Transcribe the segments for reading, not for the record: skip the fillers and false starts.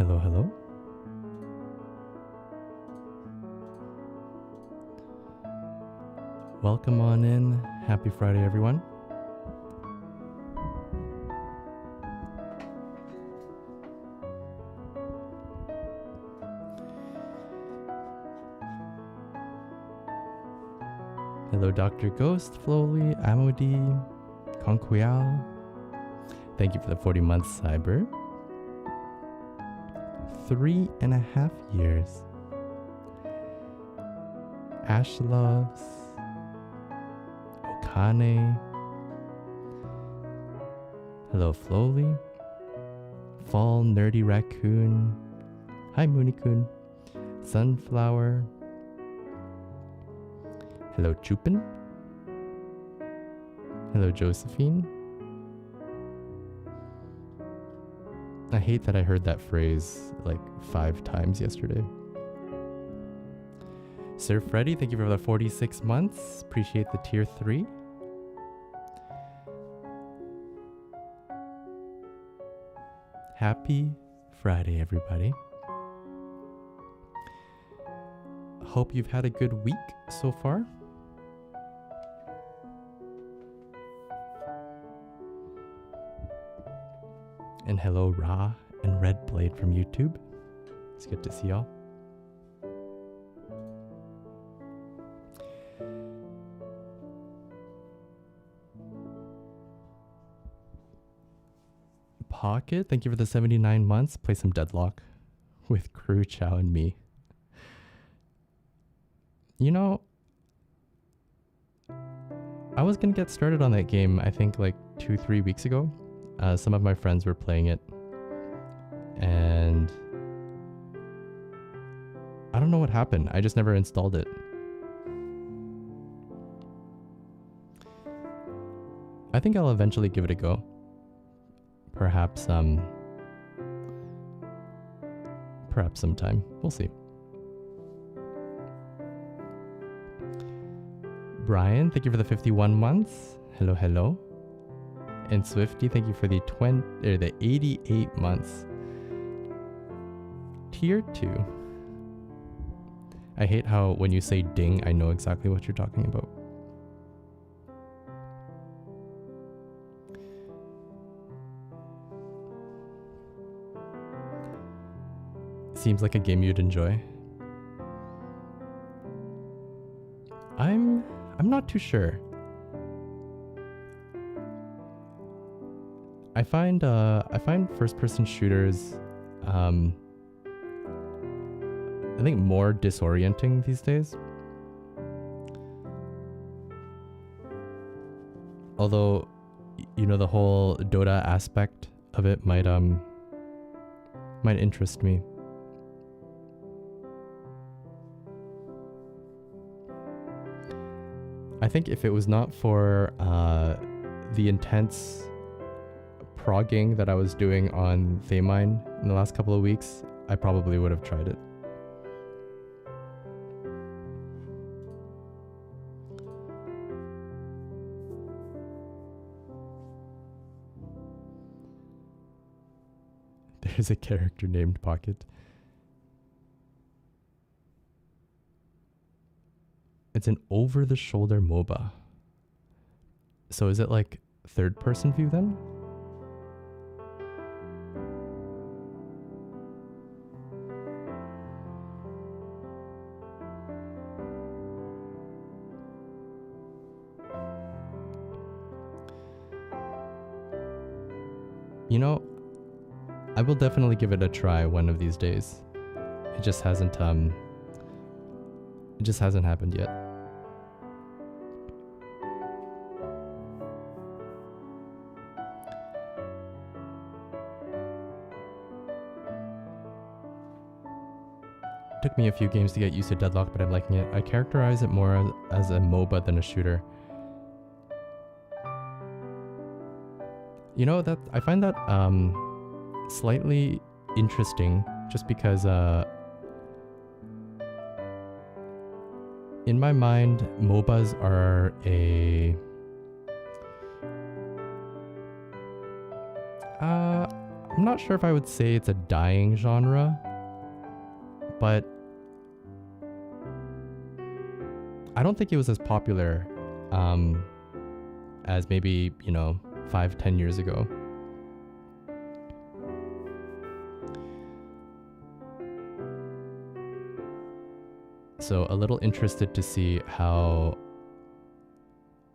Hello, hello. Welcome on in. Happy Friday, everyone. Hello, Dr. Ghost, Flowly, Amodi, Conquial. Thank you for the 40 months, Cyber. 3.5 years. Ash Loves. Okane. Hello, Flowly. Fall Nerdy Raccoon. Hi, Mooney-kun. Sunflower. Hello, Chupin. Hello, Josephine. I hate that I heard that phrase like 5 times yesterday. Sir Freddy, thank you for the 46 months. Appreciate the tier 3. Happy Friday, everybody. Hope you've had a good week so far. And hello, Ra and Red Blade from YouTube. It's good to see y'all. Pocket, thank you for the 79 months. Play some Deadlock with Crew, Chow, and me. You know, I was gonna get started on that game, I think like 2-3 weeks ago. Some of my friends were playing it, and I don't know what happened. I just never installed it. I think I'll eventually give it a go. Perhaps sometime. We'll see. Brian, thank you for the 51 months. Hello, hello. And Swifty, thank you for the 88 months. Tier 2. I hate how when you say ding, I know exactly what you're talking about. Seems like a game you'd enjoy. I'm not too sure. I find first-person shooters, I think more disorienting these days. Although, you know, the whole Dota aspect of it might interest me. I think if it was not for the intense progging that I was doing on Thaymine in the last couple of weeks, I probably would have tried it. There's a character named Pocket. It's an over-the-shoulder MOBA. So is it like third-person view then? You know, I will definitely give it a try one of these days. It just hasn't happened yet. Took me a few games to get used to Deadlock, but I'm liking it. I characterize it more as a MOBA than a shooter. You know, that I find that slightly interesting, just because in my mind, MOBAs are I'm I'm not sure if I would say it's a dying genre, but I don't think it was as popular as maybe, 5-10 years ago. So a little interested to see how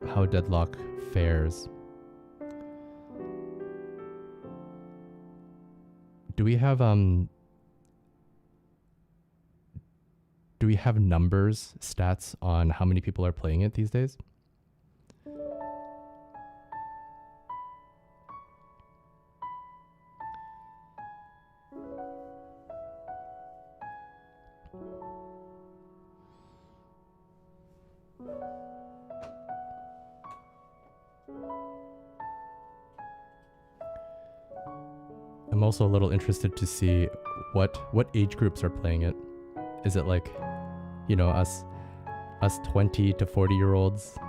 Deadlock fares. Do we have numbers, stats on how many people are playing it these days? I'm also a little interested to see what age groups are playing it. Is it like, us 20 to 40-year-olds?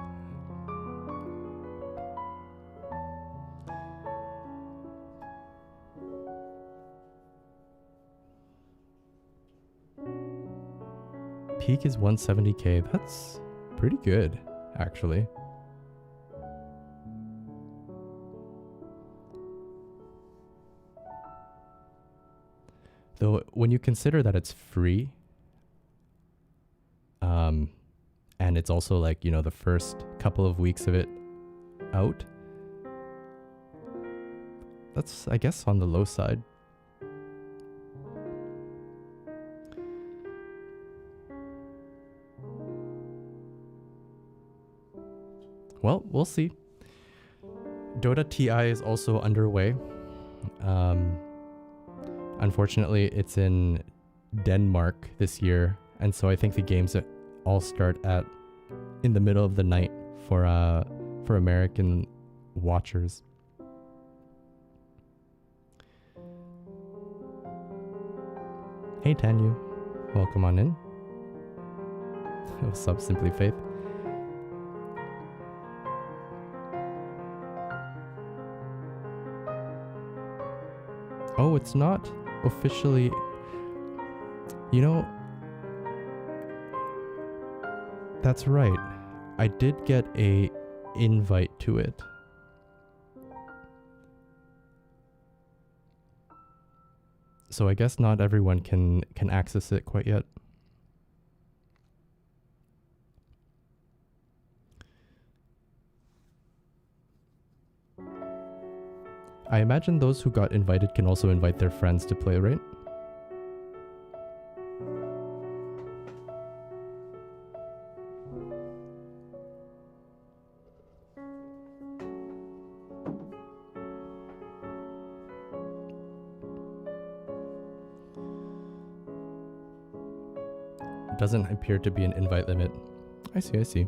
Peak is 170k. That's pretty good, actually. Though when you consider that it's free, and it's also like, the first couple of weeks of it out, that's, I guess, on the low side. Well, we'll see. Dota TI is also underway. Unfortunately, it's in Denmark this year, and so I think the games all start in the middle of the night for American watchers. Hey Tanyu, welcome on in. What's up, Simply Faith? Oh, it's not officially, that's right. I did get a invite to it. So I guess not everyone can access it quite yet. I imagine those who got invited can also invite their friends to play, right? It doesn't appear to be an invite limit. I see.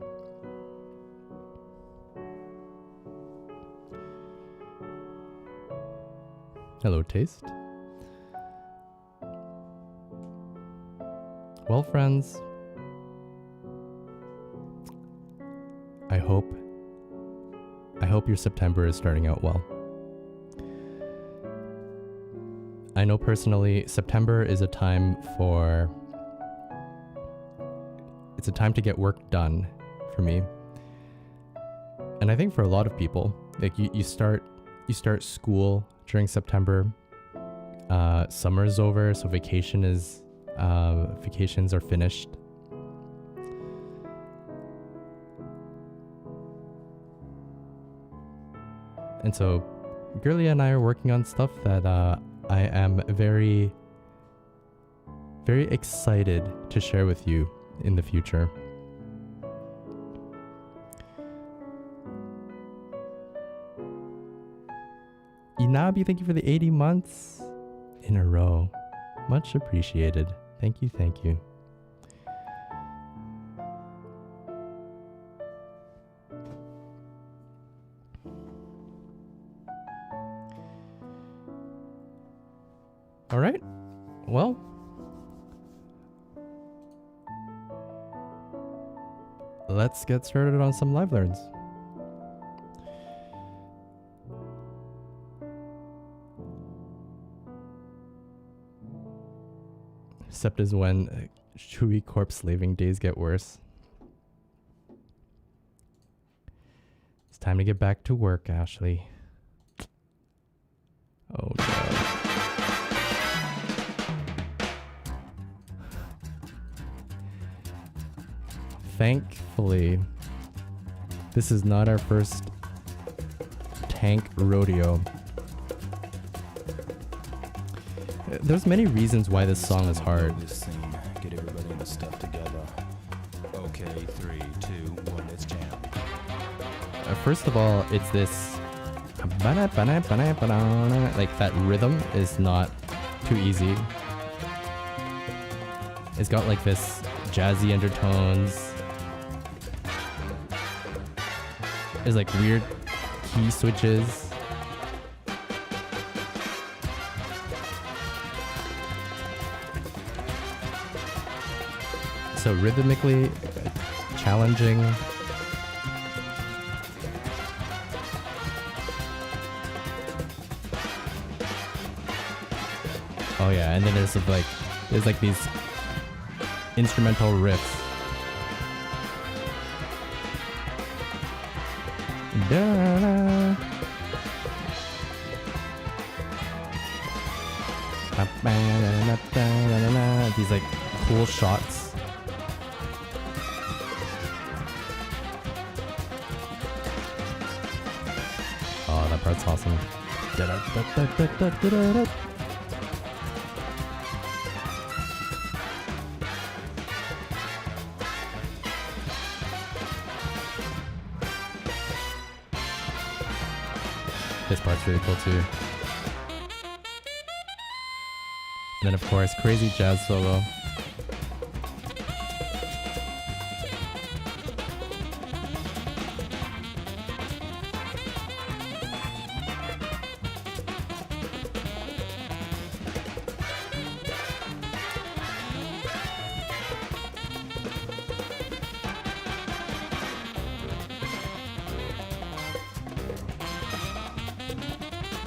Hello, Taste. Well, friends, I hope your September is starting out well. I know personally, September is a time to get work done for me. And I think for a lot of people, like you start school during September. Summer's over, so vacations are finished. And so Girly and I are working on stuff that I am very, very excited to share with you in the future. Inabi, thank you for the 80 months in a row. Much appreciated. Thank you. All right. Well, let's get started on some live learns. Except as when Chewy Corpse slaving days get worse. It's time to get back to work, Ashley. Oh no. Thankfully, this is not our first tank rodeo. There's many reasons why this song is hard. Get everybody in the stuff together. Okay, 3, 2, 1, let's jam. First of all, it's this like that rhythm is not too easy. It's got like this jazzy undertones. There's like weird key switches. So rhythmically challenging. Oh yeah, and then there's like these instrumental riffs. Da-da. These like cool shots. Oh, that part's awesome. Da-da-da-da-da-da-da-da. This part's really cool too. And then of course, crazy jazz solo.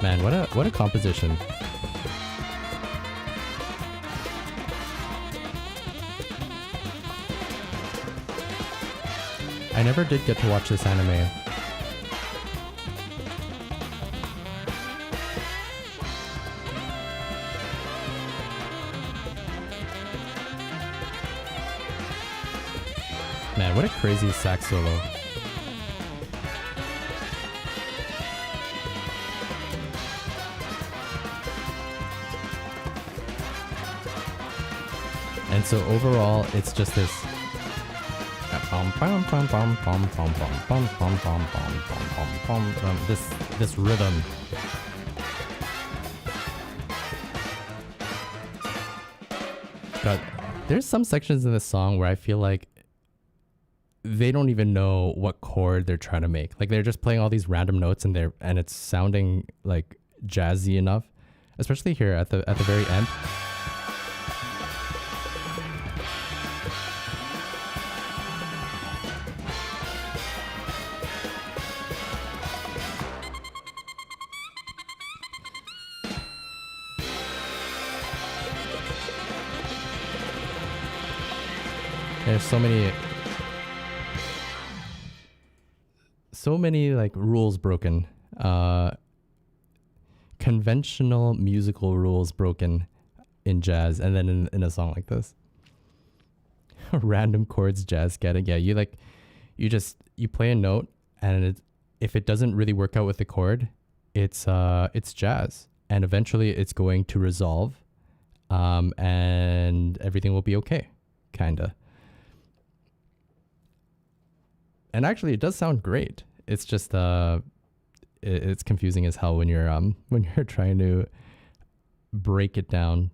Man, what a composition. I never did get to watch this anime. Man, what a crazy sax solo. And so overall, it's just this this rhythm. God, there's some sections in this song where I feel like they don't even know what chord they're trying to make. Like they're just playing all these random notes and it's sounding like jazzy enough, especially here at the very end. There's so many like rules broken, conventional musical rules broken in jazz, and then in a song like this. Random chords, jazz getting. Yeah, you play a note, and if it doesn't really work out with the chord, it's jazz, and eventually it's going to resolve, and everything will be okay, kinda. And actually, it does sound great. It's just it's confusing as hell when you're trying to break it down.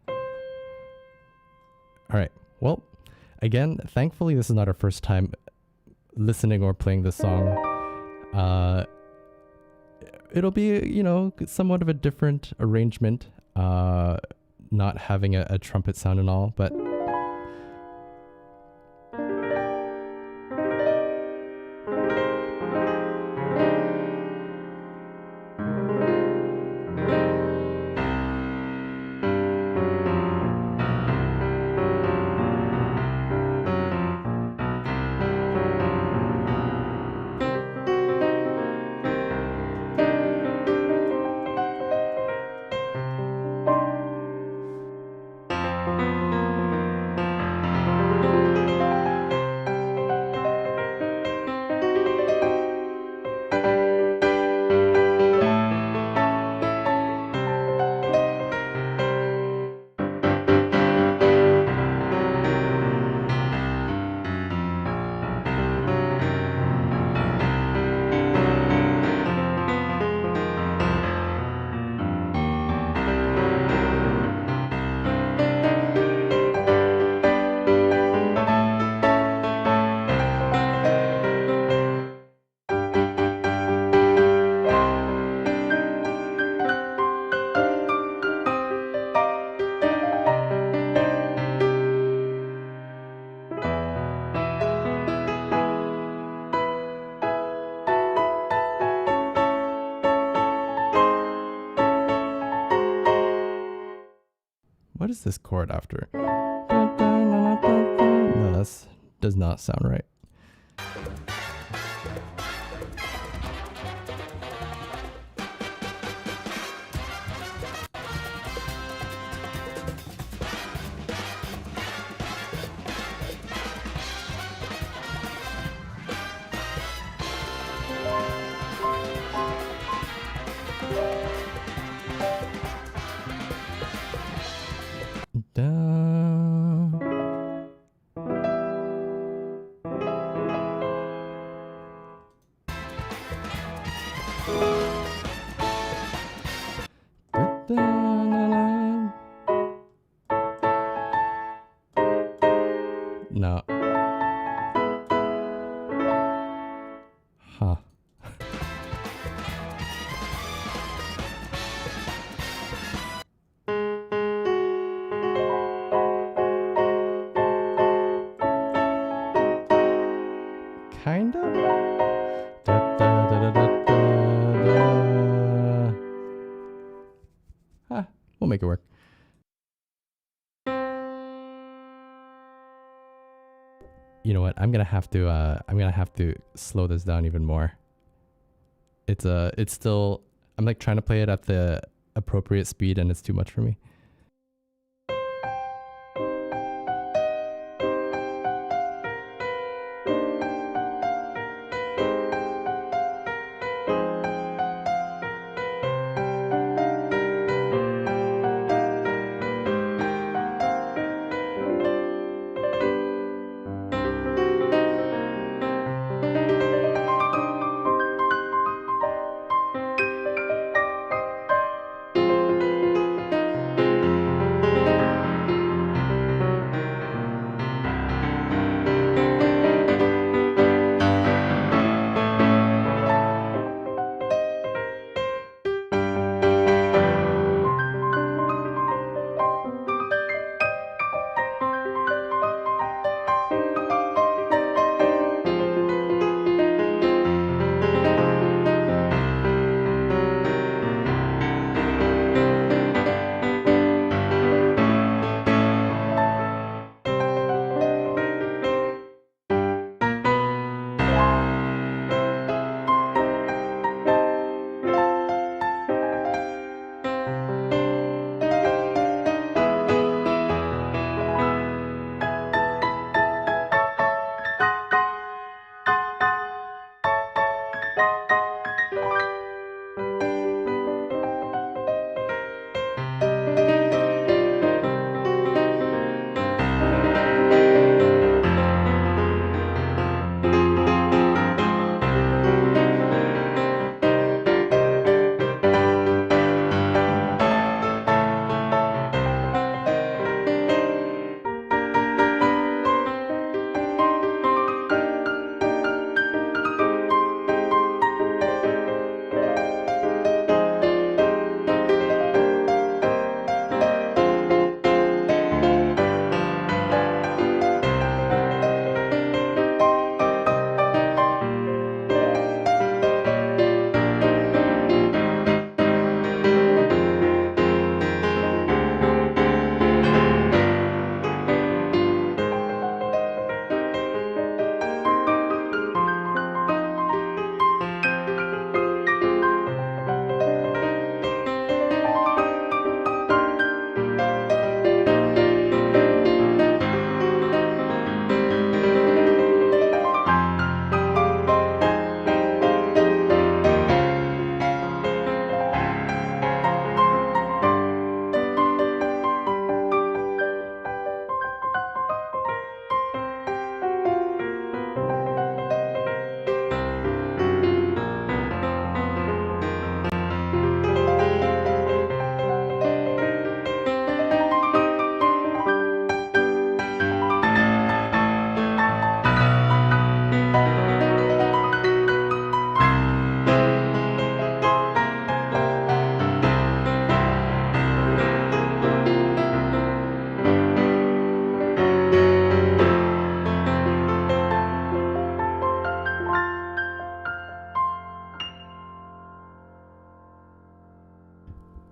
All right. Well, again, thankfully, this is not our first time listening or playing this song. It'll be, somewhat of a different arrangement, not having a trumpet sound and all, but is this chord after? No, that does not sound right. No. Huh. Kind of? We'll make it work. You know what? I'm gonna have to slow this down even more. It's still, I'm like trying to play it at the appropriate speed and it's too much for me.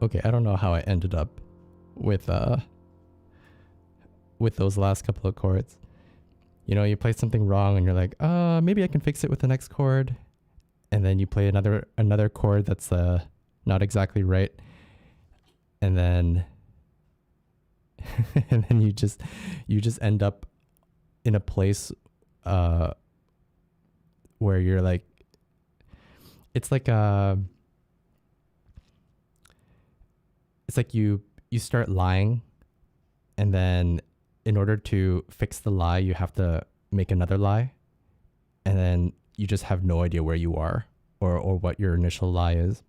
Okay, I don't know how I ended up with with those last couple of chords. You know, you play something wrong and you're like, maybe I can fix it with the next chord. And then you play another chord that's not exactly right. And then and then you just end up in a place where you're like, it's like you start lying, and then in order to fix the lie, you have to make another lie, and then you just have no idea where you are or what your initial lie is.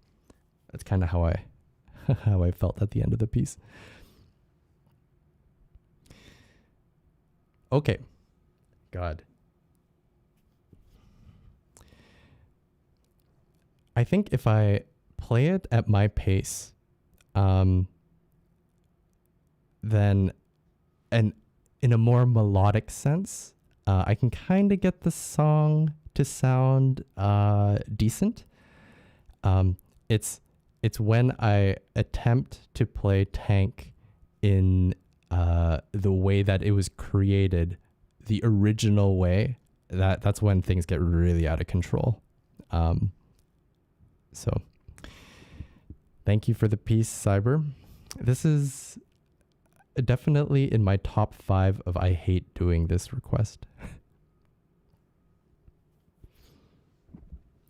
That's kind of how I how I felt at the end of the piece. Okay. God. I think if I play it at my pace, then, and in a more melodic sense, I can kind of get the song to sound decent. It's when I attempt to play Tank in the way that it was created, the original way, that's when things get really out of control. So thank you for the piece, Cyber. This is definitely in my top 5 of I hate doing this request.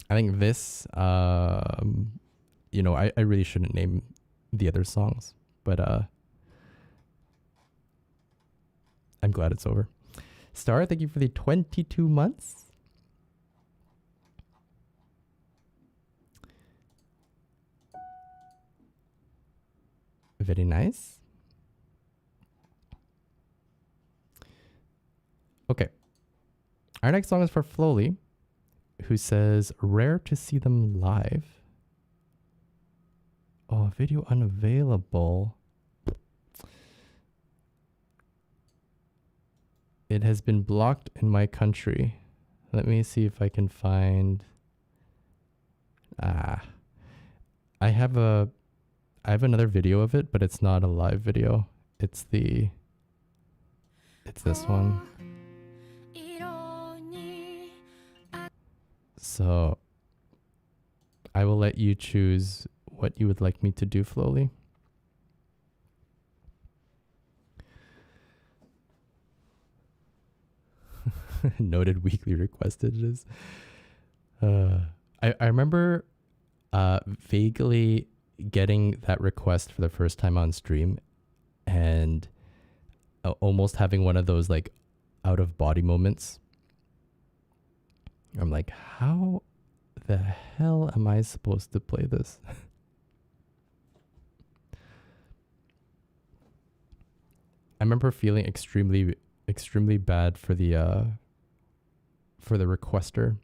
I think this, you know, I really shouldn't name the other songs, but I'm glad it's over. Star, thank you for the 22 months. Very nice. Okay. Our next song is for Flowly, who says, rare to see them live. Oh, video unavailable. It has been blocked in my country. Let me see if I can find... I have another video of it, but it's not a live video. It's this one. So I will let you choose what you would like me to do, Flowly. Noted weekly requested it is. I remember vaguely getting that request for the first time on stream and almost having one of those like out of body moments. I'm like, how the hell am I supposed to play this? I remember feeling extremely bad for the requester,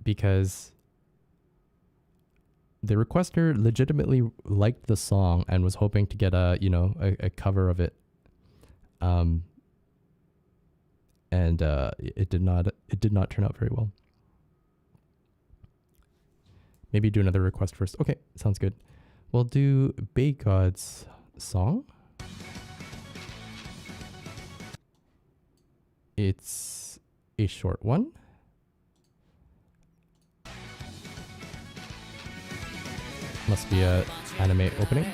because the requester legitimately liked the song and was hoping to get a cover of it. And it did not turn out very well. Maybe do another request first. Okay, sounds good. We'll do Bay God's song. It's a short one. Must be a anime opening.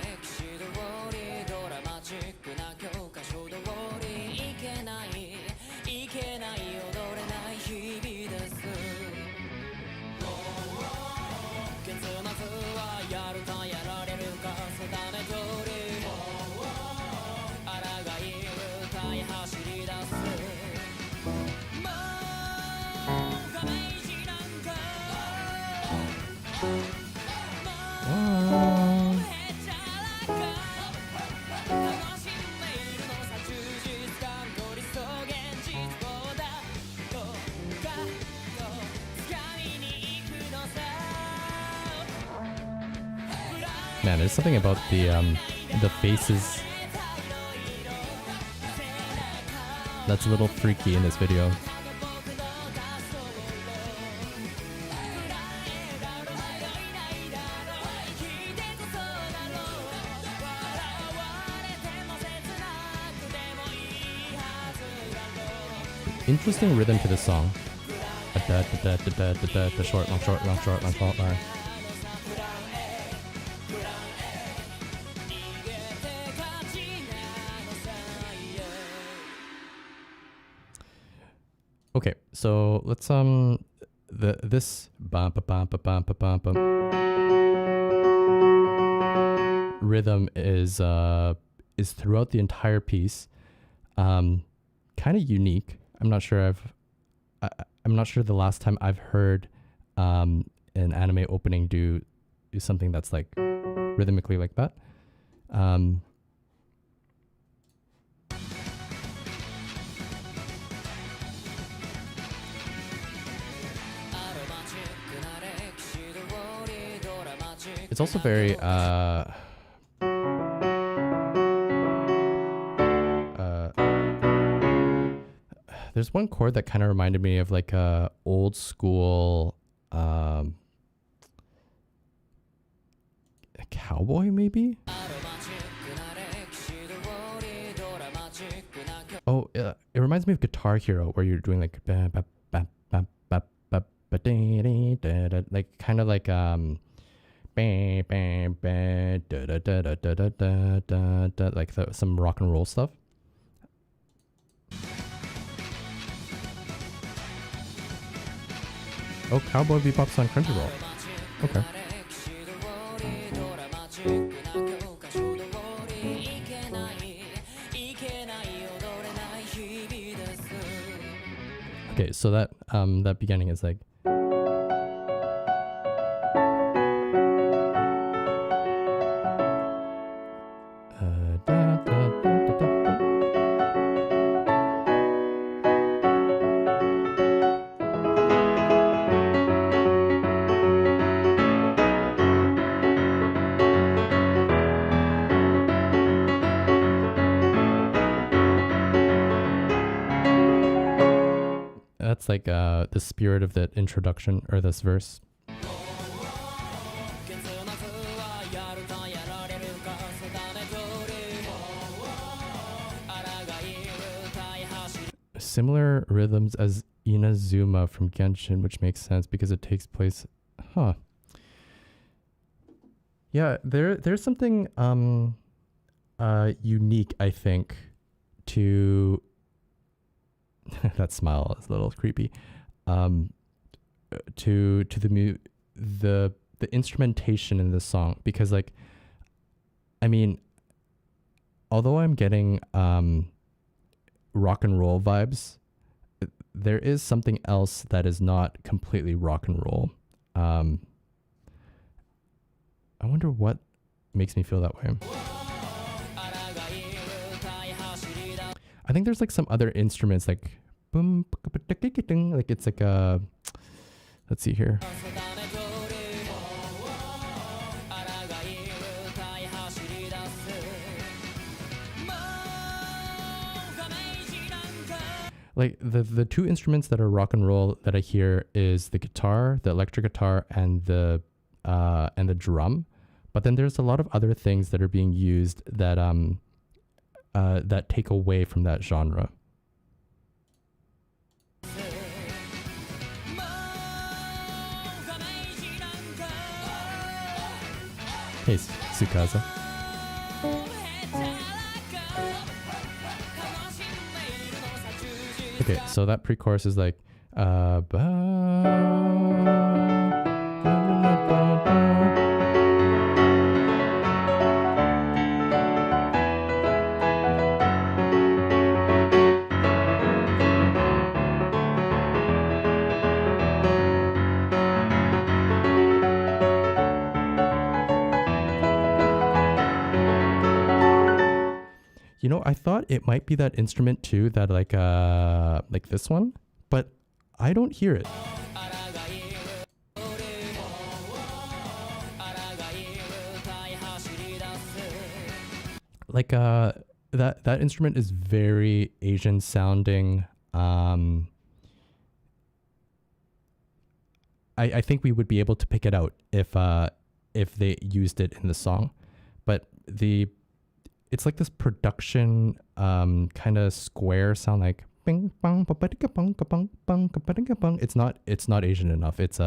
Man, there's something about the faces that's a little freaky in this video. Interesting rhythm to the song. The short, long, short, long, short, long, short, long. Okay, so let's this bum ba bum ba bum ba bum bum rhythm is throughout the entire piece. Kind of unique. I'm not sure the last time I've heard an anime opening do something that's like rhythmically like that. It's also very there's one chord that kind of reminded me of like a old school a cowboy maybe. Oh, it reminds me of Guitar Hero, where you're doing like like kind of like like some rock and roll stuff. Oh, Cowboy Bebop's on Crunchyroll. Okay. Okay, so that that beginning is like that's like the spirit of that introduction or this verse. Similar rhythms as Inazuma from Genshin, which makes sense because it takes place. Huh. Yeah, there's something unique, I think, to that smile is a little creepy. To the instrumentation in this song, because like, I mean, although I'm getting rock and roll vibes, there is something else that is not completely rock and roll. I wonder what makes me feel that way. I think there's like some other instruments like boom, like it's like a, let's see here. Like the two instruments that are rock and roll that I hear is the guitar, the electric guitar, and the drum. But then there's a lot of other things that are being used that that take away from that genre. Hey, Tsukasa. Okay, so that pre-chorus is like you know, I thought it might be that instrument too, that like this one, but I don't hear it. Like that instrument is very Asian sounding. I think we would be able to pick it out if they used it in the song, but it's like this production kind of square sound, like It's not Asian enough. It's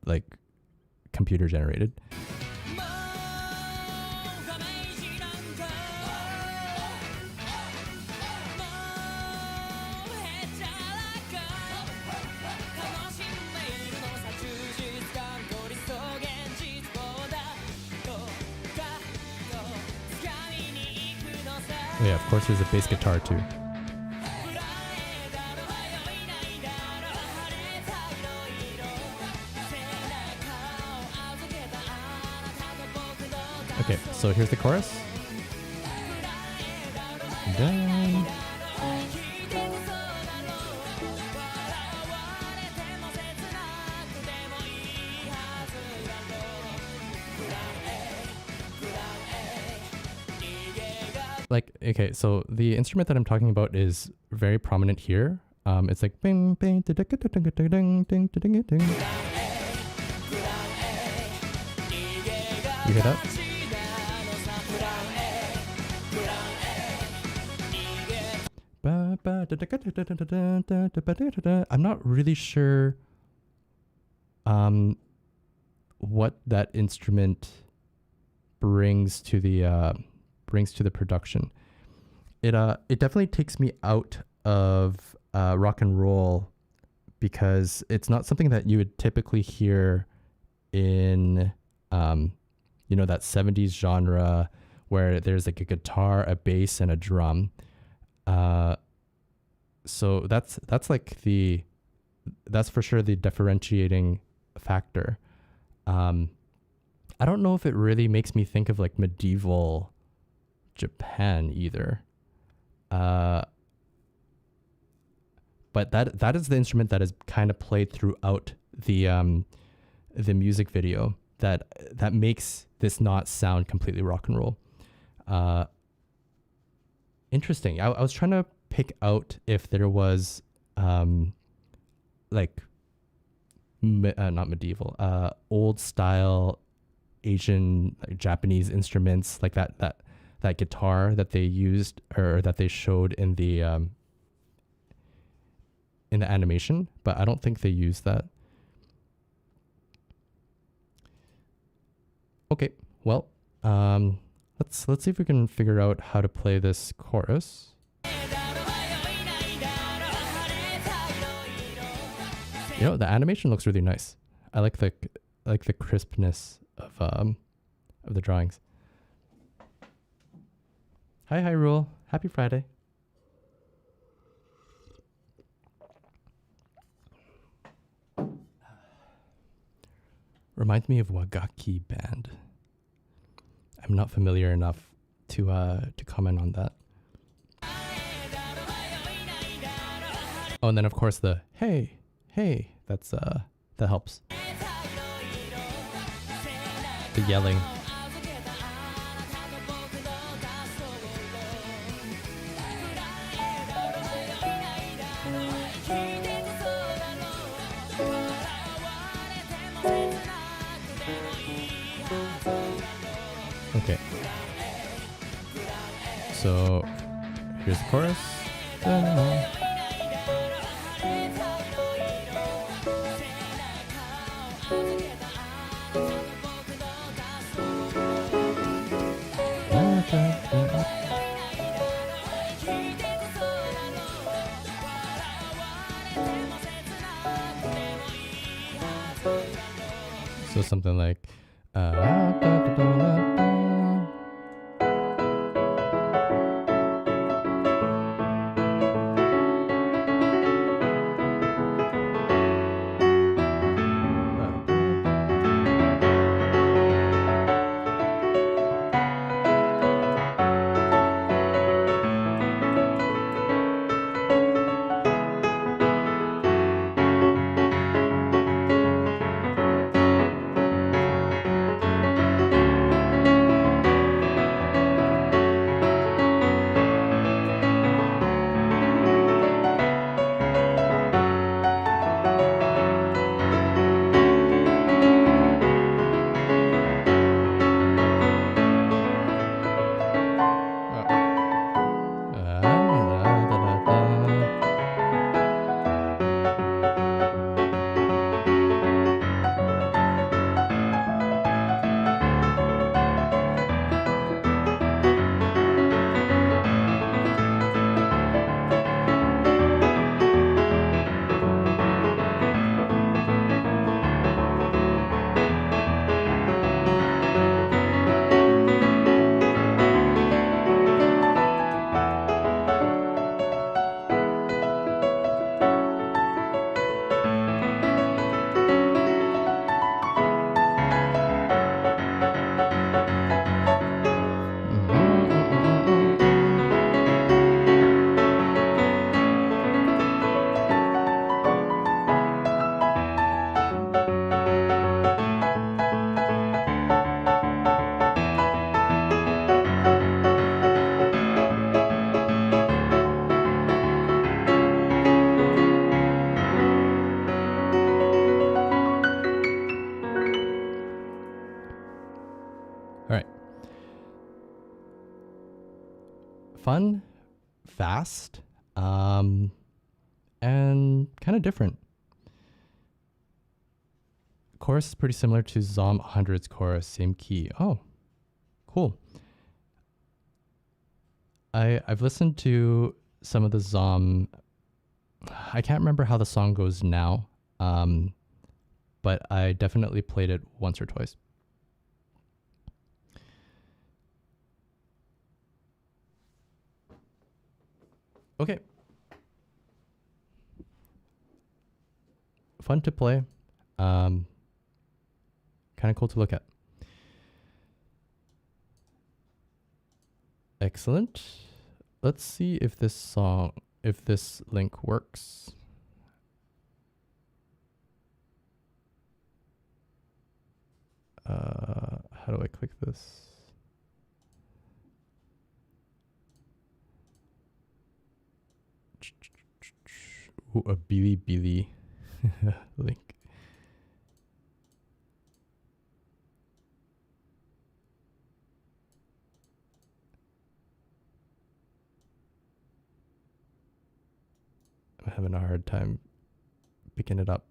like computer generated. Oh yeah, of course there's a bass guitar too. Okay, so here's the chorus. Down. Like, okay, so the instrument that I'm talking about is very prominent here. It's like bing bing ding ding ding ding ding ding. You hear that? I'm not really sure what that instrument brings to the production. It definitely takes me out of rock and roll because it's not something that you would typically hear in that 70s genre where there's like a guitar, a bass, and a drum. So that's for sure the differentiating factor. I don't know if it really makes me think of like medieval Japan either. But that is the instrument that is kind of played throughout the music video that makes this not sound completely rock and roll. Interesting. I was trying to pick out if there was like not medieval, old style Asian, like Japanese instruments like that guitar that they used or that they showed in the animation, but I don't think they used that. Okay, well, let's see if we can figure out how to play this chorus. The animation looks really nice. I like the crispness of the drawings. Hi Hyrule, happy Friday. Reminds me of Wagaki Band. I'm not familiar enough to comment on that. Oh, and then of course the hey, that helps. The yelling. Okay. So here's the chorus. So something like fun, fast, and kind of different. Chorus is pretty similar to Zom 100's chorus, same key. Oh, cool. I've listened to some of the Zom. I can't remember how the song goes now, but I definitely played it once or twice. Okay. Fun to play. Kind of cool to look at. Excellent. Let's see if this link works. How do I click this? Ooh, a Bilibili link. I'm having a hard time picking it up.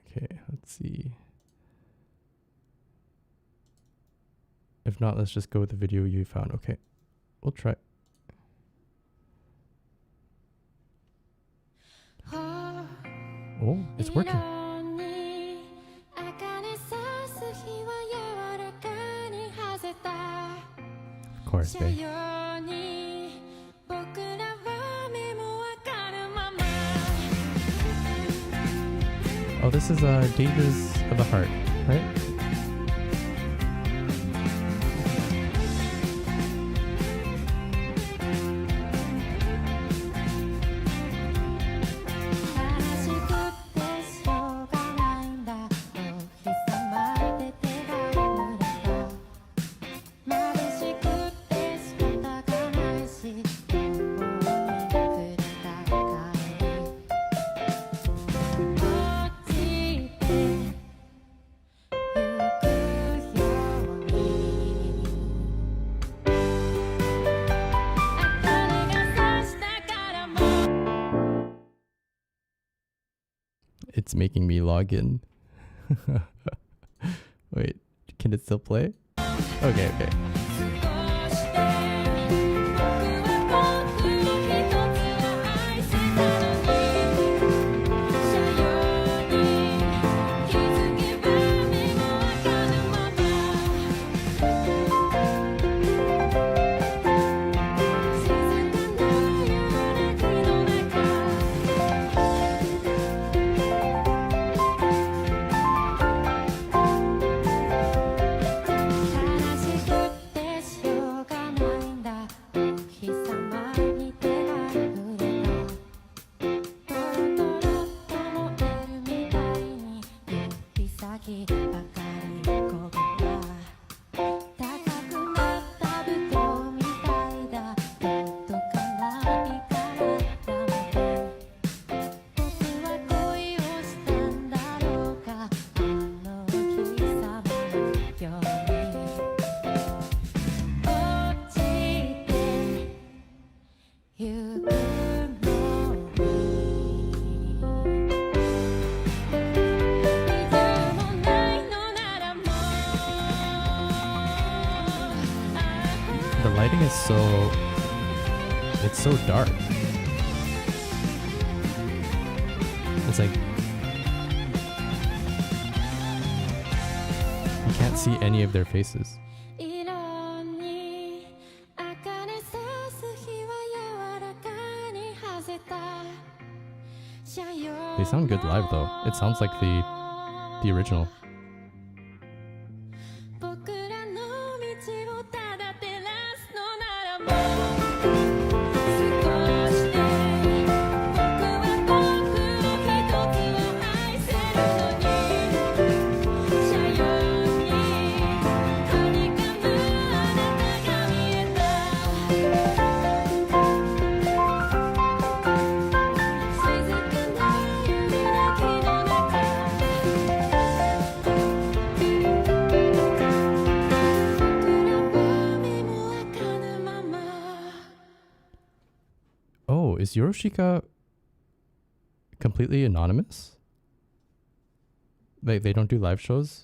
Okay, let's see. If not, let's just go with the video you found. Okay, we'll try. Oh, it's working. Of course, babe. Oh, this is Dangers of the Heart, right? It's making me log in. Wait, can it still play? Okay, okay. The lighting is it's so dark. It's like you can't see any of their faces. They sound good live though. It sounds like the original. is Yorushika completely anonymous? They don't do live shows?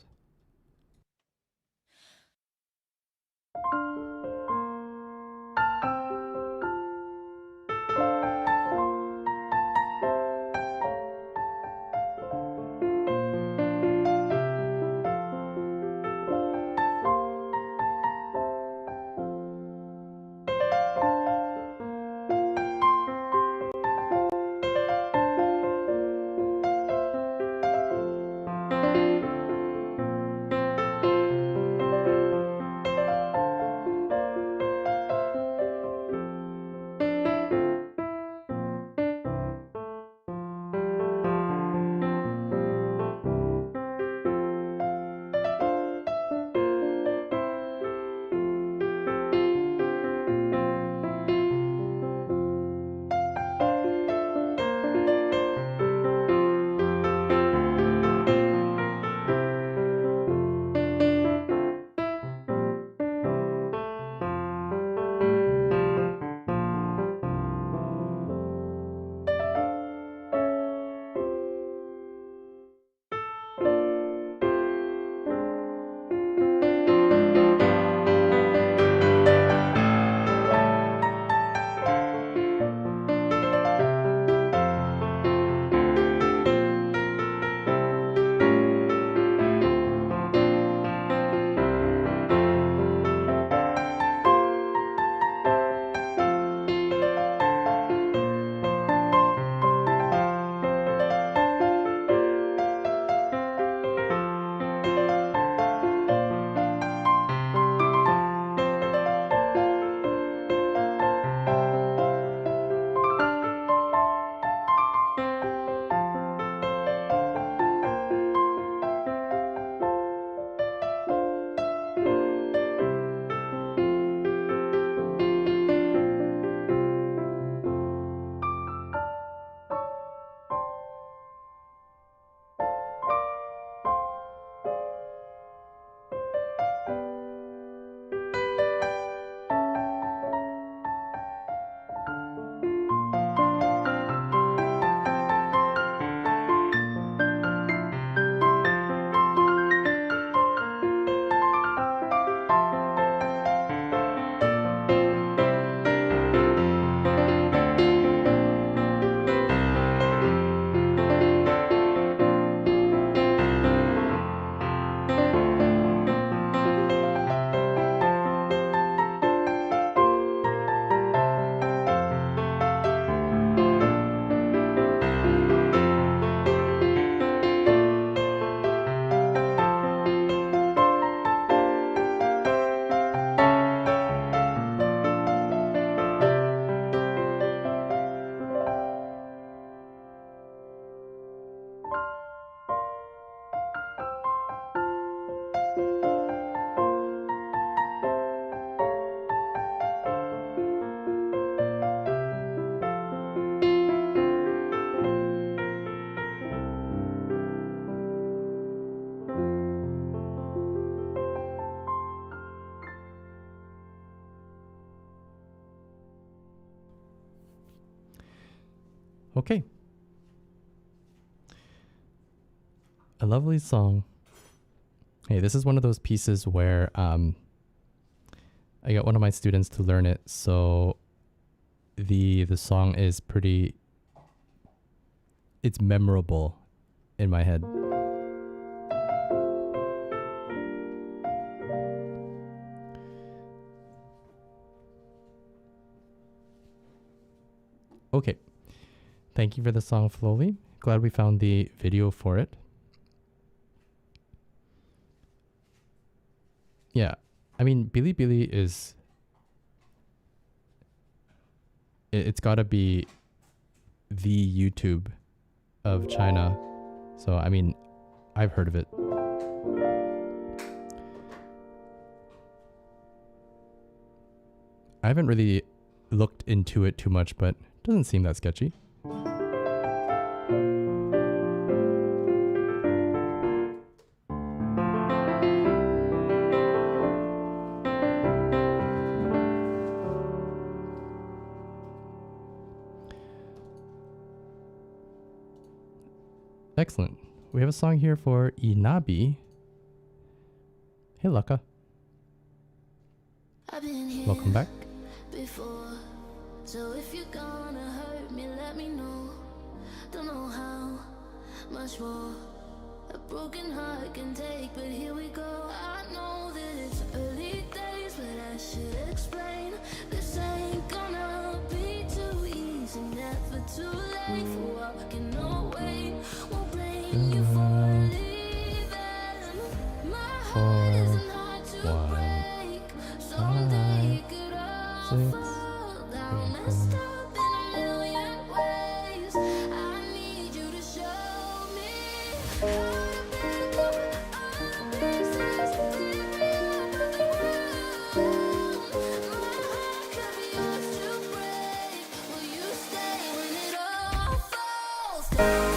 Okay. A lovely song. Hey, this is one of those pieces where I got one of my students to learn it, so the song is pretty, it's memorable in my head. Okay. Thank you for the song, Flowly. Glad we found the video for it. Yeah. I mean, Bilibili is... It's gotta be the YouTube of China. So, I mean, I've heard of it. I haven't really looked into it too much, but it doesn't seem that sketchy. Excellent. We have a song here for Inabi. Hey, Luca. Welcome back. Before, so if you're gonna hurt me, let me know. Don't know how much more a broken heart can take, but here we go. I know that it's early days, but I should explain. This ain't gonna be too easy, never too late for walking away. Won't blame you for leaving. My heart isn't hard to break. Someday it could all fall down, messed up in a million ways. I need you to show me how to pick up all the pieces, pick me up off the ground. My heart could be yours to break. Will you stay when it all falls down?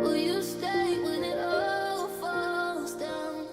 Will you stay when it all falls down?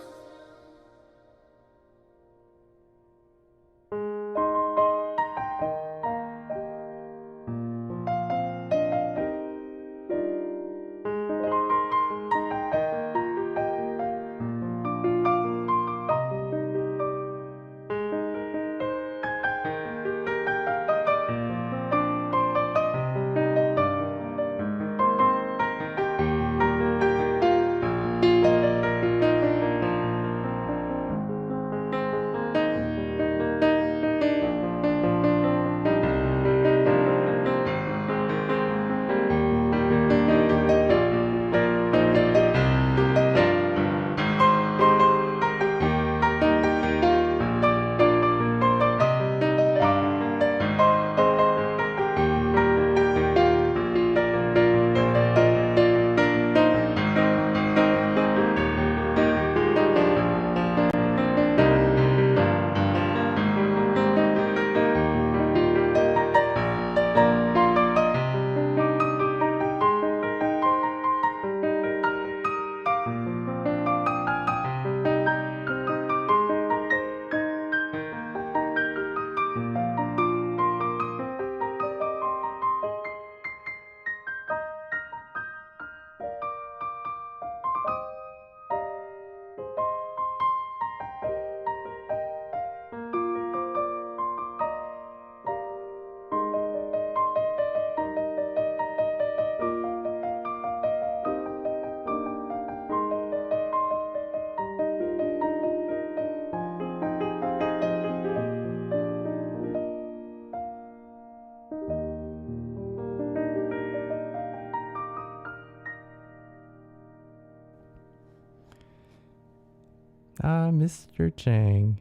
Ah, Mr. Chang.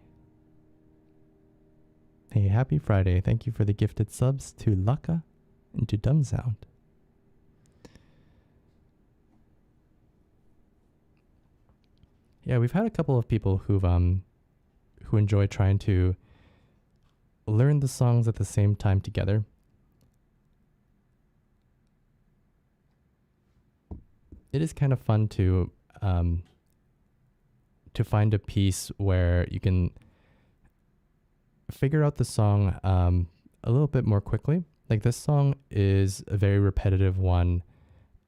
Hey, happy Friday. Thank you for the gifted subs to Laka and to Dumb Sound. Yeah, we've had a couple of people who enjoy trying to learn the songs at the same time together. It is kind of fun to find a piece where you can figure out the song a little bit more quickly. Like this song is a very repetitive one.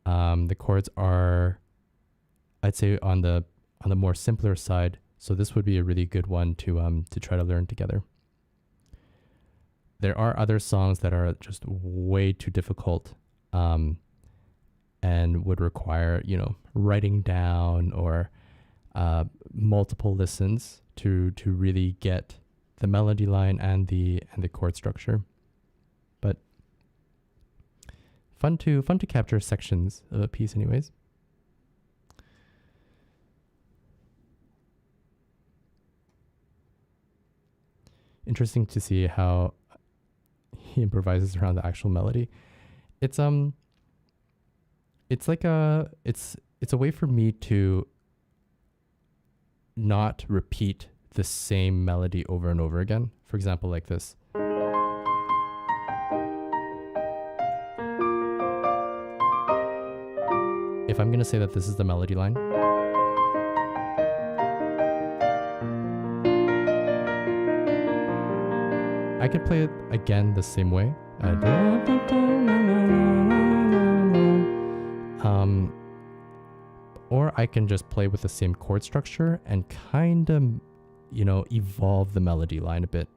The chords are, I'd say, on the more simpler side. So this would be a really good one to try to learn together. There are other songs that are just way too difficult and would require, writing down or multiple listens to really get the melody line and the chord structure. But fun to capture sections of a piece anyways. Interesting to see how he improvises around the actual melody. It's like it's a way for me to not repeat the same melody over and over again. For example, like this. If I'm going to say that this is the melody line, I could play it again the same way. Or I can just play with the same chord structure and kind of, evolve the melody line a bit.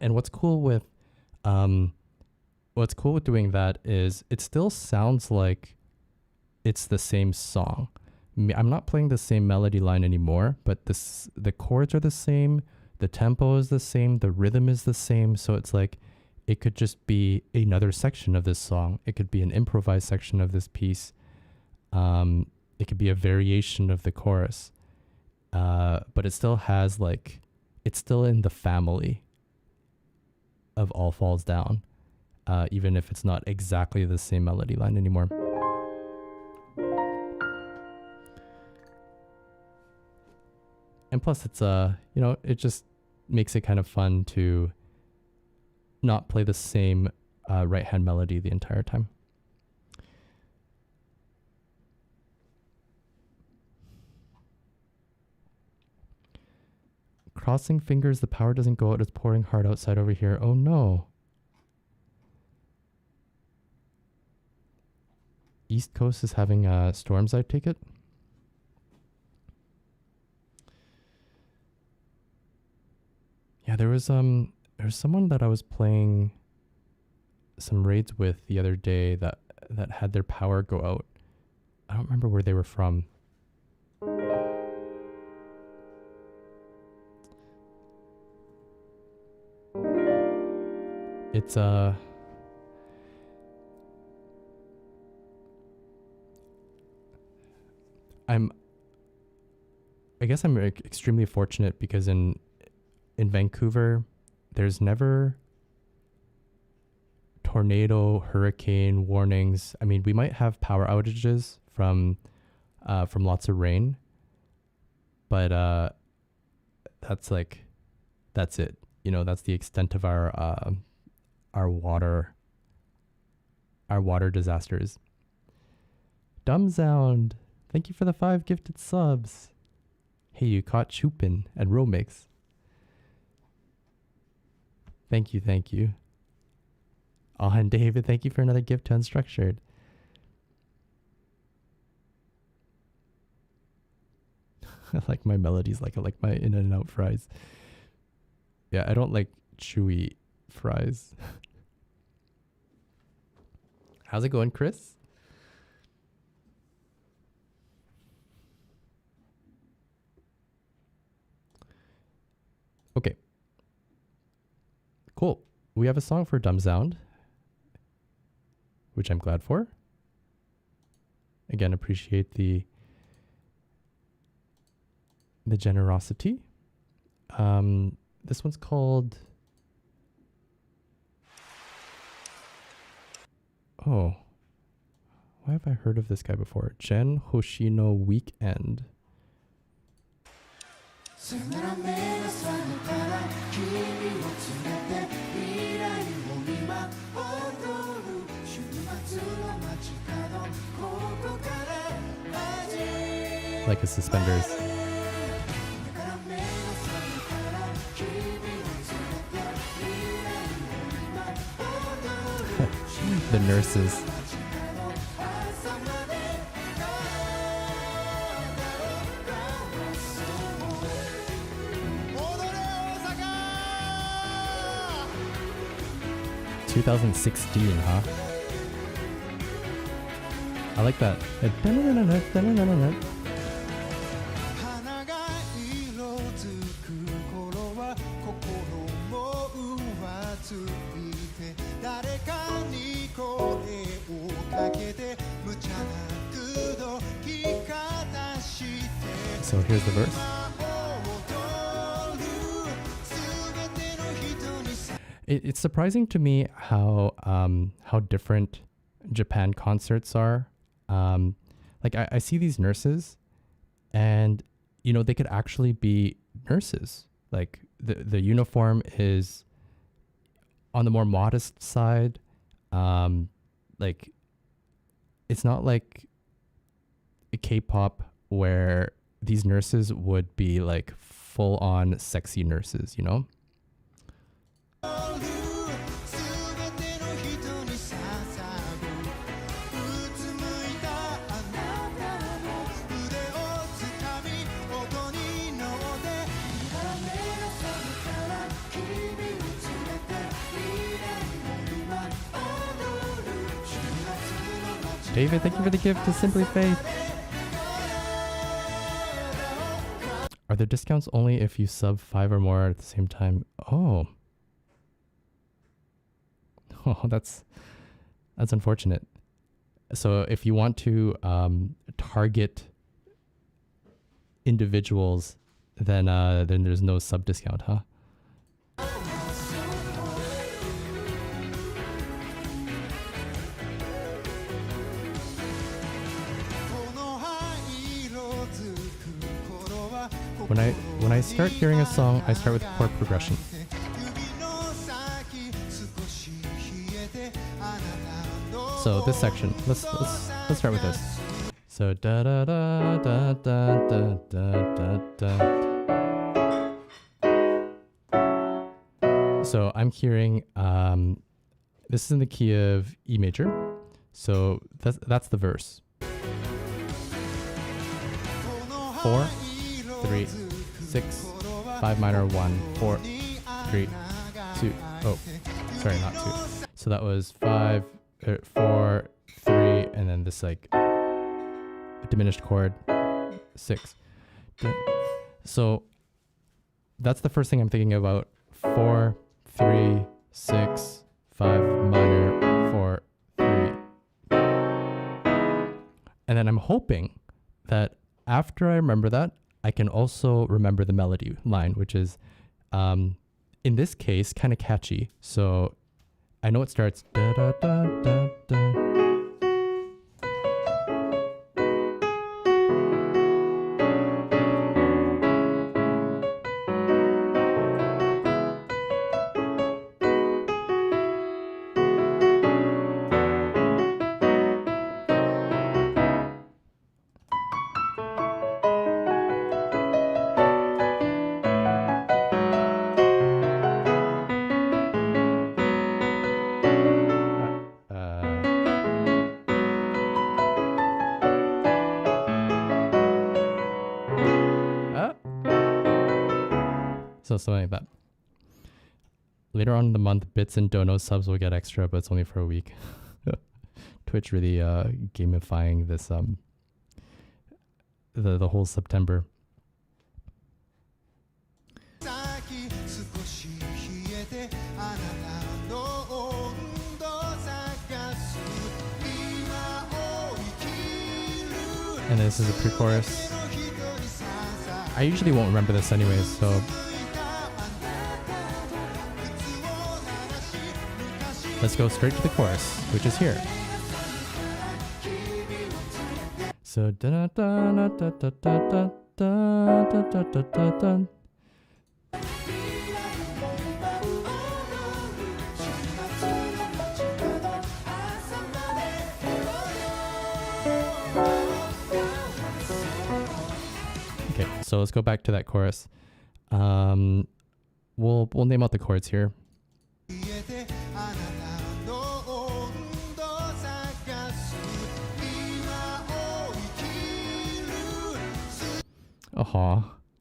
And what's cool with doing that is it still sounds like it's the same song. I'm not playing the same melody line anymore, but the chords are the same, the tempo is the same, the rhythm is the same. So it's like it could just be another section of this song. It could be an improvised section of this piece. It could be a variation of the chorus, but it still has it's still in the family of All Falls Down, even if it's not exactly the same melody line anymore. And plus it's it just makes it kind of fun to not play the same right hand melody the entire time. Crossing fingers, the power doesn't go out. It's pouring hard outside over here. Oh no. East Coast is having storms, I take it. Yeah, there was someone that I was playing some raids with the other day that had their power go out. I don't remember where they were from. It's I guess I'm extremely fortunate because in Vancouver there's never tornado, hurricane warnings. I mean, we might have power outages from lots of rain, but that's it. That's the extent of our water disasters. Dumb Sound, thank you for the 5 gifted subs. Hey, you caught Chupin and Romix. Thank you. Oh, and David, thank you for another gift to Unstructured. I like my melodies like I like my In-N-Out fries. Yeah, I don't like chewy fries. How's it going, Chris? Okay. Cool. We have a song for Dumb Sound, which I'm glad for. Again, appreciate the generosity. This one's called... Oh. Why have I heard of this guy before? Jen Hoshino Weekend. Like his suspenders. The nurses. ...2016, huh? I like that. So here's the verse. It's surprising to me how different Japan concerts are. Like I see these nurses, and you know they could actually be nurses. Like the uniform is on the more modest side. Like it's not like a K-pop where these nurses would be like full on sexy nurses, you know? David, thank you for the gift to Simply Faith. Are there discounts only if you sub 5 or more at the same time? Oh. Oh, that's unfortunate. So if you want to target individuals, then there's no sub discount, huh? When I start hearing a song, I start with chord progression. So this section, let's start with this. So da da da da da da da da. So I'm hearing this is in the key of E major. So that's the verse. 4, 3, 6, 5 minor, 1, 4, 3, 2. Oh, sorry, not 2. So that was 5, 4, 3, and then this like diminished chord 6. So that's the first thing I'm thinking about. 4, 3, 6, 5 minor, 4, 3. And then I'm hoping that after I remember that, I can also remember the melody line, which is, in this case, kind of catchy. So I know it starts da da da da da. So something like that. Later on in the month, Bits and Dono subs will get extra, but it's only for a week. Twitch really gamifying this the whole September. And this is a pre-chorus. I usually won't remember this anyways, so let's go straight to the chorus, which is here. So da da da da da da da da da da da da. Okay, so let's go back to that chorus. We'll name out the chords here.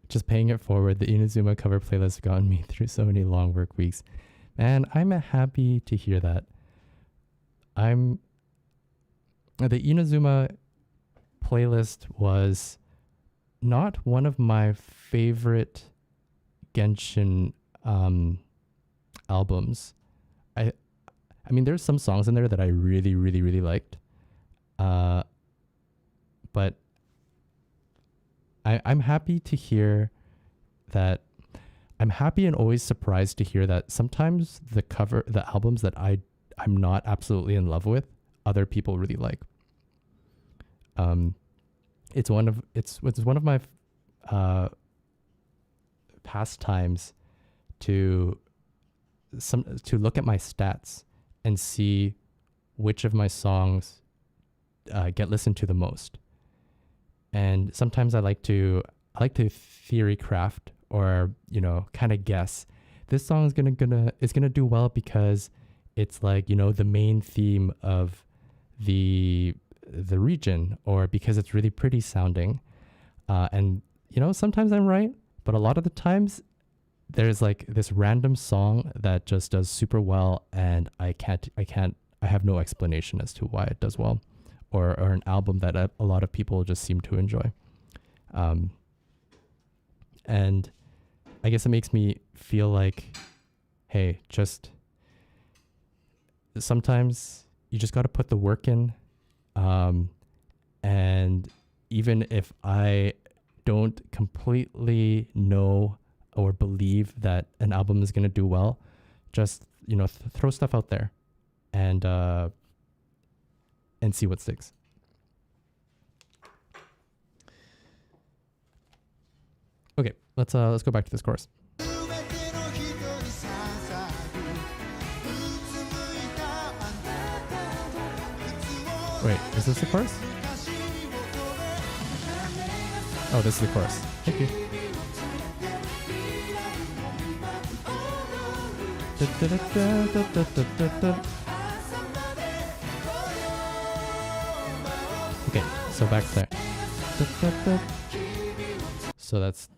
Just paying it forward. The Inazuma cover playlist has gotten me through so many long work weeks. And I'm happy to hear that. The Inazuma playlist was not one of my favorite Genshin albums. I mean, there's some songs in there that I really, really, really liked. But I'm happy to hear that. I'm happy and always surprised to hear that sometimes the albums that I'm not absolutely in love with, other people really like. It's one of my pastimes to look at my stats and see which of my songs get listened to the most. And sometimes I like to theory craft, or kind of guess this song is gonna do well because it's like the main theme of the region, or because it's really pretty sounding. And sometimes I'm right, but a lot of the times there's like this random song that just does super well, and I have no explanation as to why it does well, or an album that a lot of people just seem to enjoy. And I guess it makes me feel like, hey, just sometimes you just got to put the work in. And even if I don't completely know or believe that an album is going to do well, just, throw stuff out there and see what sticks. Okay, let's go back to this chorus. Wait, is this the chorus? Oh, this is the chorus. Thank you. Okay, so back there. So that's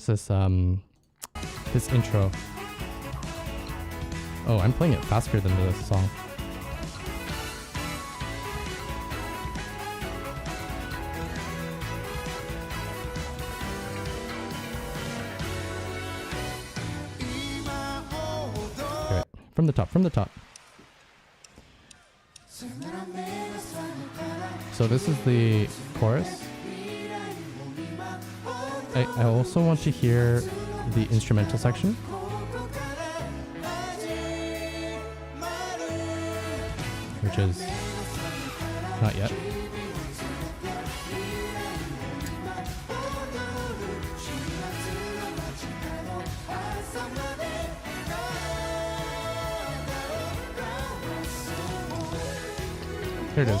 there's this intro. Oh, I'm playing it faster than the song. Okay, from the top. So this is the chorus. I also want to hear the instrumental section. Which is not yet. Here it is.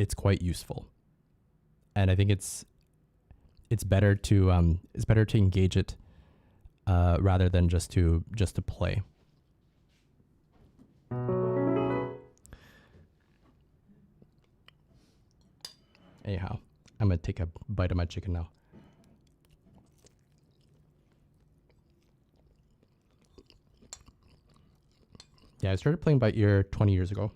it's quite useful. And I think it's better to engage it rather than just to play. Anyhow, I'm gonna take a bite of my chicken now. Yeah, I started playing by ear 20 years ago.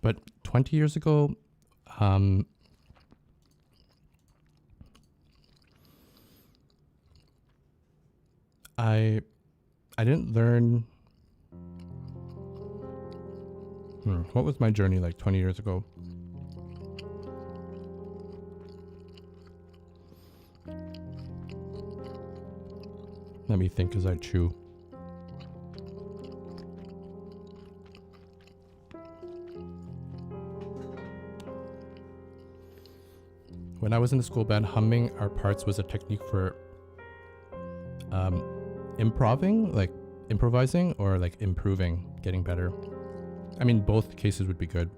But 20 years ago, I didn't learn. What was my journey like 20 years ago? Let me think as I chew. When I was in the school band, humming our parts was a technique for improvising or like improving, getting better. I mean, both cases would be good.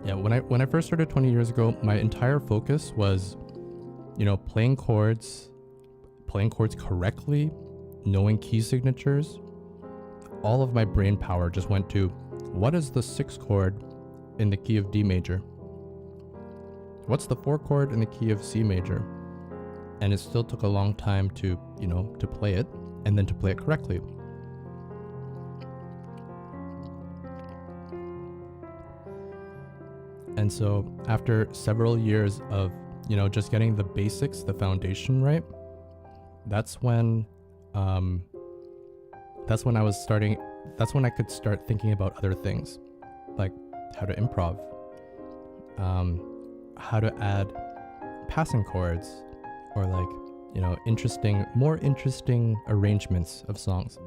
Yeah, when I first started 20 years ago, my entire focus was, playing chords correctly, knowing key signatures. All of my brain power just went to, what is the 6th chord in the key of D major? What's the 4th chord in the key of C major? And it still took a long time to play it, and then to play it correctly. And so after several years of, just getting the basics, the foundation right, that's when I could start thinking about other things, like how to improv, how to add passing chords, or like, more interesting arrangements of songs.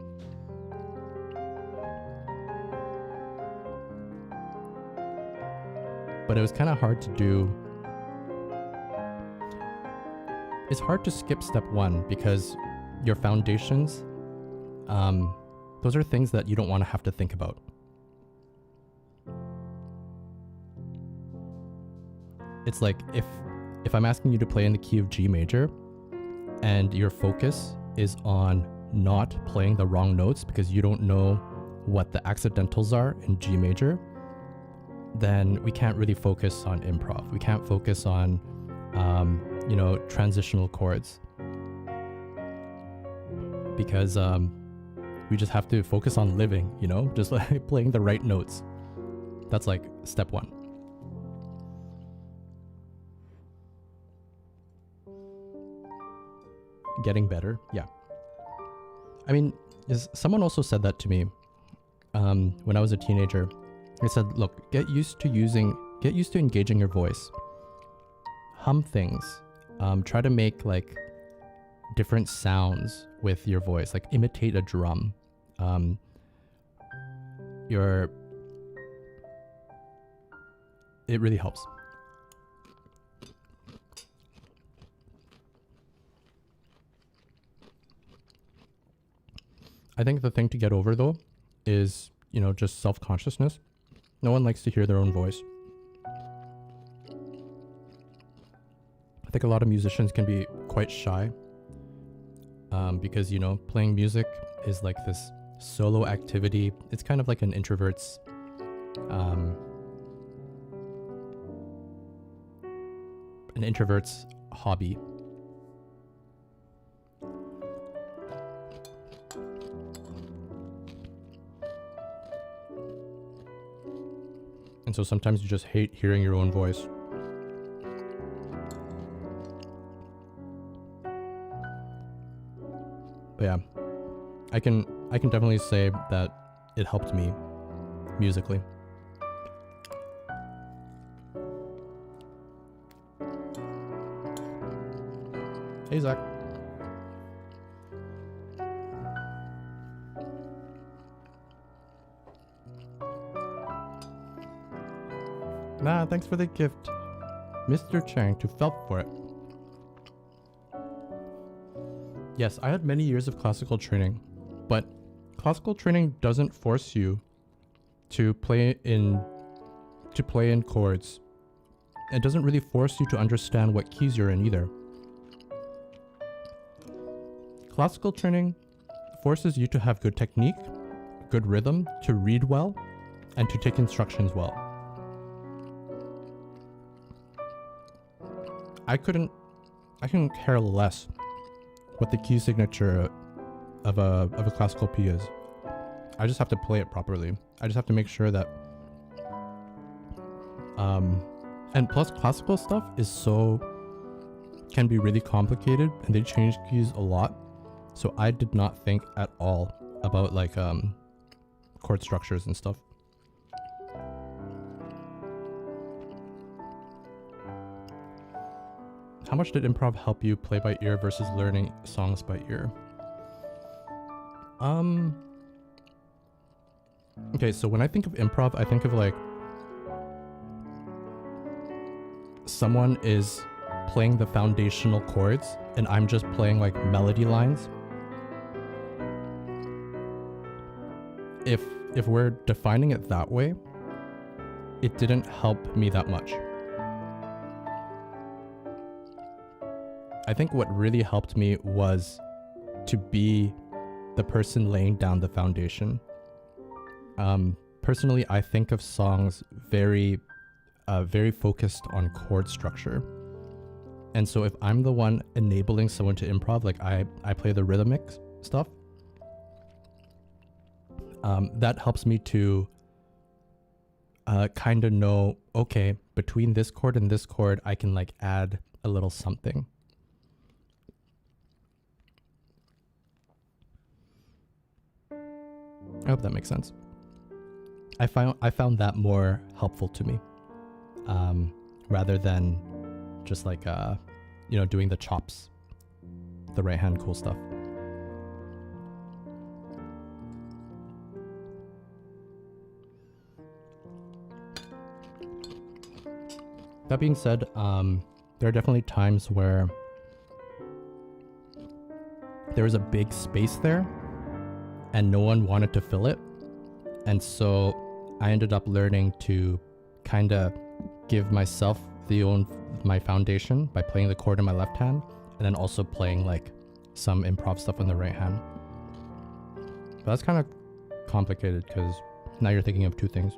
But it was kind of hard to do. It's hard to skip step 1 because your foundations, those are things that you don't want to have to think about. It's like if I'm asking you to play in the key of G major and your focus is on not playing the wrong notes because you don't know what the accidentals are in G major, then we can't really focus on improv. We can't focus on, transitional chords, because we just have to focus on living, just like playing the right notes. That's like step 1. Getting better, yeah. I mean, someone also said that to me when I was a teenager. They said, look, get used to engaging your voice. Hum things. Try to make like different sounds with your voice, like imitate a drum. It really helps. I think the thing to get over though is, just self-consciousnness. No one likes to hear their own voice. I think a lot of musicians can be quite shy because, playing music is like this solo activity. It's kind of like an introvert's hobby. And so sometimes you just hate hearing your own voice. But yeah, I can definitely say that it helped me musically. Hey, Zach. Nah, thanks for the gift, Mr. Chang, to felt for it. Yes, I had many years of classical training, but classical training doesn't force you to play in chords. It doesn't really force you to understand what keys you're in either. Classical training forces you to have good technique, good rhythm, to read well, and to take instructions well. I couldn't care less what the key signature of a classical piece is. I just have to play it properly. I just have to make sure that and plus classical stuff can be really complicated, and they change keys a lot. So I did not think at all about like chord structures and stuff. How much did improv help you play by ear versus learning songs by ear? Okay, so when I think of improv, I think of like someone is playing the foundational chords and I'm just playing like melody lines. If we're defining it that way, it didn't help me that much. I think what really helped me was to be the person laying down the foundation. Personally, I think of songs very focused on chord structure. And so if I'm the one enabling someone to improv, like I play the rhythmic stuff, that helps me to kind of know, okay, between this chord and this chord, I can like add a little something. I hope that makes sense. I found that more helpful to me, rather than just like doing the chops, the right hand cool stuff. That being said, there are definitely times where there was a big space there and no one wanted to fill it. And so I ended up learning to kind of give myself my foundation by playing the chord in my left hand and then also playing like some improv stuff in the right hand. But that's kind of complicated because now you're thinking of two things.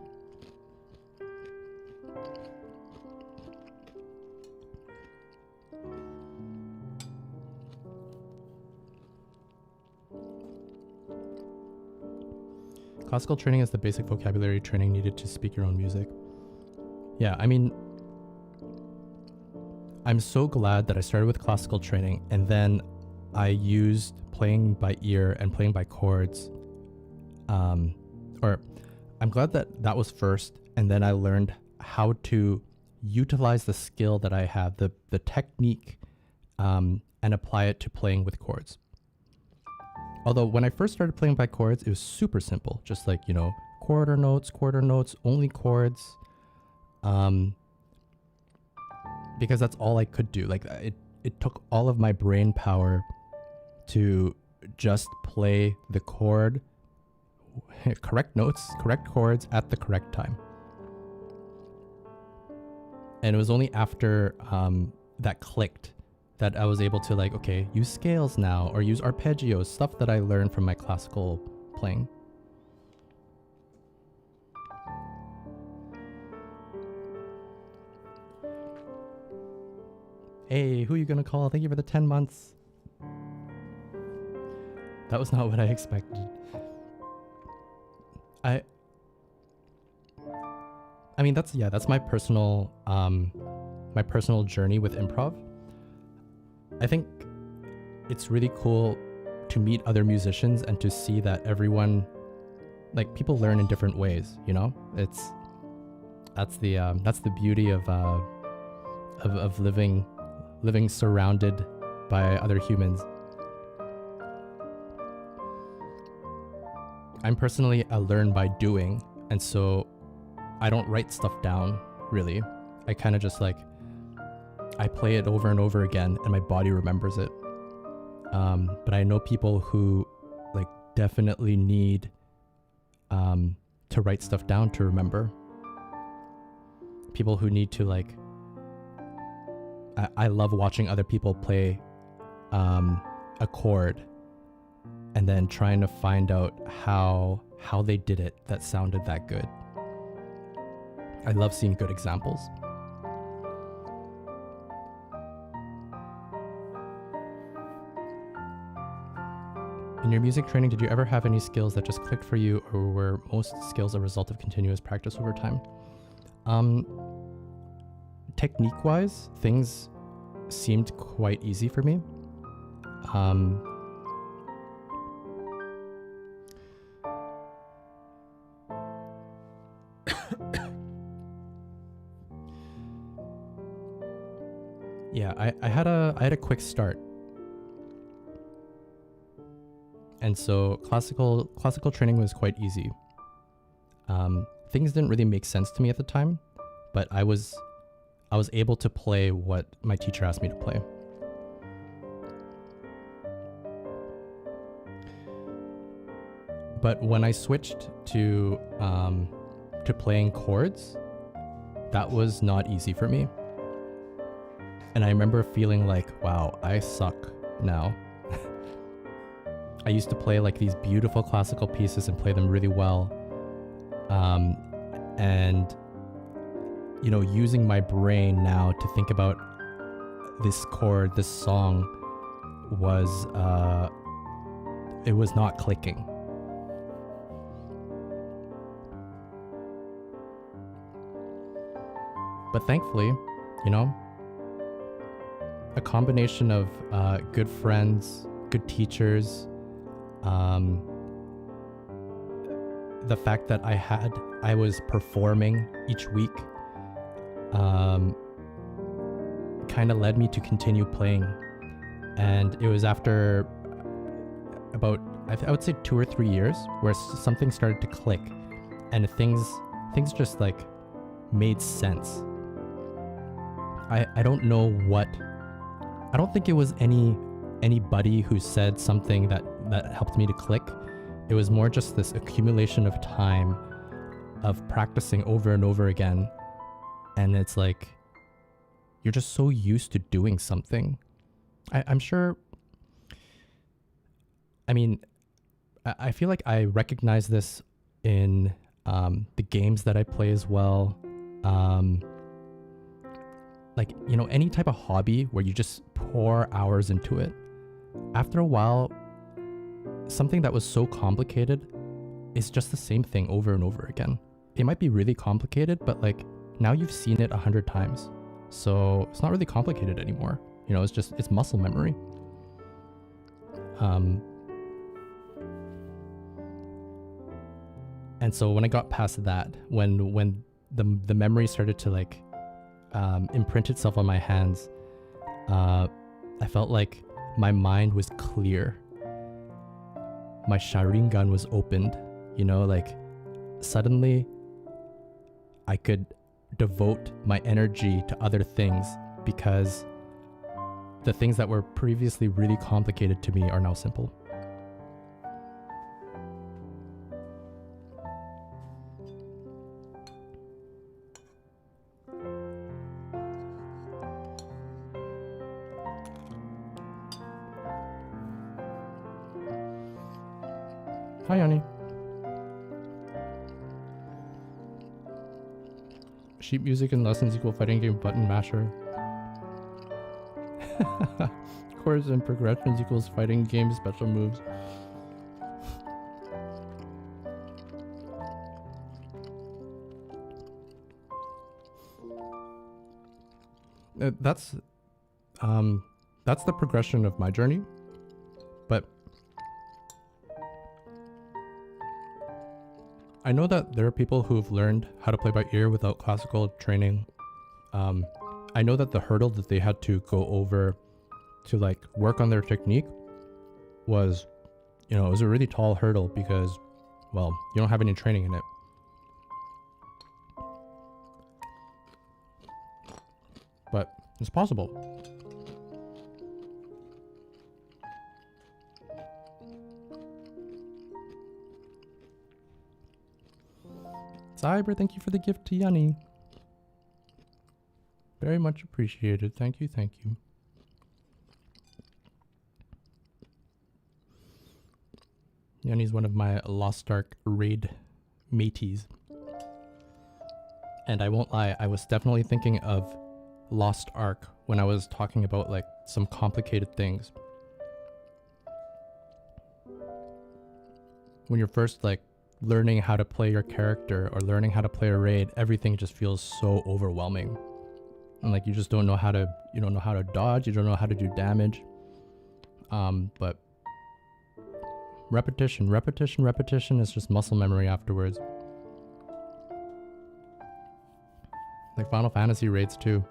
Classical training is the basic vocabulary training needed to speak your own music. Yeah, I mean, I'm so glad that I started with classical training and then I used playing by ear and playing by chords. Or I'm glad that that was first, and then I learned how to utilize the skill that I have, the technique, and apply it to playing with chords. Although when I first started playing by chords, it was super simple. Just like, quarter notes, only chords. Because that's all I could do. Like it took all of my brain power to just play the chord, correct notes, correct chords at the correct time. And it was only after that clicked that I was able to like, okay, use scales now or use arpeggios, stuff that I learned from my classical playing. Hey, who are you gonna call? Thank you for the 10 months. That was not what I expected. I mean, that's my personal journey with improv. I think it's really cool to meet other musicians and to see that everyone, like, people learn in different ways, that's the beauty of living surrounded by other humans. I'm personally a learn by doing, and so I don't write stuff down. really. I kind of just like, I play it over and over again and my body remembers it. But I know people who like definitely need to write stuff down to remember. People who need to like, I love watching other people play a chord and then trying to find out how they did it that sounded that good. I love seeing good examples. In your music training, did you ever have any skills that just clicked for you, or were most skills a result of continuous practice over time? Technique-wise, things seemed quite easy for me. Yeah, I had a quick start. And so classical training was quite easy. Things didn't really make sense to me at the time, but I was able to play what my teacher asked me to play. But when I switched to playing chords, that was not easy for me. And I remember feeling like, wow, I suck now. I used to play like these beautiful classical pieces and play them really well. And, you know, using my brain now to think about this chord, this song was, it was not clicking. But thankfully, you know, a combination of good friends, good teachers, the fact that I was performing each week, kind of led me to continue playing. And it was after about, I would say 2 or 3 years where something started to click and things just like made sense. I don't know what, I don't think it was anybody who said something that helped me to click. It was more just this accumulation of time of practicing over and over again. And it's like, you're just so used to doing something. I'm sure, I mean, I feel like I recognize this in the games that I play as well. Like, you know, any type of hobby where you just pour hours into it. After a while, something that was so complicated is just the same thing over and over again. It might be really complicated, but like now you've seen it 100 times. So it's not really complicated anymore. You know, it's muscle memory. And so when I got past that, when the memory started to like imprint itself on my hands, I felt like my mind was clear. My Sharingan was opened, you know, like suddenly I could devote my energy to other things because the things that were previously really complicated to me are now simple. Hi, Yanni. Sheet music and lessons equal fighting game button masher. Chords and progressions equals fighting game special moves. That's the progression of my journey, but I know that there are people who've learned how to play by ear without classical training. I know that the hurdle that they had to go over to like work on their technique was, you know, it was a really tall hurdle because, well, you don't have any training in it. but it's possible. Cyber, thank you for the gift to Yanni. Very much appreciated. Thank you, thank you. Yanni's one of my Lost Ark raid mateys. And I won't lie, I was definitely thinking of Lost Ark when I was talking about like some complicated things. When you're first like learning how to play your character or learning how to play a raid, everything just feels so overwhelming. And like you just don't know how to, you don't know how to dodge, you don't know how to do damage. But repetition is just muscle memory afterwards. Like Final Fantasy raids too,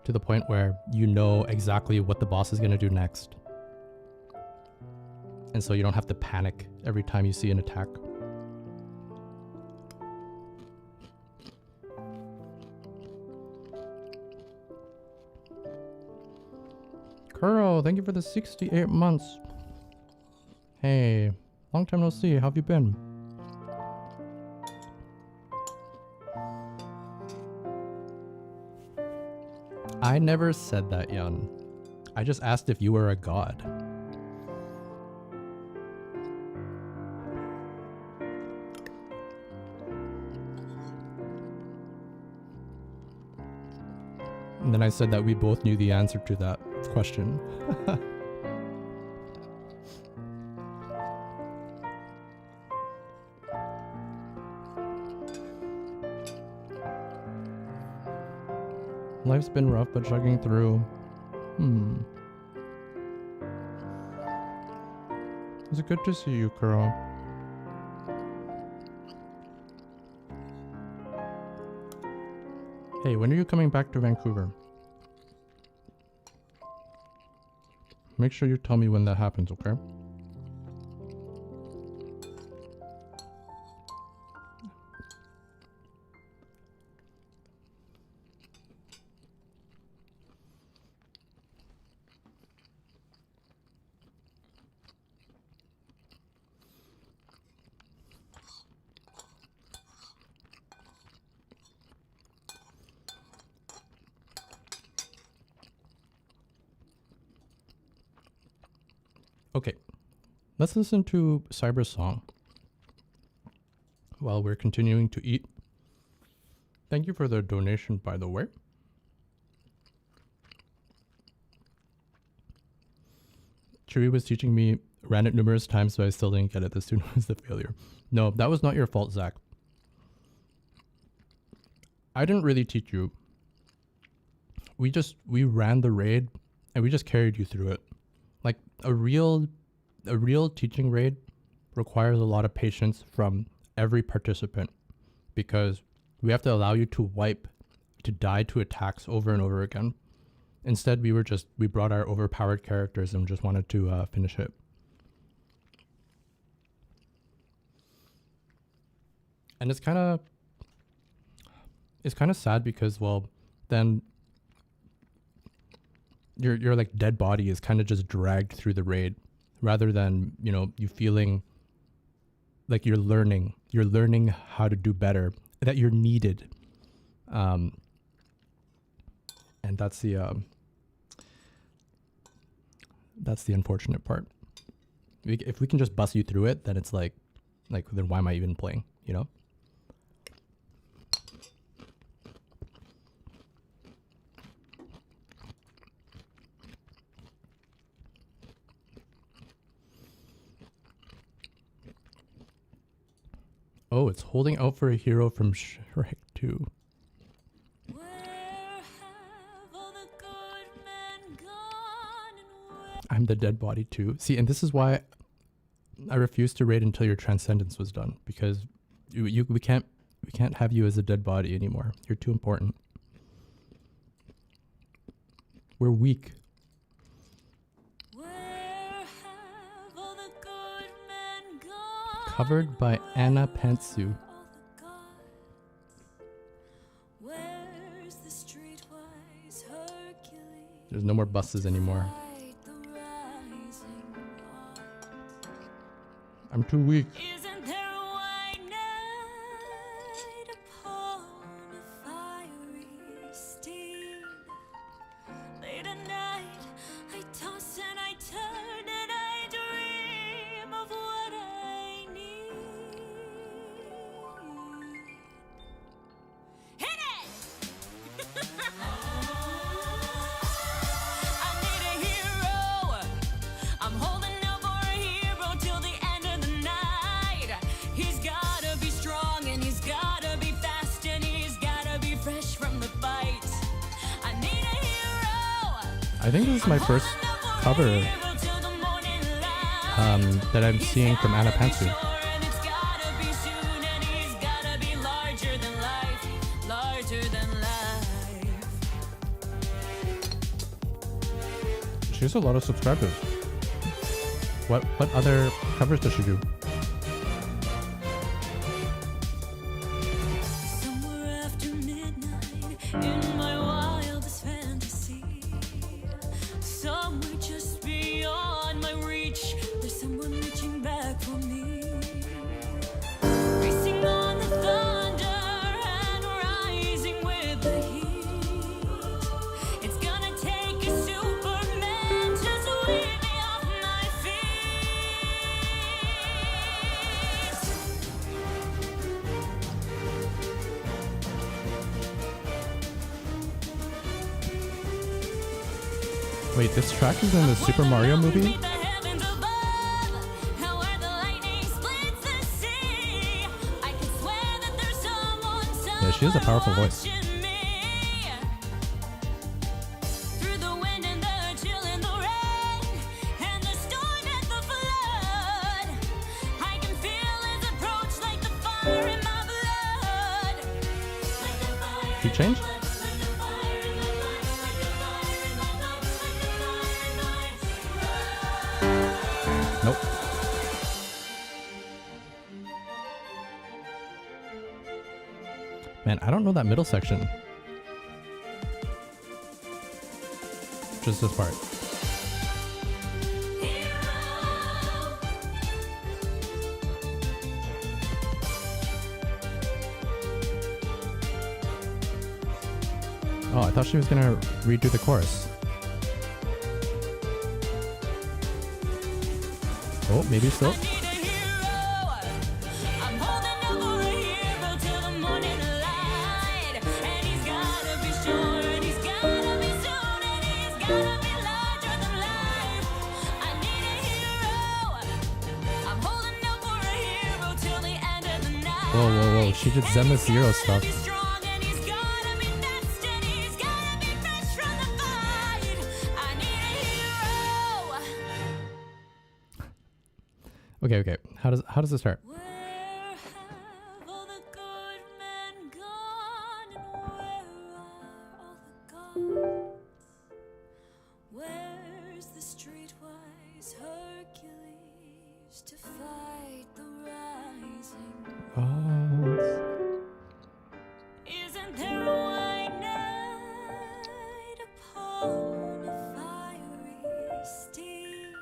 to the point where you know exactly what the boss is going to do next. And so you don't have to panic every time you see an attack. Kuro, thank you for the 68 months. Hey, long time no see. How have you been? I never said that, Yun. I just asked if you were a god. And then I said that we both knew the answer to that question. Life's been rough, but chugging through. Is it good to see you, Kuro? Hey, when are you coming back to Vancouver? Make sure you tell me when that happens, okay? Okay, let's listen to Cyber's song while we're continuing to eat. Thank you for the donation, by the way. Chewie was teaching me, ran it numerous times, so I still didn't get it. The student was the failure. No, that was not your fault, Zach. I didn't really teach you. We ran the raid and we just carried you through it. Like a real teaching raid requires a lot of patience from every participant, because we have to allow you to die to attacks over and over again. Instead, we brought our overpowered characters and just wanted to finish it. And it's kind of sad because, well, then your like dead body is kind of just dragged through the raid, rather than, you know, you feeling like you're learning how to do better, that you're needed. And that's the unfortunate part. If we can just bust you through it, then it's like then why am I even playing, you know? Oh, it's holding out for a hero from Shrek 2. I'm the dead body too. See, and this is why I refused to raid until your transcendence was done, because we can't have you as a dead body anymore. You're too important. We're weak. Covered by Anna Pantsu. There's no more buses anymore. I'm too weak. Isn't there a white knight upon a fiery steed? Late at night, I toss and I turn and I dream of what I need. Hit it! I need a hero. I'm holding out for a hero till the end of the night. He's gotta be strong and he's gotta be fast and he's gotta be fresh from the fight. I need a hero. I think this is my first cover that I'm seeing from Anna Pantsu. And it's gotta be soon and he's gotta be larger than life, larger than life. She has a lot of subscribers. What other covers does she do? Somewhere after midnight, in my wildest fantasy, somewhere just beyond my reach, there's someone reaching back for me. Racing on the thunder and rising with the heat. It's gonna take a Superman to sweep me off my feet. Wait, this track is in the Super Mario movie? Yeah, she has a powerful voice. Through the wind and the chill and the rain and the storm and the flood, I can feel his approach like the fire in my blood. Like the fire She changed? like the fire in my blood, like the fire in my blood, like the fire in my blood. Nope. Man, I don't know that middle section. Just this part. Oh, I thought she was gonna redo the chorus. Oh, maybe still. I need a hero. I'm holding out for a hero till the morning light. And he's gotta be sure, and he's gotta be soon, and he's gotta be larger than life. I need a hero. I'm holding out for a hero till the end of the night. Whoa, whoa, whoa. She did Zenith Zero stuff. He's strong and he's gotta be fast and he's gotta be fresh from the fight. I need a hero. Okay, okay. How does it start? Where have all the good men gone, and where are all the gods? Where's the streetwise Hercules to fight the rising? Oh, Isn't there a white knight upon a fiery steed?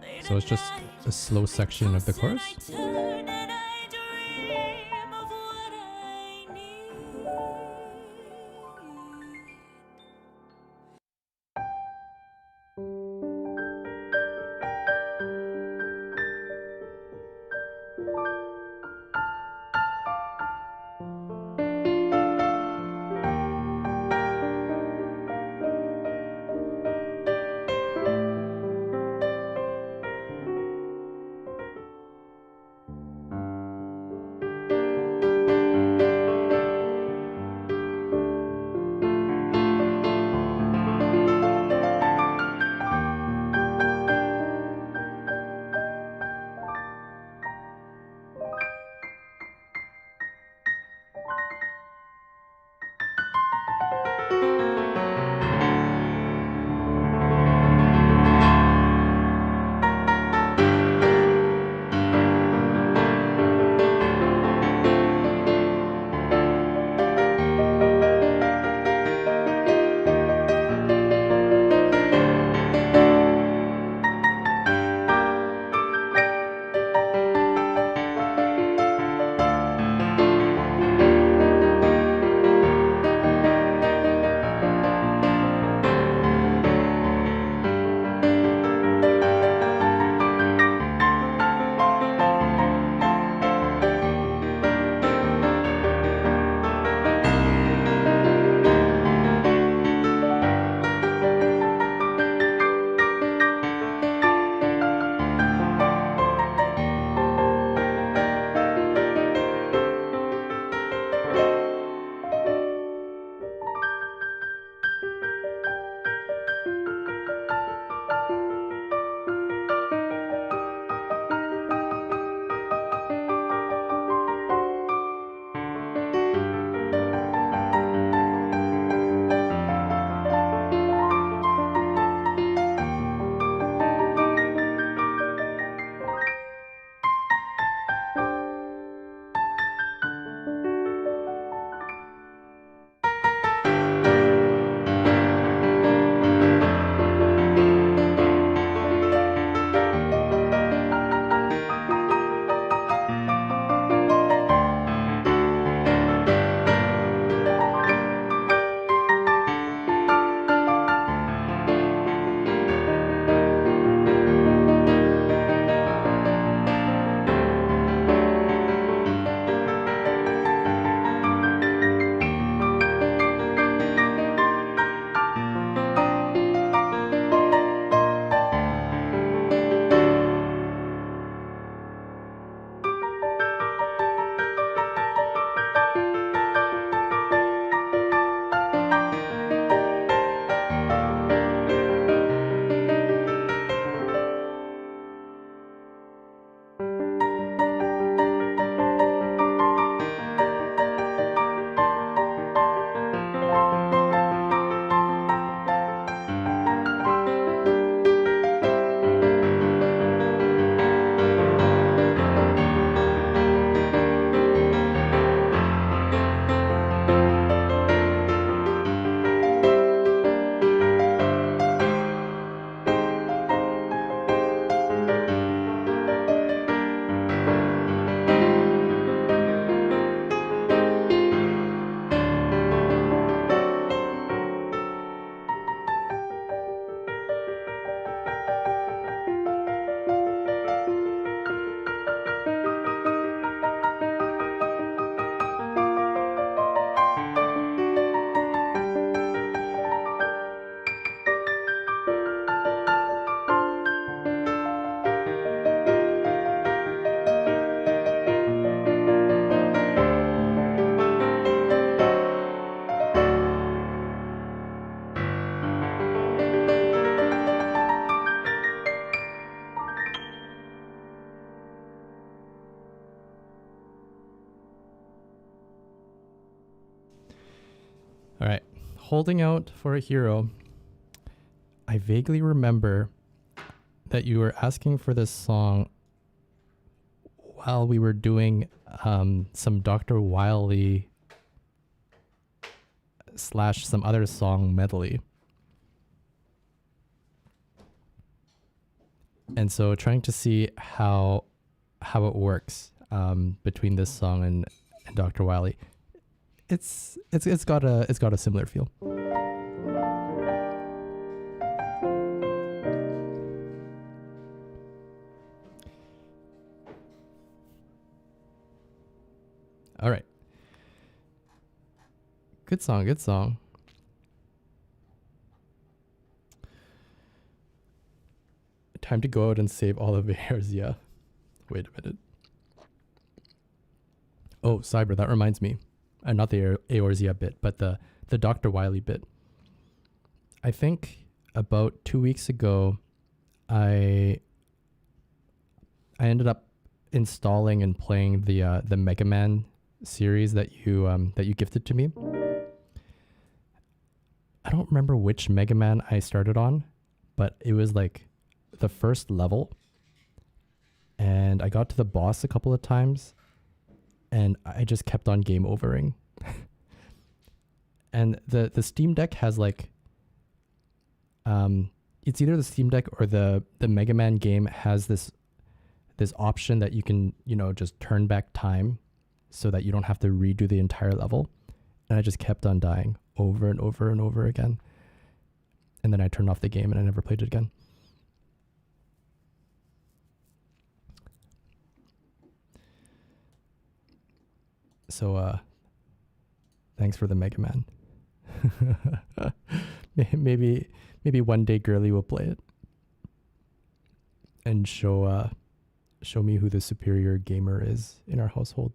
Late so at it's just night, a slow section of the chorus? I turn and I dream of what I need. Holding Out for a Hero. I vaguely remember that you were asking for this song while we were doing some Dr. Wily / some other song medley. And so trying to see how it works between this song and Dr. Wily. It's got a similar feel. All right. Good song, good song. Time to go out and save all of Eorzea. Wait a minute. Oh, Cyber, that reminds me. Not the Eorzea bit, but the Dr. Wily bit. I think about 2 weeks ago, I ended up installing and playing the Mega Man series that you gifted to me. I don't remember which Mega Man I started on, but it was like the first level, and I got to the boss a couple of times, and I just kept on game overing. And the Steam Deck has like, it's either the Steam Deck or the Mega Man game has this option that you can, just turn back time so that you don't have to redo the entire level. And I just kept on dying over and over and over again. And then I turned off the game and I never played it again. So, thanks for the Mega Man. maybe one day Girly will play it and show me who the superior gamer is in our household.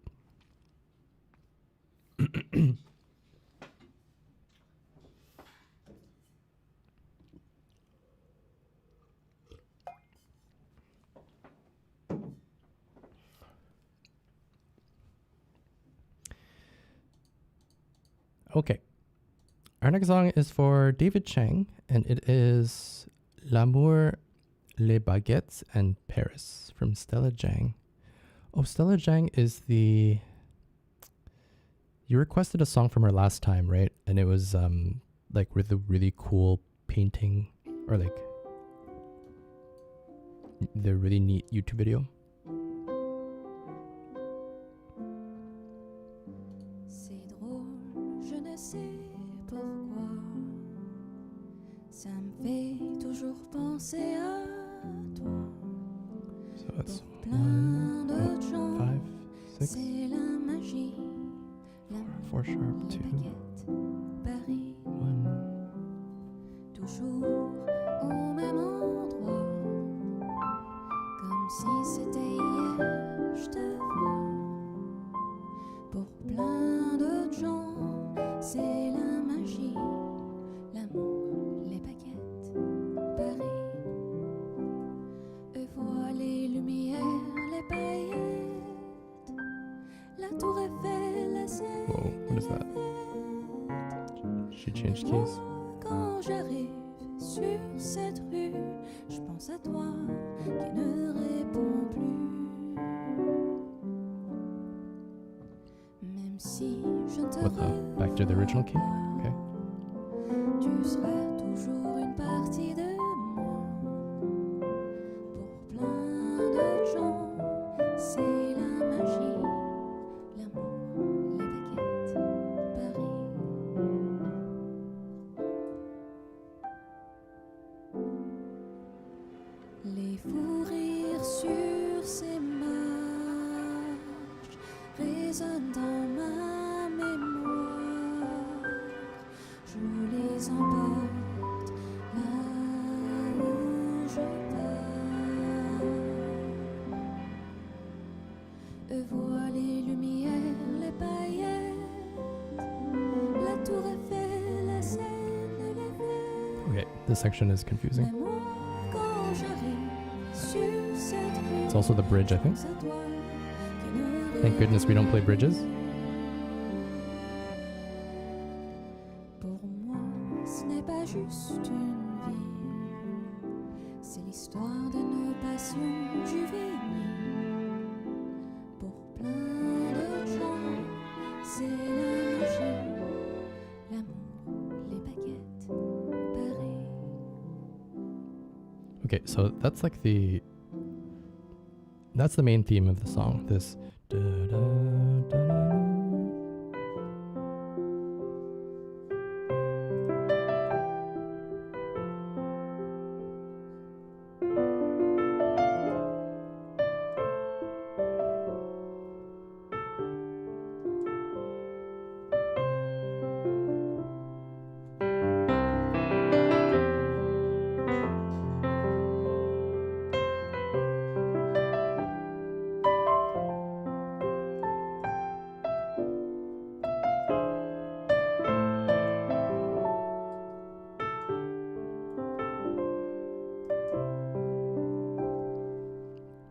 Okay. Our next song is for David Chang, and it is L'amour, les baguettes, and Paris from Stella Jang. Oh, Stella Jang is the... You requested a song from her last time, right? And it was like with a really cool painting, or like the really neat YouTube video. C'est drôle, je ne sais pourquoi. Ça me fait toujours penser à toi. So that's Plein de gens, 5, 6, c'est la magie. 4 sharp, 2, Paris, 1. toujours au même endroit. Comme si c'était hier, je te vois. Pour plein de gens, c'est la magie, l'amour, les baguettes, Paris. Eux voient les lumières, les paillettes, la tour Eiffel, la Seine. Whoa, what is that? She changed keys. Quand j'arrive sur cette rue, je pense à toi qui ne réponds plus. Même si je ne te What the? Back to the original key? Okay. tu seras toujours une partie de moi. Pour plein de gens, c'est la magie, l'amour, les baguettes, Paris. Les fous rires sur ces marches résonnent dans ma mémoire. Je les emporte là où je pars. Eux voient les lumières, les paillettes, la tour Eiffel, la Seine, les verts. Okay, this section is confusing. Mais moi, quand j'arrive sur cette rue, It's also the bridge, I think. pense à toi qui ne Thank goodness we don't play bridges. Pour moi, pas juste une vie, c'est l'histoire de nos passions juvéniles. Pour plein de gens, c'est la magie, l'amour, les baguettes, Paris. Okay, so that's like that's the main theme of the song. This da, da, da, da, da.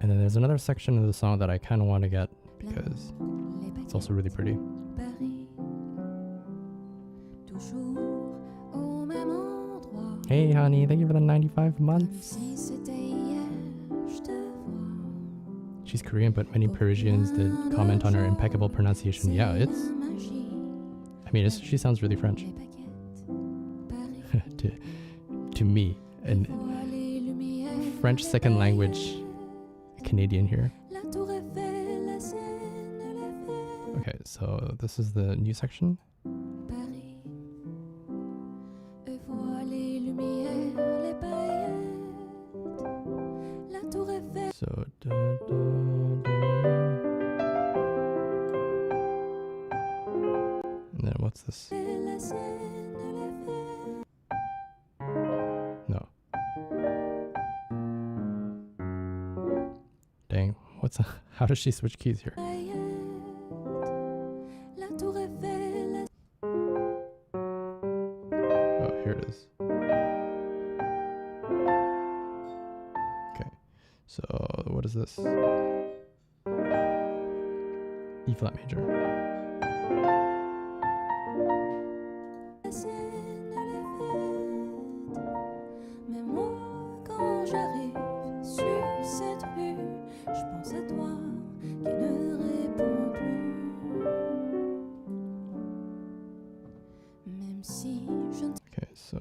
And then there's another section of the song that I kind of want to get because it's also really pretty. Paris, toujours au même endroit. Hey, honey, thank you for the 95 Comme months. si c'était hier, je te vois. She's Korean, but many Parisians did comment on her impeccable pronunciation. Yeah, C'est it's. la magie, I mean, she sounds really French les baguettes, Paris. to me, and Vois les lumières, French second language Canadian here. la tour Eiffel, la Seine, l'Eiffel, Okay, so this is the new section. Paris. Et vois les lumières, les paillettes, la tour Eiffel. So. Da, da, da. And then what's this? La Seine, l'Eiffel. No. Dang, what's how does she switch keys here? La tour Eiffel, Oh, here it is. Okay, so what is this? E flat major. la Seine, l'Eiffel. Mais moi, quand j'arrive sur cette rue, je pense à toi qui ne réponds plus. Même si je ne Okay, so.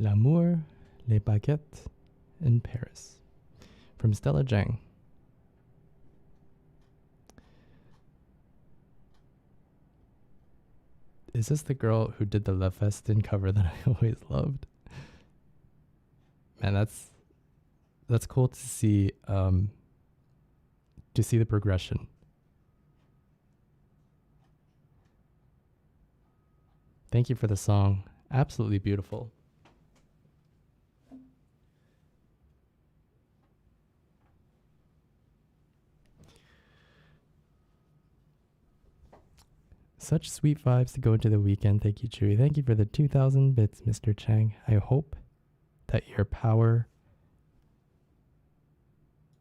L'amour, les baguettes in Paris from Stella Jang. Is this the girl who did the La Festin cover that I always loved? Man, that's cool to see the progression. Thank you for the song. Absolutely beautiful. Such sweet vibes to go into the weekend. Thank you, Chewy. Thank you for the 2,000 bits, Mr. Chang. I hope that your power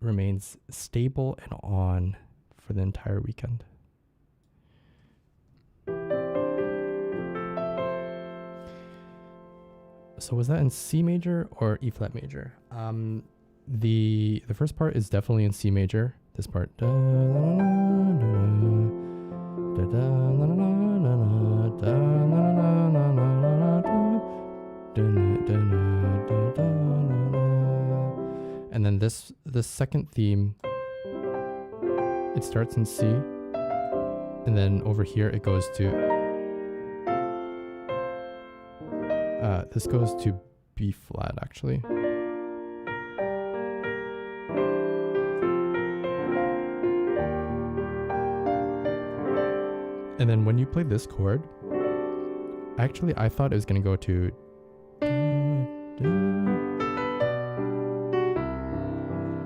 remains stable and on for the entire weekend. So was that in C major or E flat major? The first part is definitely in C major. This part. And then the second theme, it starts in C, and then over here it goes to this goes to B flat actually. And then when you play this chord, actually I thought it was going to go to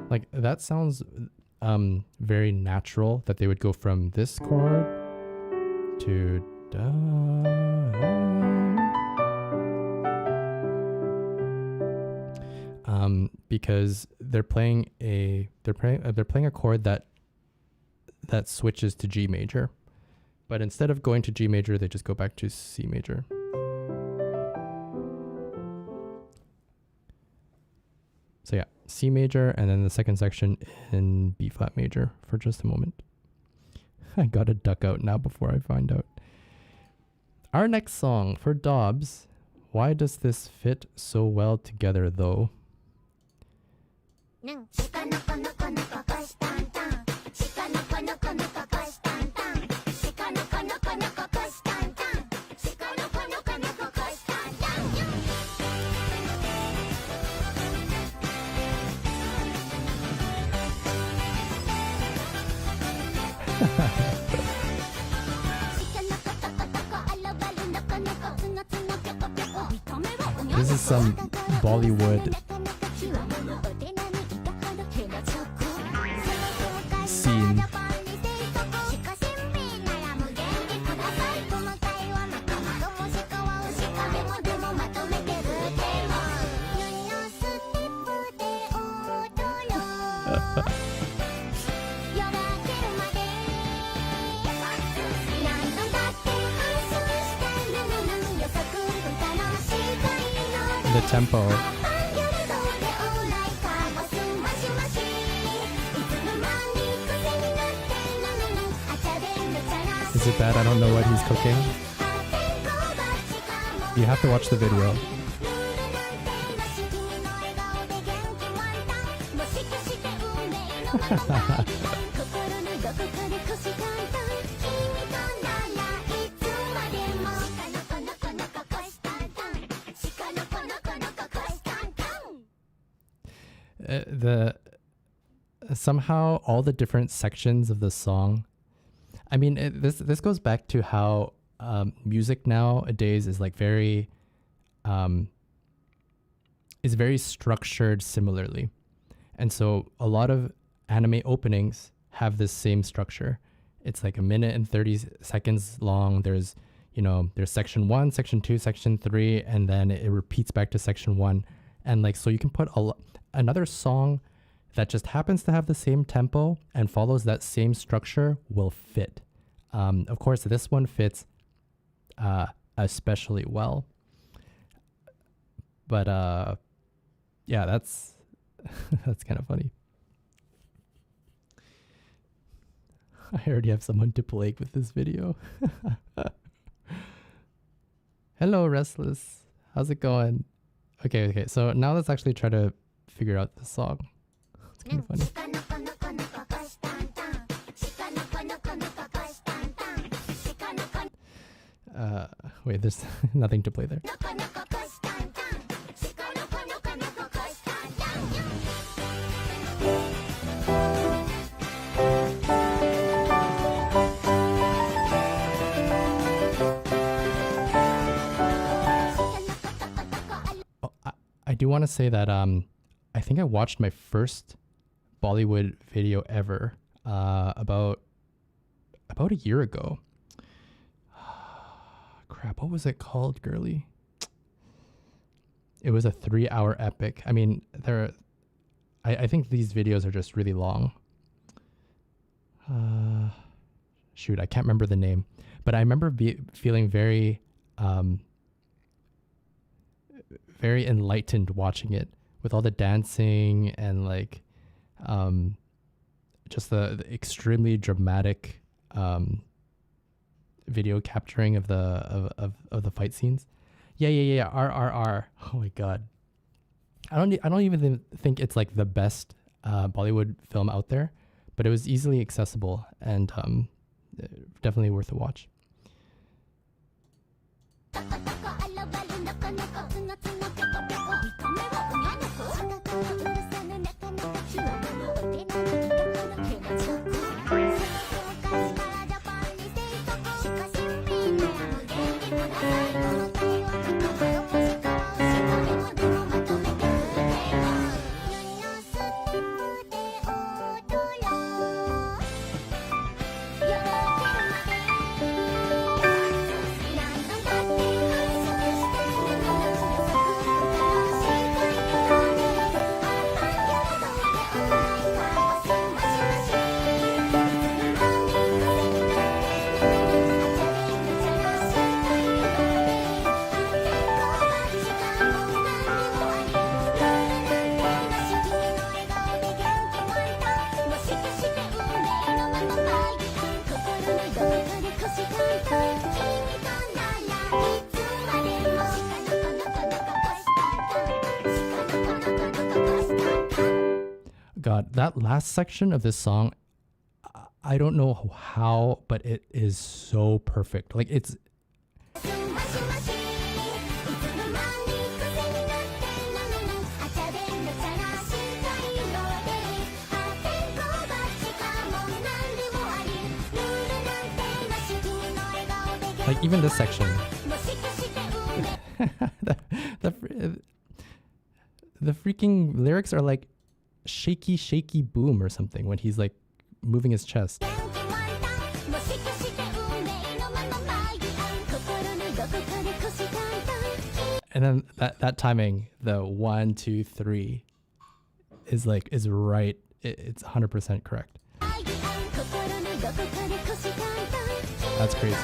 like that sounds very natural that they would go from this chord to because they're playing a chord that switches to G major. But instead of going to G major, they just go back to C major. So yeah, C major, and then the second section in B flat major for just a moment. I gotta duck out now before I find out. Our next song for Dobbs. Why does this fit so well together though? This is some Bollywood scene. The tempo. Is it bad I don't know what he's cooking? You have to watch the video. Somehow all the different sections of the song. I mean, this goes back to how music nowadays is like very structured similarly, and so a lot of anime openings have this same structure. It's like a minute and 30 seconds long. There's section 1, section 2, section 3, and then it repeats back to section 1, and like so you can put another song that just happens to have the same tempo and follows that same structure will fit. Of course, this one fits especially well. But yeah, that's that's kind of funny. I already have someone to plague with this video. Hello, Restless. How's it going? Okay. So now let's actually try to figure out the song. It's kind of funny. Wait, there's nothing to play there. Oh, I do want to say that I think I watched my first Bollywood video ever about a year ago. Crap, what was it called, girly? It was a 3-hour epic. I mean, I think these videos are just really long. Shoot, I can't remember the name, but I remember feeling very very enlightened watching it, with all the dancing and like just the extremely dramatic video capturing of the fight scenes. Yeah. RRR. Oh my god. I don't even think it's like the best Bollywood film out there, but it was easily accessible and definitely worth a watch. God, that last section of this song, I don't know how, but it is so perfect. Like it's like even this section. the freaking lyrics are like shaky, shaky boom or something when he's like moving his chest. And then that timing, the 1, 2, 3 is right. It's 100% correct. That's crazy.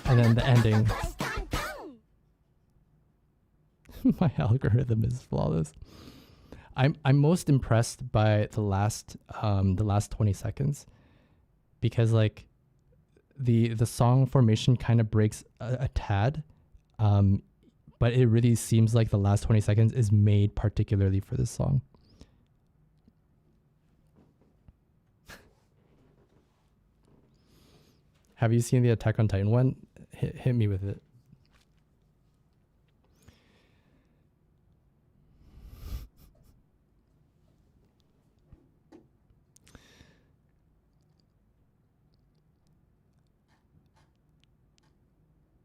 And then the ending. My algorithm is flawless. I'm most impressed by the last 20 seconds, because like the song formation kind of breaks a tad, but it really seems like the last 20 seconds is made particularly for this song. Have you seen the Attack on Titan one? Hit me with it.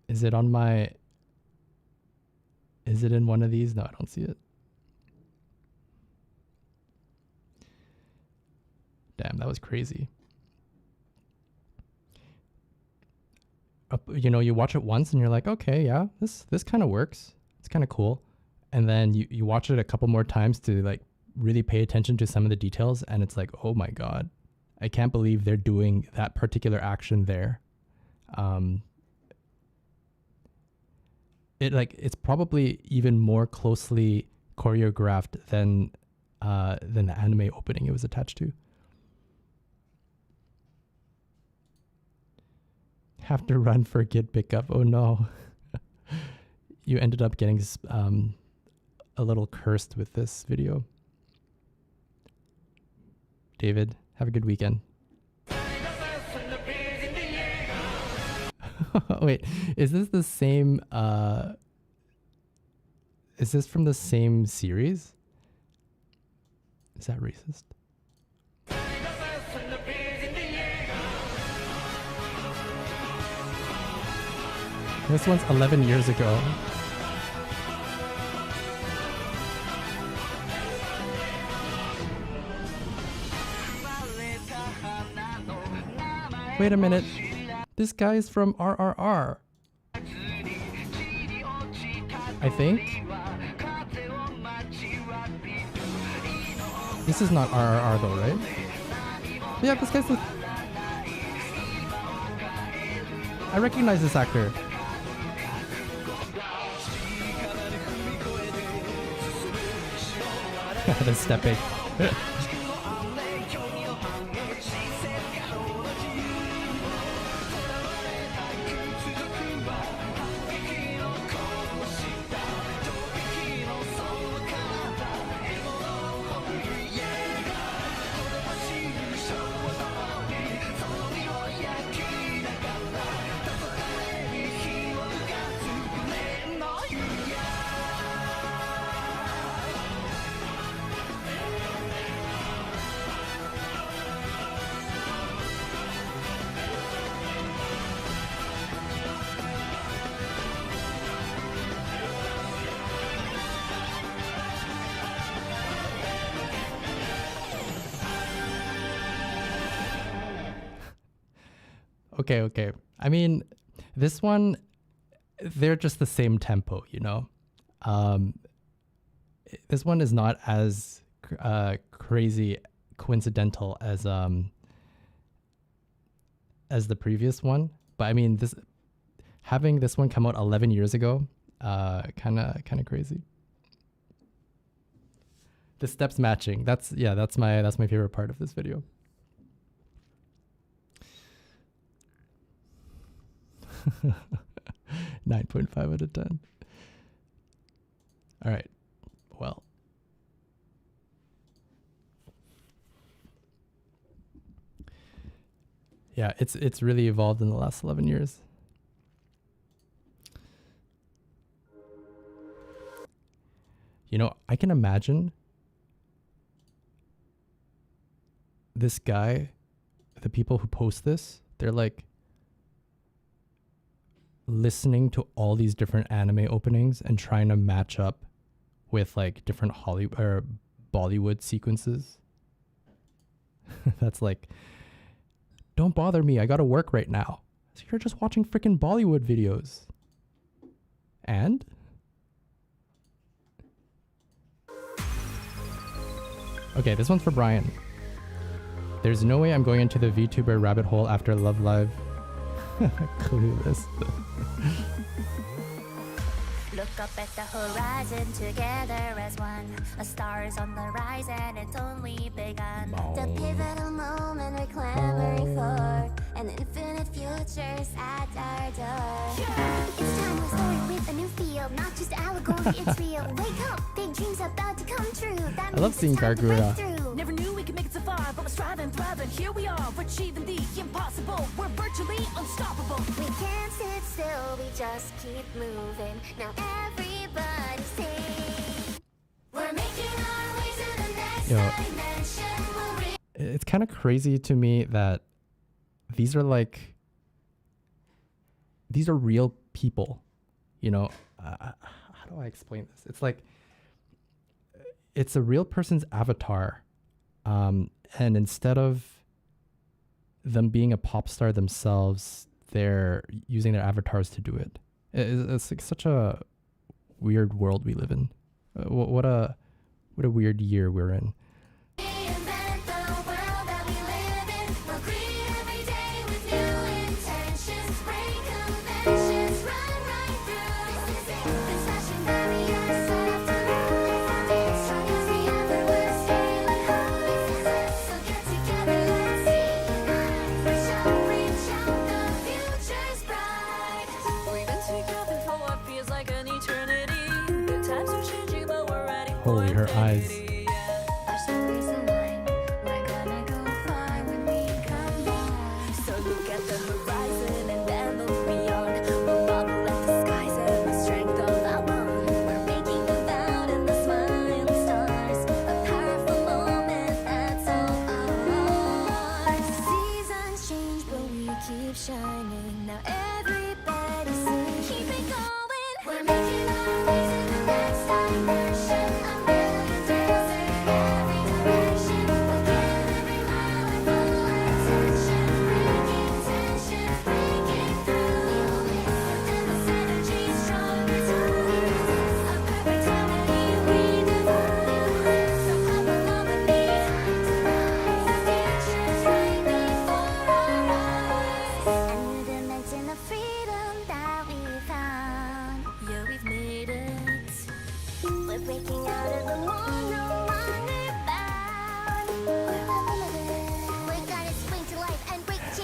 Is it on my... Is it in one of these? No, I don't see it. Damn, that was crazy. You know, you watch it once and you're like, okay, yeah, this kind of works. It's kind of cool. And then you watch it a couple more times to like really pay attention to some of the details, and it's like, oh my God, I can't believe they're doing that particular action there. It's probably even more closely choreographed than the anime opening it was attached to. have to run for kid pickup. Oh no. You ended up getting a little cursed with this video. David, have a good weekend. Wait, is this the same is this from the same series? Is that racist? This one's 11 years ago. Wait a minute. This guy's from RRR. I think. This is not RRR though, right? Yeah, this guy's the... I recognize this actor. The stepping. Okay. I mean, this one, they're just the same tempo, you know? This one is not as crazy coincidental as the previous one. But I mean, having this one come out 11 years ago, kind of crazy. The steps matching. That's my favorite part of this video. .5 out of 10. All right. Well. Yeah, it's really evolved in the last 11 years. You know, I can imagine this guy, the people who post this, they're like listening to all these different anime openings and trying to match up with like different Hollywood or Bollywood sequences. That's like, don't bother me, I gotta work right now. So you're just watching freaking Bollywood videos. And okay, this one's for Brian. There's no way I'm going into the VTuber rabbit hole after Love Live. Clueless. Look up at the horizon together as one. A star's on the rise and it's only begun. The pivotal moment we're clamoring for. An infinite future's at our door. It's time we're starting with a new field. Not just allegory, it's real. Wake up, big dreams about to come true. That I love means seeing it's time to Gargura. break through. Never knew we could make it so far, but we're striving, thriving. Here we are, achieving the impossible. We're virtually unstoppable. We can't sit still, we just keep moving. Now everybody sing. We're making our way to the next dimension. It's kind of crazy to me that these are real people, you know. How do I explain this? It's like it's a real person's avatar, and instead of them being a pop star themselves, they're using their avatars to do it. It's like such a weird world we live in. What a weird year we're in. Reinvent the world that we live in. We'll create every day with new intentions. Break conventions, run right through. This is it. This fashion barrier set up to rule. Strong as we ever were, scaling high. So get together, let's see. Reach out, the future's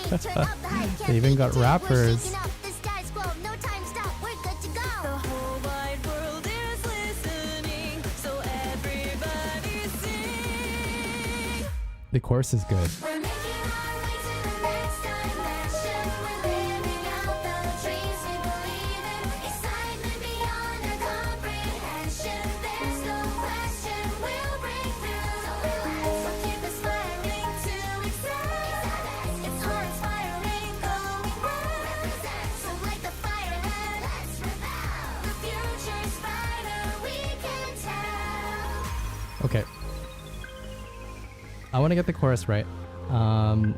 They even got rappers. The sky's glow, no time stop, we're good to The go. whole wide world is listening, so everybody sing. The chorus is good. We're making our way to the next dimension. We're living out the dreams we believe in. Excitement beyond our comprehension. There's no question we'll break through. So relax, we'll keep aspiring to excel. It's awe-inspiring, going round. So light the fire and let's rebel. The future's brighter, we can tell. Okay. I want to get the chorus right. And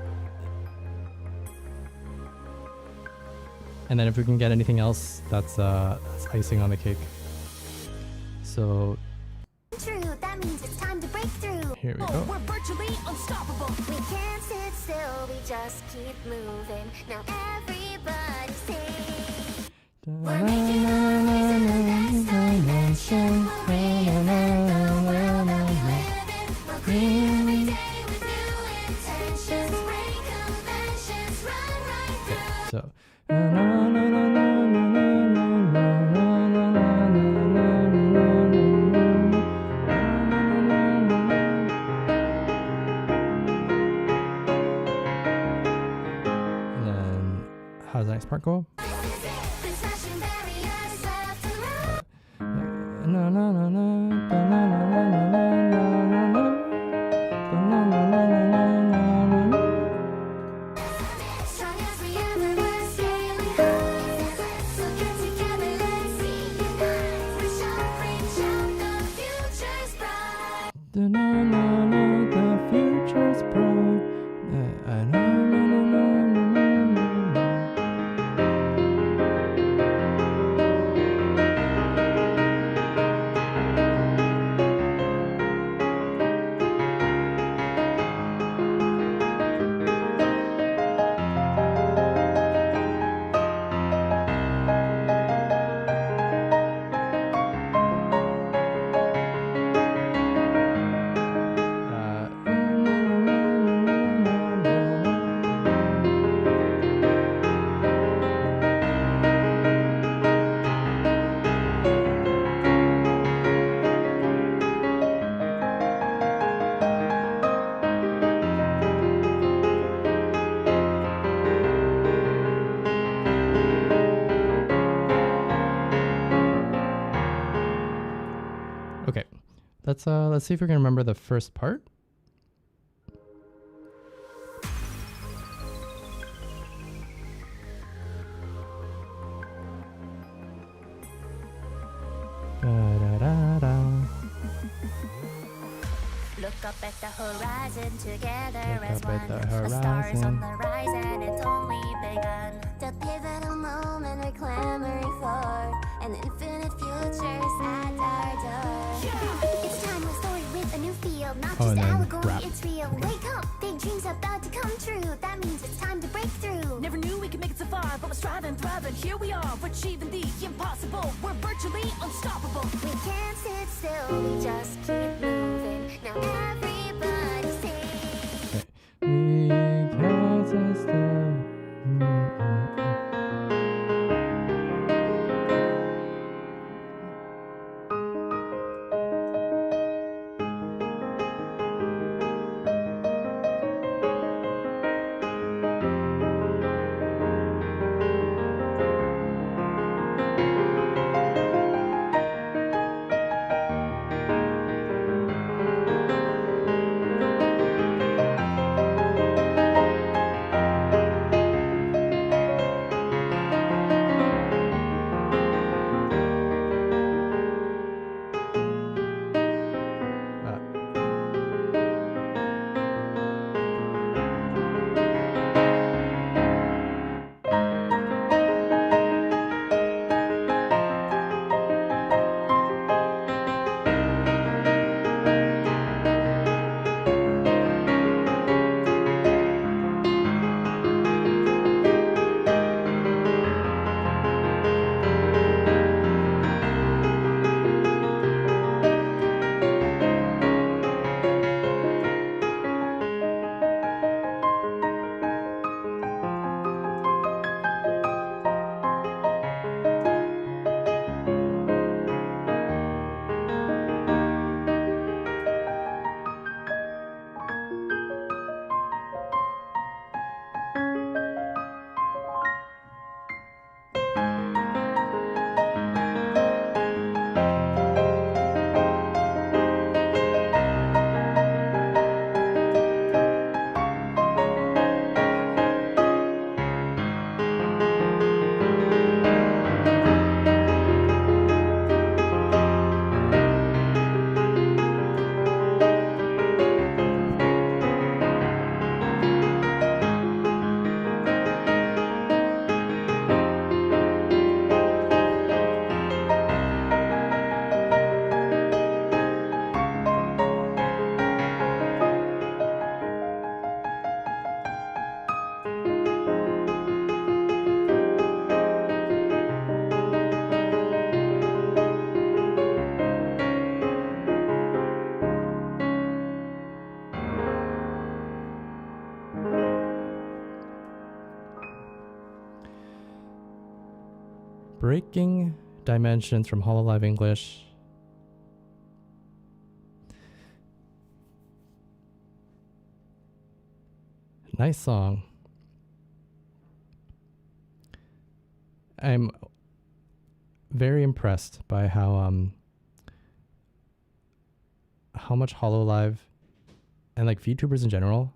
then if we can get anything else, that's icing on the cake. So True, that means it's time to break through. here we Oh, go. we're virtually unstoppable. We can't sit still, we just keep moving. Now everybody sing. We're making our way to the next dimension. We're reinvent the world that we live in. We'll create every day with new intentions. Break conventions, run right through. So. And then, how does the next part go? This is it. Been smashing barriers left and right. Na na na na, da na na na na na na na, da na na na na na na na. Strong as we ever were, scaling high. So get together, let's unite. Reach out, the future's bright. Da na na na, the future's bright. Na na na na na na na. Okay, let's see if we can remember the first part. Da-da-da-da. Look up at the horizon together Look as up at one. the The stars on horizon. the rise and it's only begun. The pivotal moment we're clamoring for. An infinite future's at our door. It's time to story with a new feel. Not Oh, just and then allegory, rap. it's real. Wake up, big dreams about to come true. That means it's time to break through. Never knew we could make it so far, but we're striving, thriving. Here we are, achieving the impossible. We're virtually unstoppable. We can't sit still, we just keep moving. Now everybody sing. We can't sit still. Breaking Dimensions from Hololive English. Nice song. I'm very impressed by how much Hololive and like VTubers in general,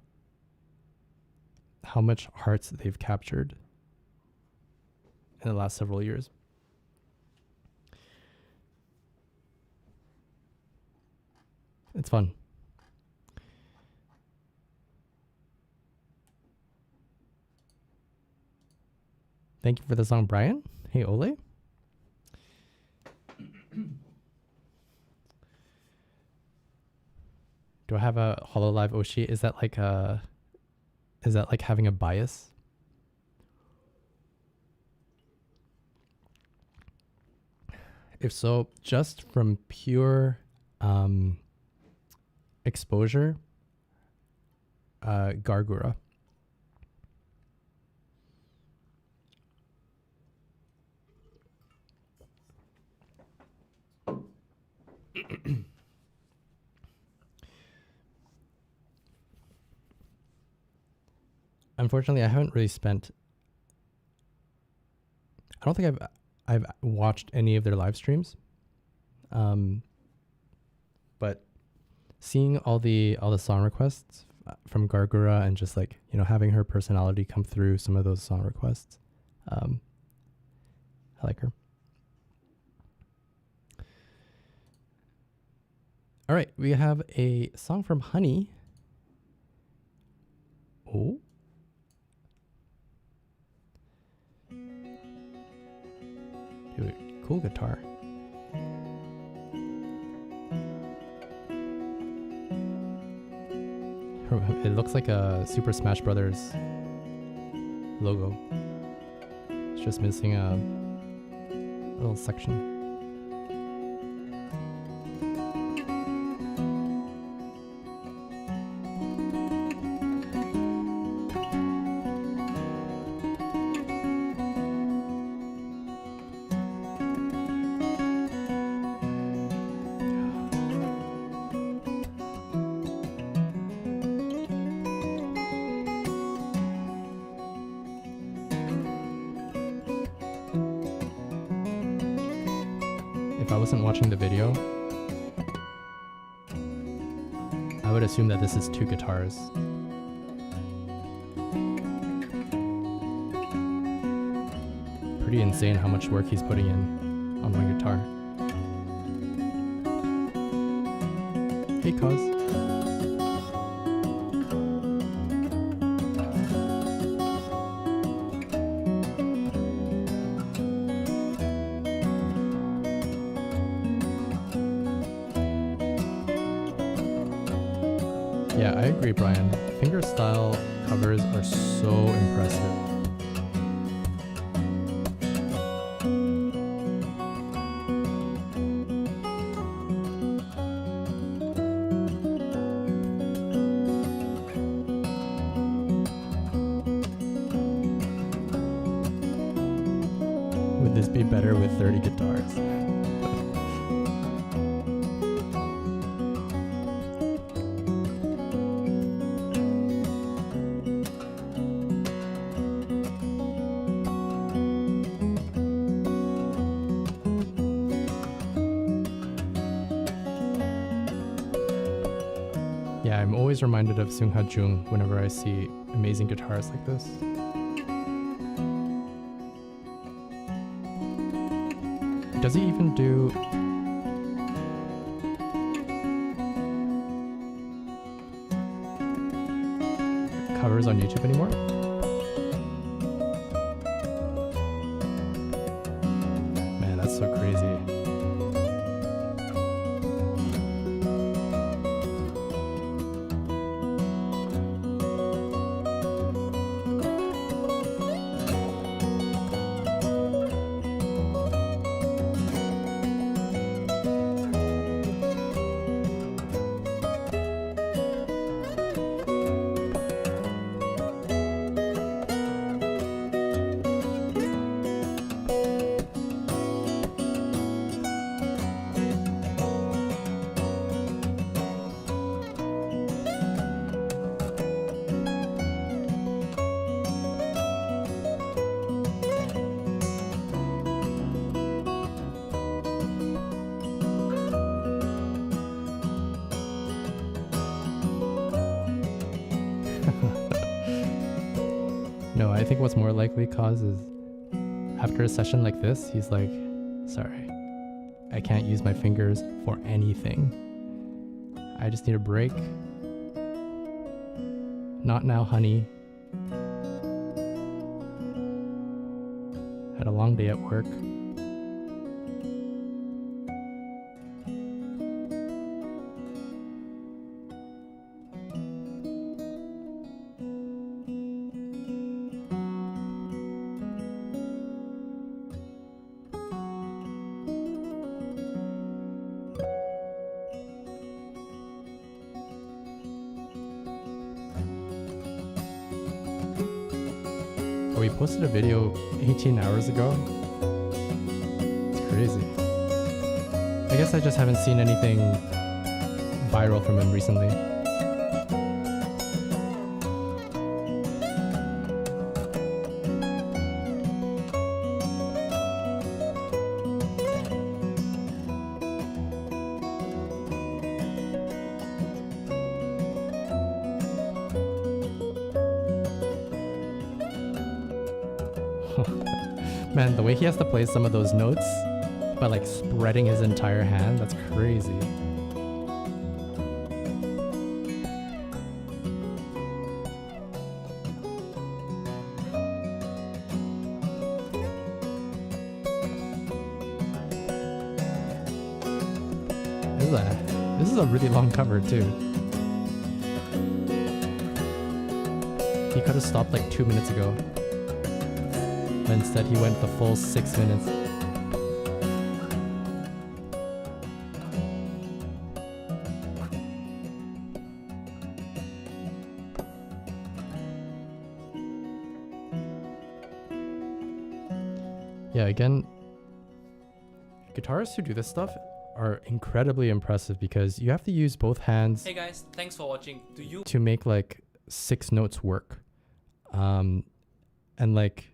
how much hearts they've captured in the last several years. It's fun. Thank you for the song, Brian. Hey, Ole. Do I have a Hololive Oshi? Is that like having a bias? If so, just from pure exposure, Gargura. Unfortunately, I haven't really spent. I don't think I've watched any of their live streams. But seeing all the song requests from Gargura and just like, you know, having her personality come through some of those song requests, I like her. All right, we have a song from Honey. Oh. Dude, cool guitar. It looks like a Super Smash Brothers logo. It's just missing a little section. If I wasn't watching the video, I would assume that this is two guitars. Pretty insane how much work he's putting in on one guitar. Hey, Cause. Yeah, I agree, Brian. Fingerstyle covers are so impressive. Would this be better with 30 guitars? Yeah, I'm always reminded of Seungha Jung whenever I see amazing guitarists like this. Does he even do covers on YouTube anymore? Man, that's so crazy. I think what's more likely cause is after a session like this, he's like, sorry, I can't use my fingers for anything. I just need a break. Not now, honey. Had a long day at work. Oh, we posted a video 18 hours ago. It's crazy. I guess I just haven't seen anything viral from him recently. Man, the way he has to play some of those notes, but like spreading his entire hand, that's crazy. This is a really long cover too. He could have stopped like 2 minutes ago. But instead he went the full 6 minutes. Yeah, again, guitarists who do this stuff are incredibly impressive because you have to use both hands Hey guys, thanks for watching. Do you to make like 6 notes work. And like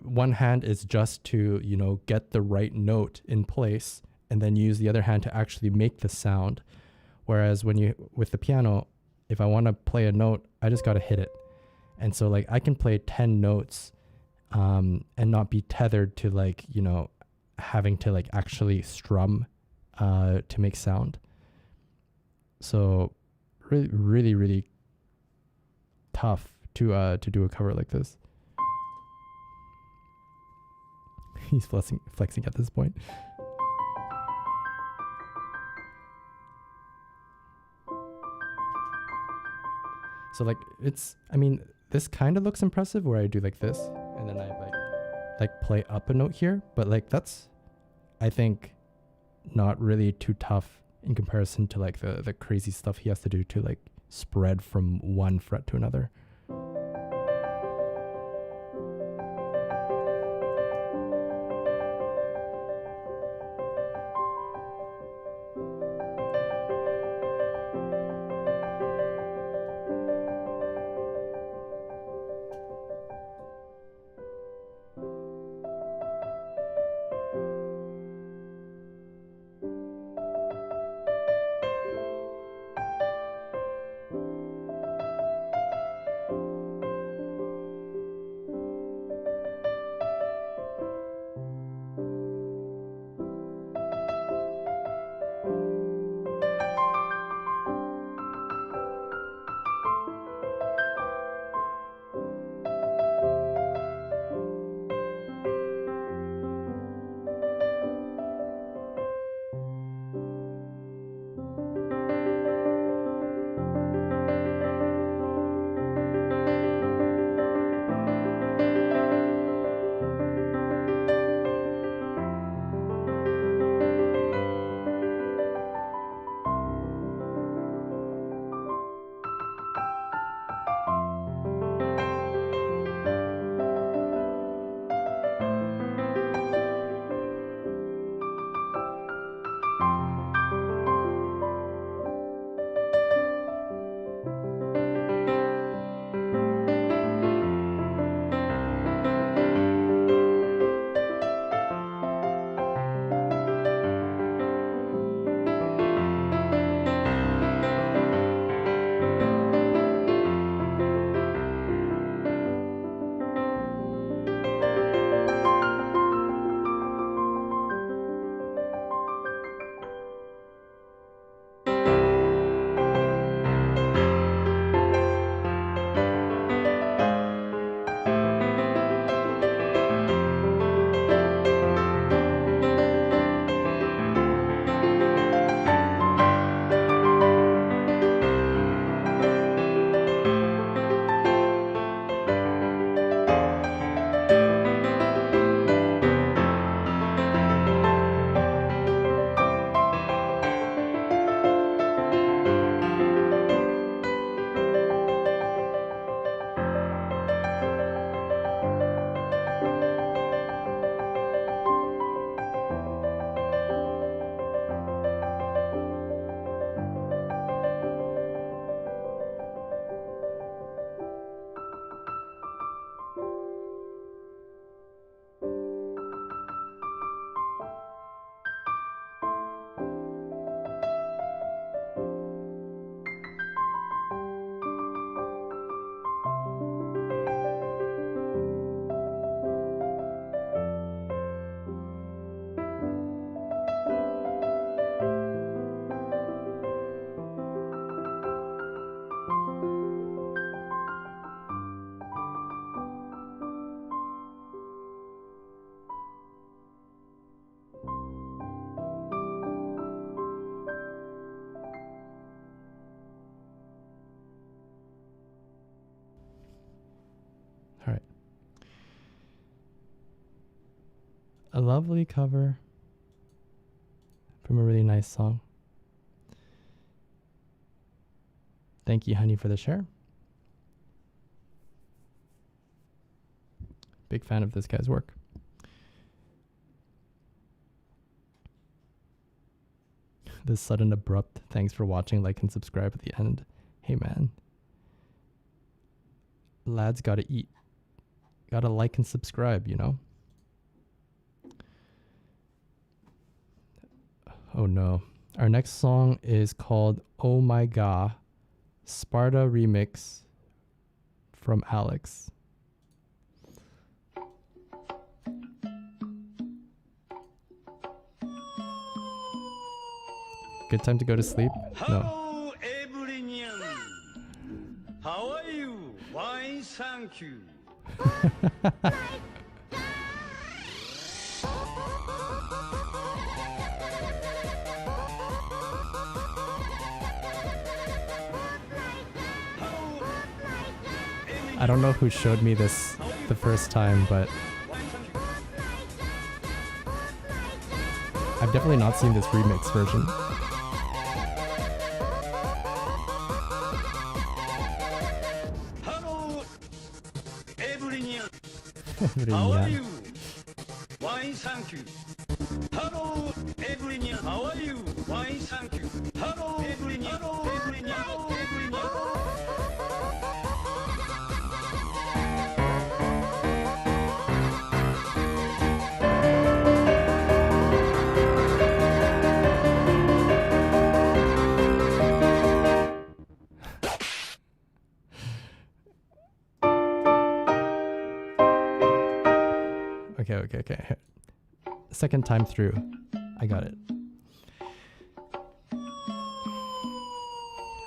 one hand is just to, you know, get the right note in place and then use the other hand to actually make the sound. Whereas when you, with the piano, if I want to play a note, I just got to hit it. And so like I can play 10 notes and not be tethered to like, you know, having to like actually strum to make sound. So really, really, really tough to do a cover like this. He's flexing at this point. So like it's, I mean, this kind of looks impressive where I do like this and then I like play up a note here, but like that's, I think, not really too tough in comparison to like the crazy stuff he has to do to like spread from one fret to another. A lovely cover from a really nice song. Thank you, Honey, for the share. Big fan of this guy's work. This sudden abrupt thanks for watching, like and subscribe at the end. Hey man. Lads gotta eat. Gotta like and subscribe, you know? Oh no. Our next song is called Oh My God, Sparta Remix from Alex. Good time to go to sleep? No. Hello, everyone. How are you? Fine, thank you. I don't know who showed me this the first time, but I've definitely not seen this remix version. Hello, everyone. Really, How yeah. are you? Fine, thank you. Hello, everyone. How are you? Fine, thank you. Hello, everyone. Hello, everyone. Hello, everyone. Okay. Second time through, I got it.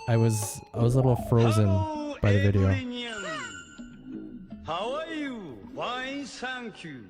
I was a little frozen Hello, by the video. everyone. How are you? Fine, thank you.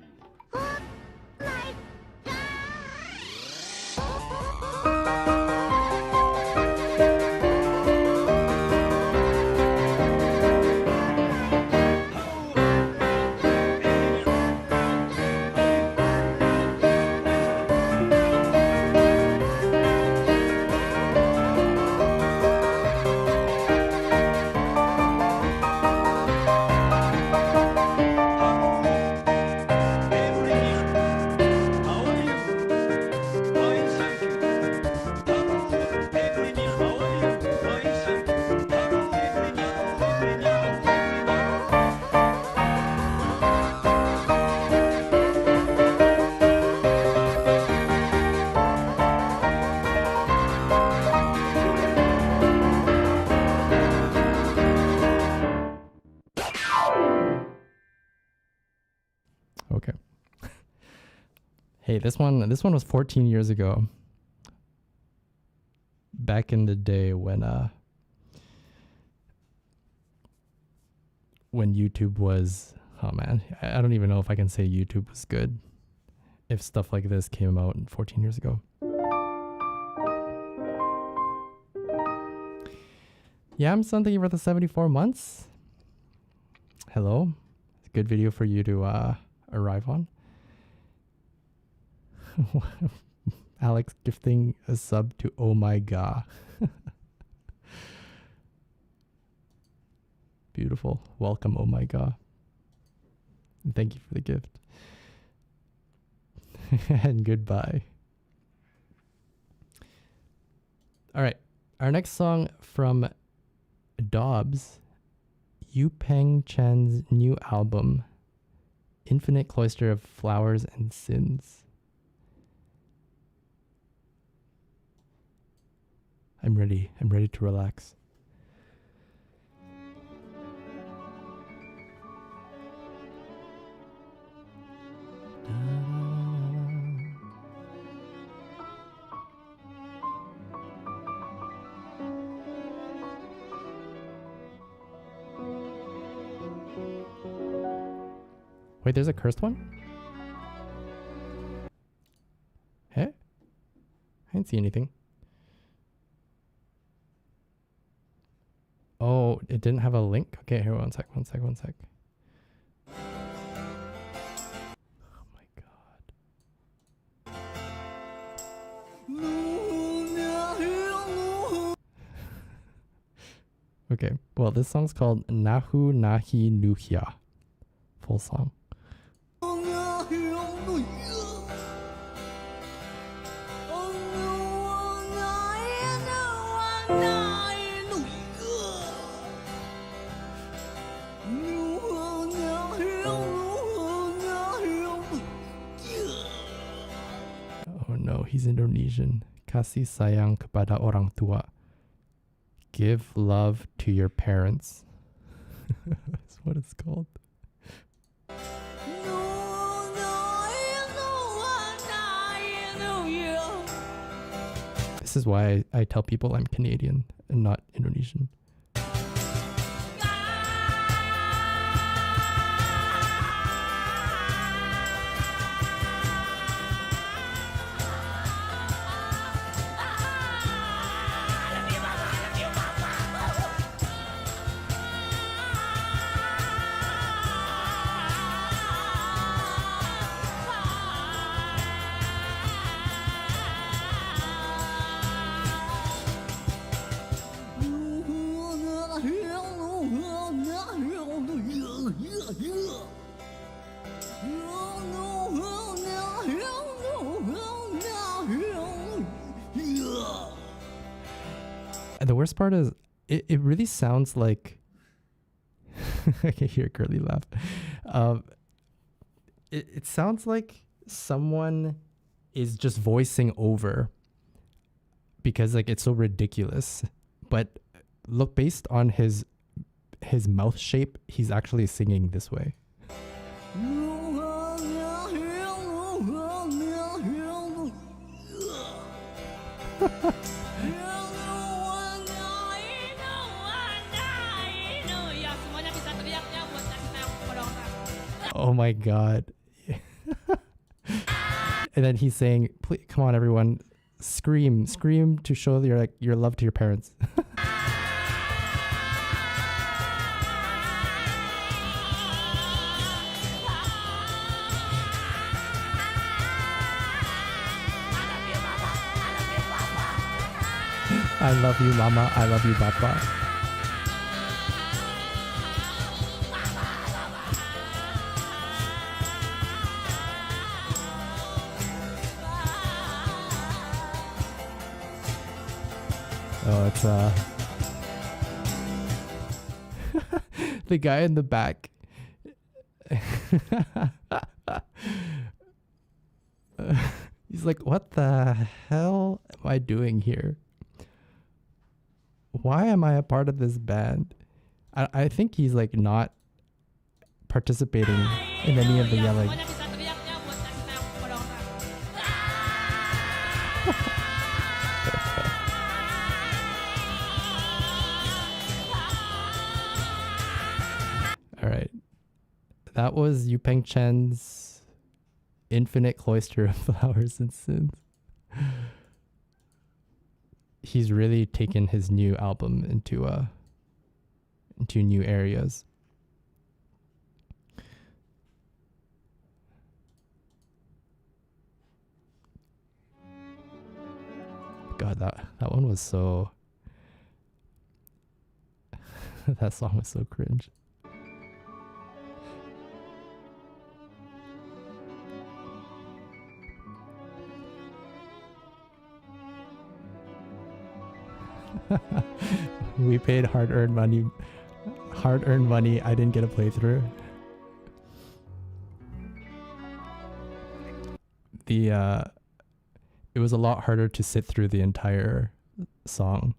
Okay. Hey, this one was 14 years ago. Back in the day when YouTube was, oh man, I don't even know if I can say YouTube was good if stuff like this came out 14 years ago. Yeah, I'm thank you for the 74 months. Hello. It's a good video for you to arrive on. Alex gifting a sub to Oh My God. Beautiful. Welcome, Oh My God. And thank you for the gift. And goodbye. All right. Our next song from Dobbs, Yu Peng Chen's new album, Infinite Cloister of Flowers and Sins. I'm ready. I'm ready to relax. Wait, there's a cursed one? Hey? I didn't see anything. Oh, it didn't have a link? Okay, here, one sec. Oh my god. Okay, well, this song's called Nahu Nahi Nuhya. Full song. Oh no, he's Indonesian. Kasih sayang kepada orang tua. Give love to your parents. That's what it's called. This is why I tell people I'm Canadian and not Indonesian. And the worst part is, it really sounds like I can hear Curly laugh. It sounds like someone is just voicing over because like it's so ridiculous. But look, based on his mouth shape, he's actually singing this way. Oh my god. And then he's saying, "Please, come on everyone, scream to show your love to your parents." I love you, mama. I love you, papa. Oh, it's the guy in the back. He's like, what the hell am I doing here? Why am I a part of this band? I think he's like not participating in any of the yelling. All right. That was Yu Peng Chen's Infinite Cloister of Flowers and Sins. He's really taken his new album into new areas. God, that one was so that song was so cringe. We paid hard-earned money. I didn't get a playthrough. It was a lot harder to sit through the entire song.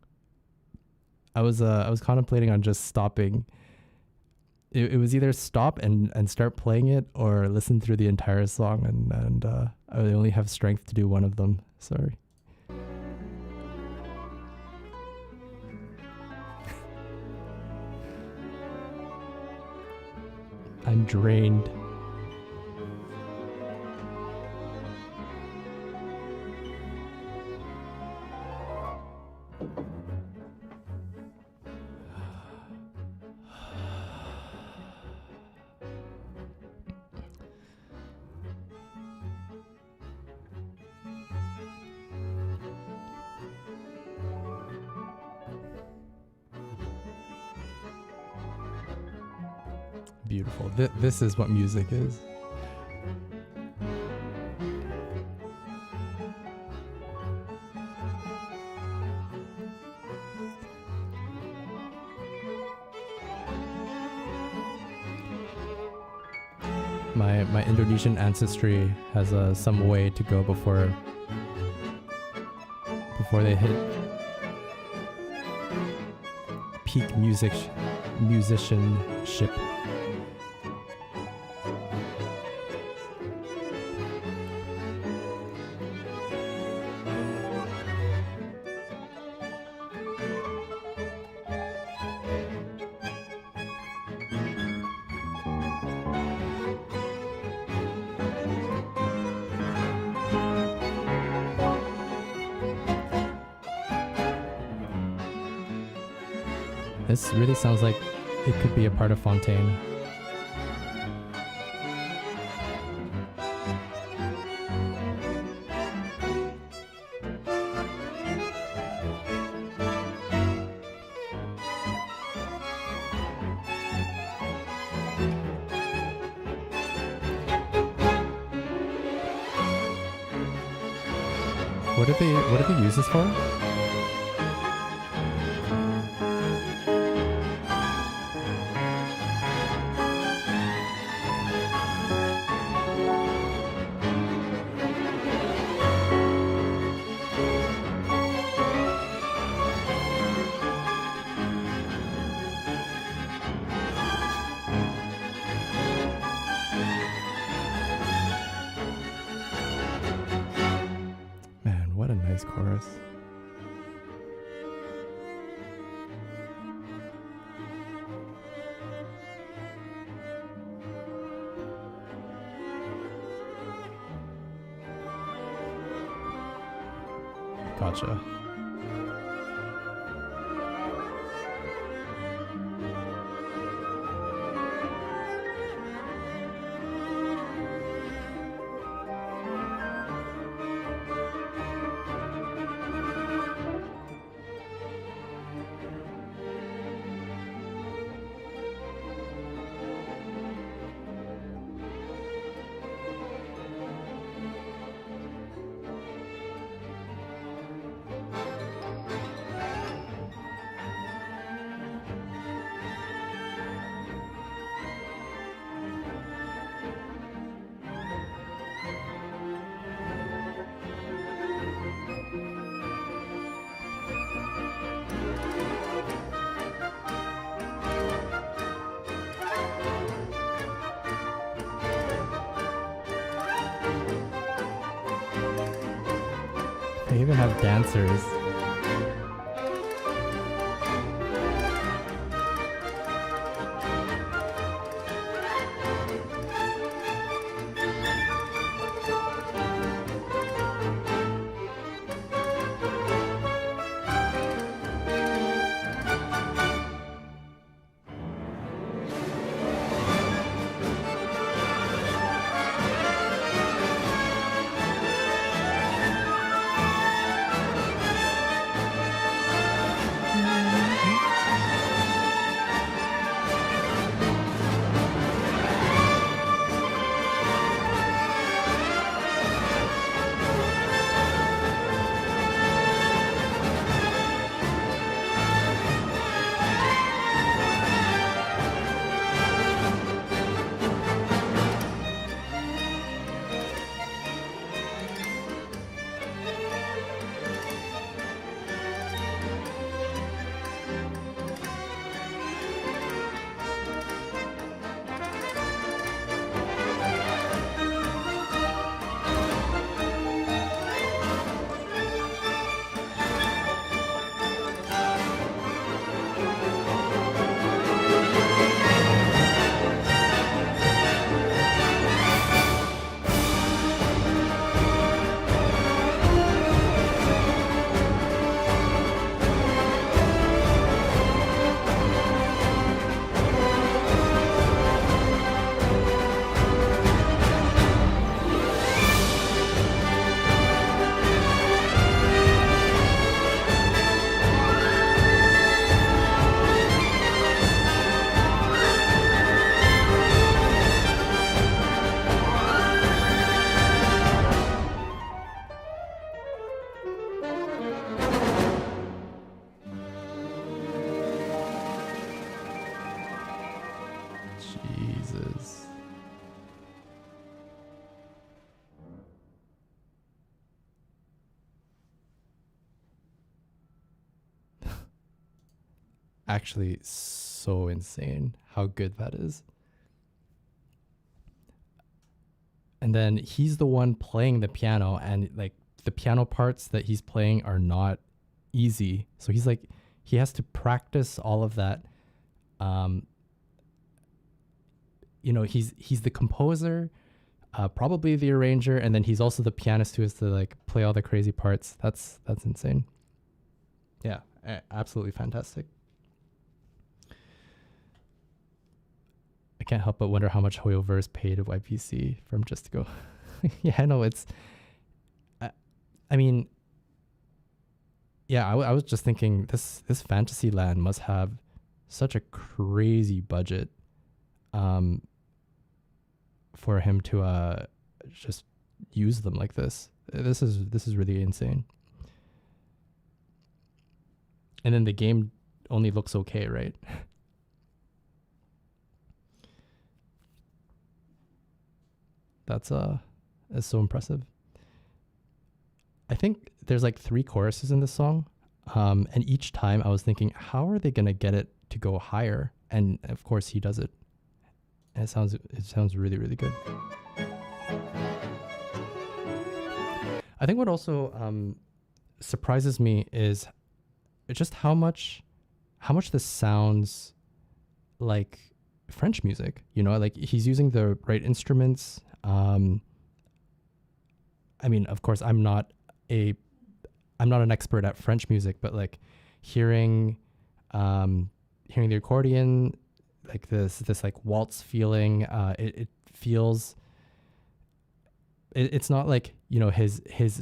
I was contemplating on just stopping. It was either stop and start playing it or listen through the entire song, and I only have strength to do one of them. Sorry. I'm drained. beautiful. This is what music is. My Indonesian ancestry has some way to go before they hit peak musicianship. This really sounds like it could be a part of Fontaine. What did they use this for? Man, what a nice chorus. Gotcha. They even have dancers. Jesus. Actually, so insane how good that is. And then he's the one playing the piano, and like the piano parts that he's playing are not easy. So he's like, he has to practice all of that. You know, he's the composer, probably the arranger, and then he's also the pianist who has to like play all the crazy parts. That's insane. Yeah, absolutely fantastic. I can't help but wonder how much Hoyoverse paid to YPC from Just to Go. Yeah, no, it's. I mean, yeah, I was just thinking this Fantasyland must have such a crazy budget, for him to just use them like this. This is really insane. And then the game only looks okay, right? That's so impressive. I think there's like 3 choruses in this song, and each time I was thinking, how are they gonna get it to go higher? And of course, he does it. And it sounds really, really good. I think what also surprises me is just how much this sounds like French music. You know, like he's using the right instruments. I mean, of course, I'm not an expert at French music, but like hearing the accordion, like this like waltz feeling, it feels. It's not like, you know, his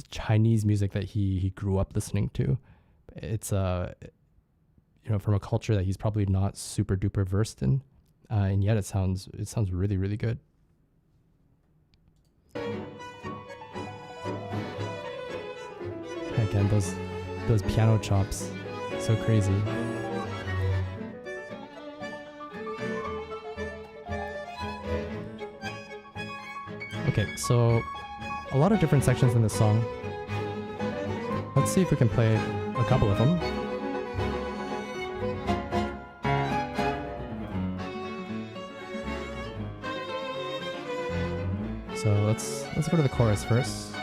Chinese music that he grew up listening to. It's you know, from a culture that he's probably not super duper versed in, and yet it sounds really, really good. Again, those piano chops, so crazy. Okay, so a lot of different sections in this song. Let's see if we can play a couple of them. So let's go to the chorus first.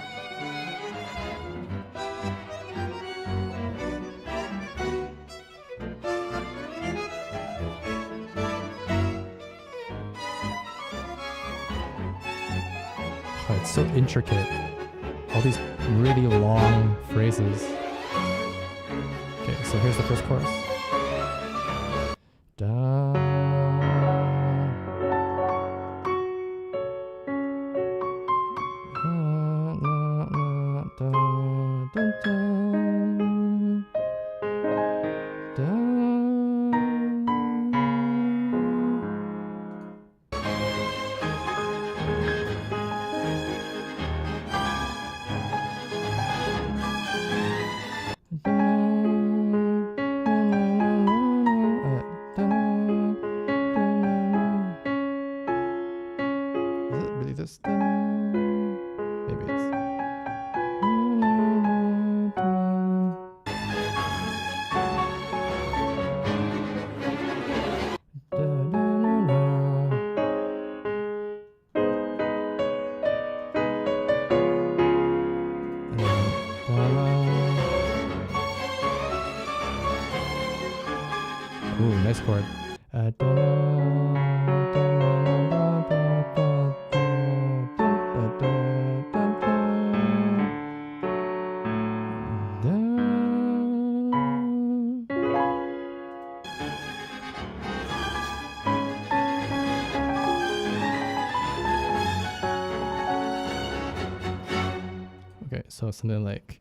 Oh, it's so intricate. All these really long phrases. Okay, so here's the first chorus. Da. Maybe it's. Ooh, nice chord. Okay, so something like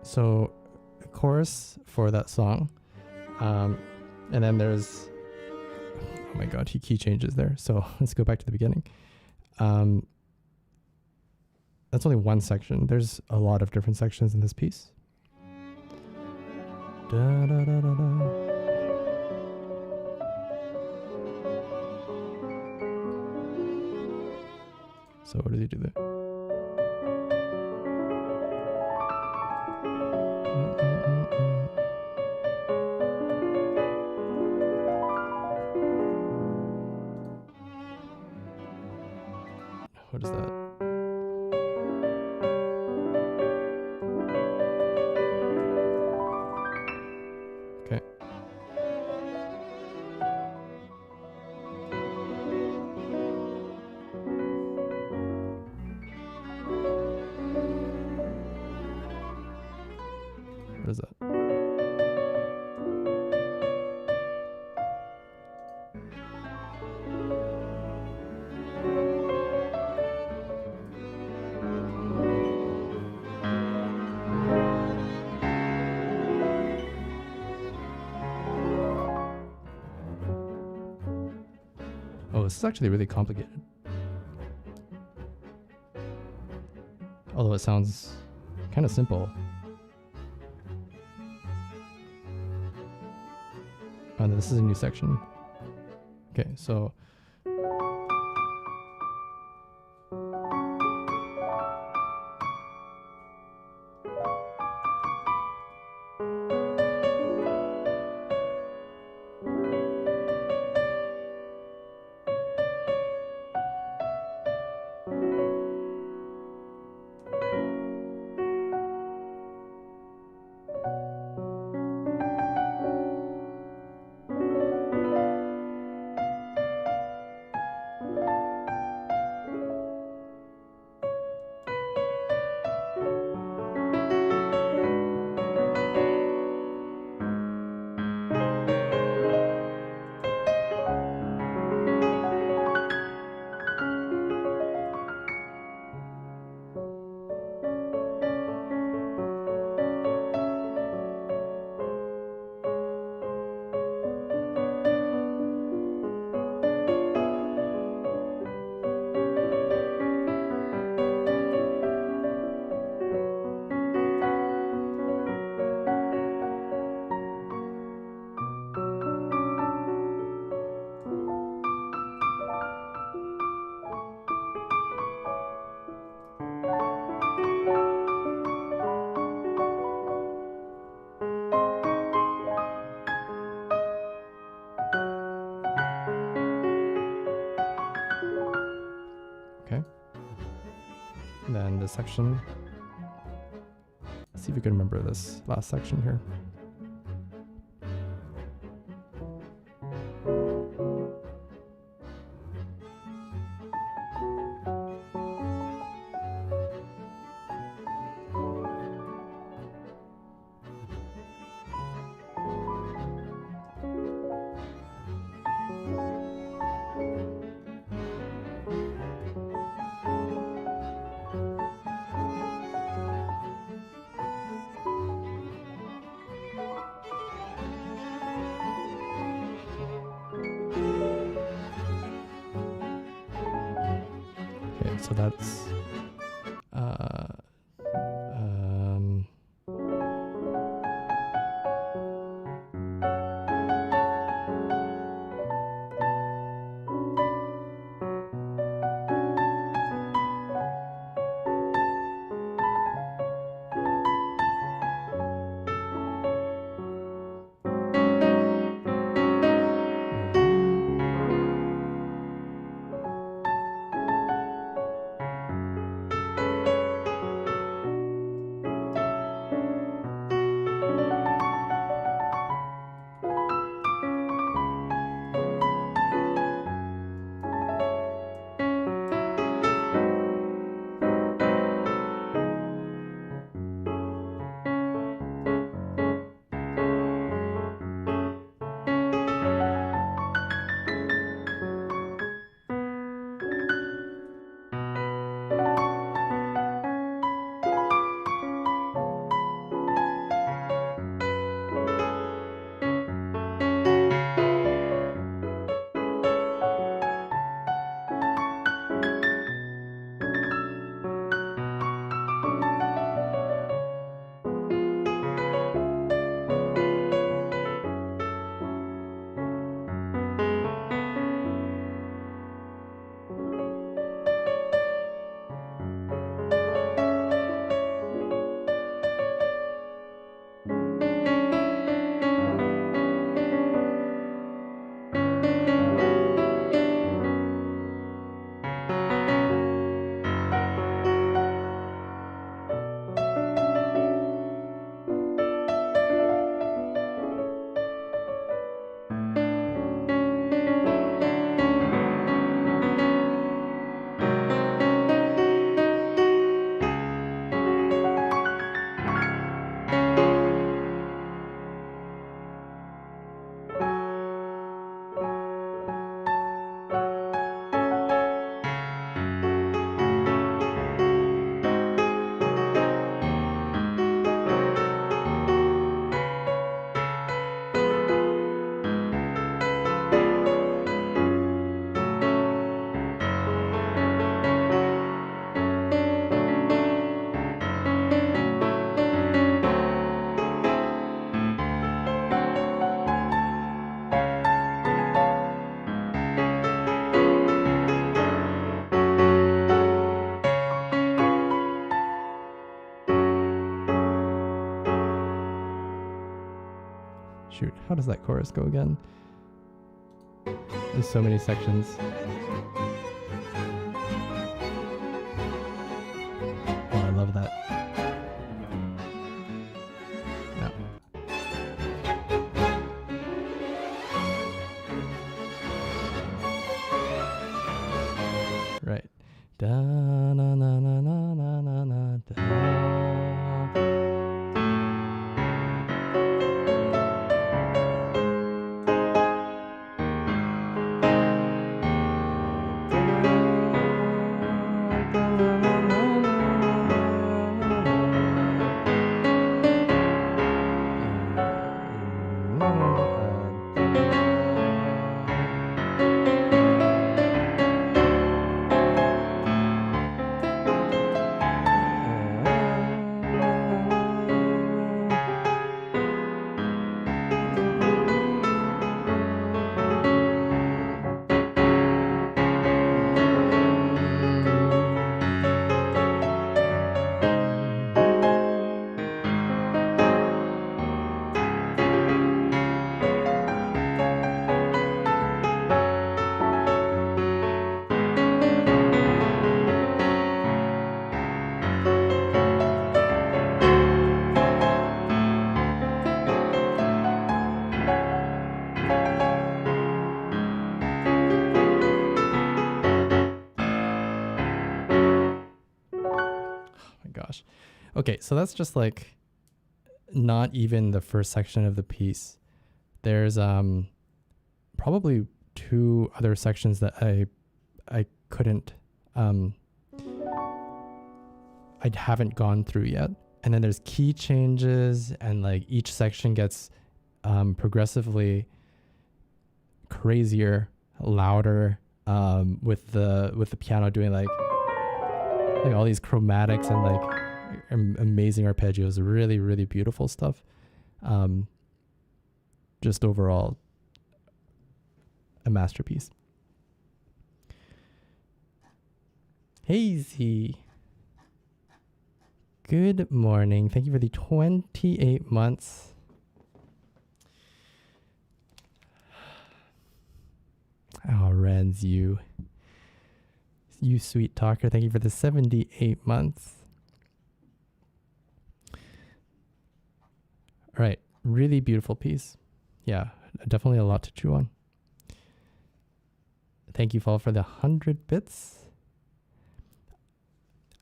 So chorus for that song, and then there's, oh my god, he key changes there. So let's go back to the beginning. That's only one section. There's a lot of different sections in this piece. Da, da, da, da, da. So what does he do there? What is that? Okay. What is that? Oh, this is actually really complicated. Although it sounds kind of simple. Oh, no, this is a new section. Okay, so then the section. Let's see if we can remember this last section here. Okay, so that's Shoot, how does that chorus go again? There's so many sections. Oh, I love that. Yeah. Right. Da na na na na na na na da. Gosh. Okay, so that's just like not even the first section of the piece. There's probably two other sections that I couldn't I haven't gone through yet. And then there's key changes, and like each section gets progressively crazier, louder, with the piano doing like all these chromatics and like amazing arpeggios. Really, really beautiful stuff. Just overall a masterpiece. Hazy, good morning. Thank you for the 28 months. Oh, Renz, you sweet talker. Thank you for the 78 months. All right. Really beautiful piece. Yeah, definitely a lot to chew on. Thank you, Fall, for the 100 bits.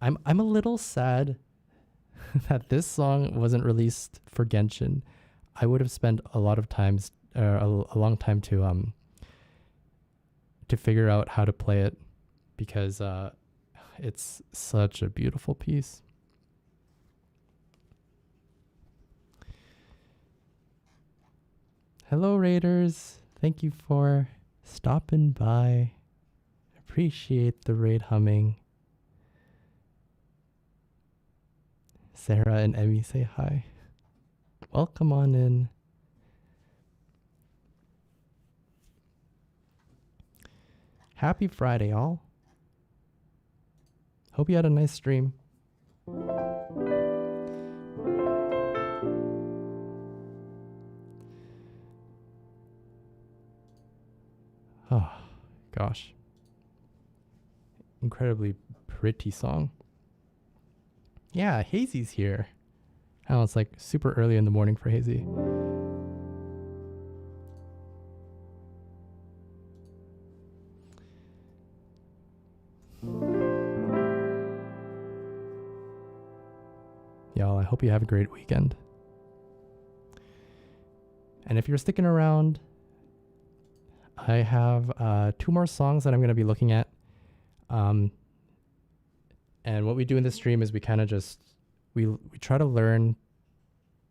I'm a little sad that this song wasn't released for Genshin. I would have spent a lot of times, a long time to figure out how to play it, because it's such a beautiful piece. Hello, Raiders. Thank you for stopping by. Appreciate the raid humming. Sarah and Emmy say hi. Welcome on in. Happy Friday, all. Hope you had a nice stream. Oh, gosh. Incredibly pretty song. Yeah, Hazy's here. Oh, it's like super early in the morning for Hazy. Y'all, I hope you have a great weekend. And if you're sticking around, I have 2 more songs that I'm going to be looking at. And what we do in this stream is we kind of just, we try to learn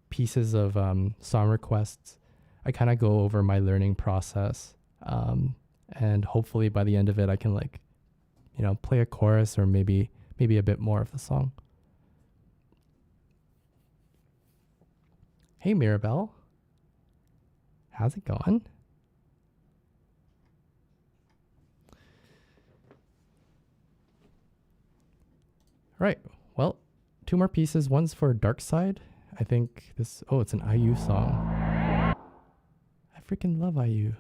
pieces of song requests. I kind of go over my learning process. And hopefully by the end of it, I can like, you know, play a chorus or maybe a bit more of the song. Hey, Mirabelle. How's it going? Right. Well, 2 more pieces. One's for Dark Side. I think this... Oh, it's an IU song. freaking love IU.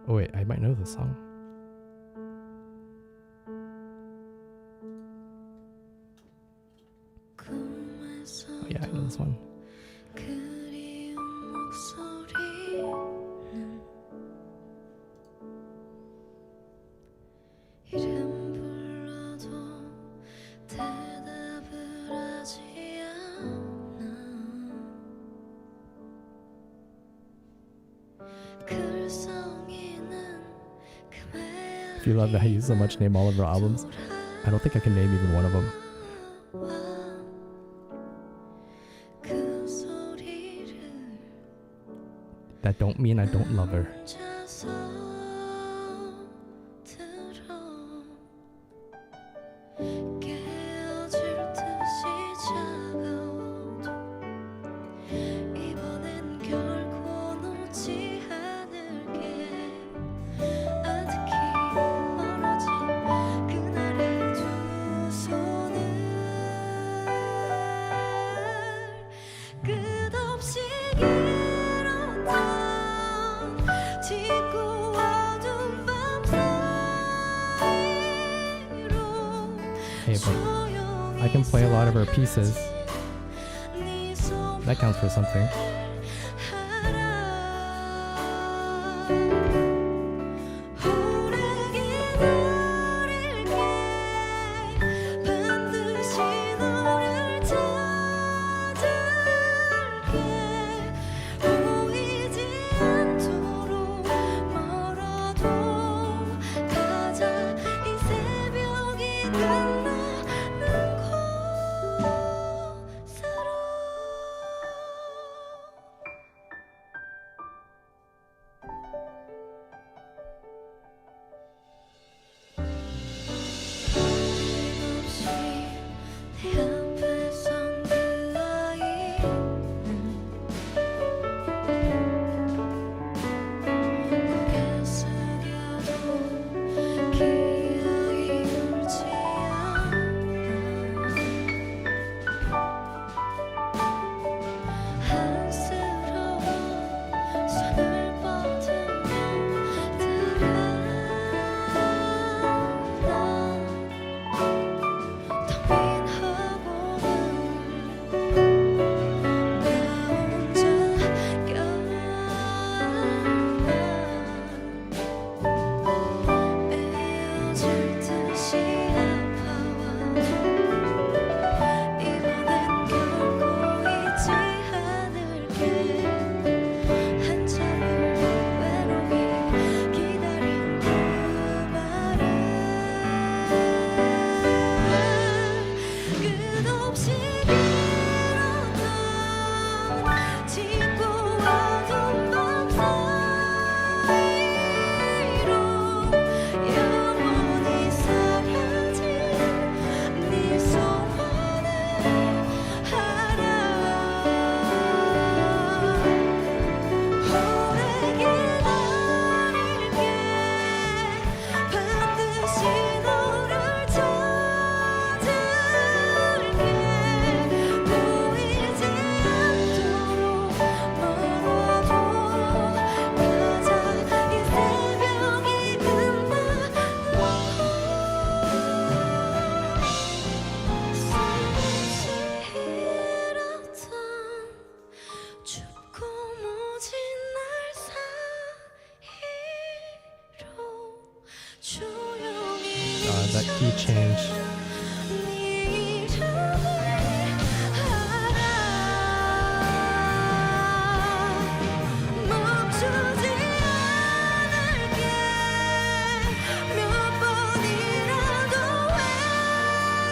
Oh wait, I might know this song. Oh yeah, I know this one. 그리운 목소리는 이름 불러도 대답을 하지 않아 글썽이는 그 If you love IU so much, name all of her albums. I don't think I can name even one of them. 그 소리를 That don't mean I don't love her. 혼자서 들어 깨어질 듯이 차가워도 이번엔 결코 놓지 않을게 아득히 멀어진 그날의 두 손을 끝없이 길었던 짙고 어두운 밤 사이로 Hey, but I can play a lot of her pieces. 네 손 That counts for something. 오래 기다릴게 반드시 너를 찾을게 보이지 않도록 멀어도 가자 이 새벽이 끝나는 곳으로 없이 내 앞에 선 그 아이는 고개 숙여도 기어이 울지 않아 안쓰러워 손을 뻗으며 들어나 끝없이 길었던 짙고 어두운 밤 사이로 영원히 사라진 네 소원을 알아 오래 기다릴게 반드시 너를 찾을게 보이지 않도록 멀어도 가자 이 새벽이 끝나는 숨쉬었던 춥고 모진 날 사이로 조용히 That key change. 네 이름을 알아 멈추지 않을게 몇 번이라도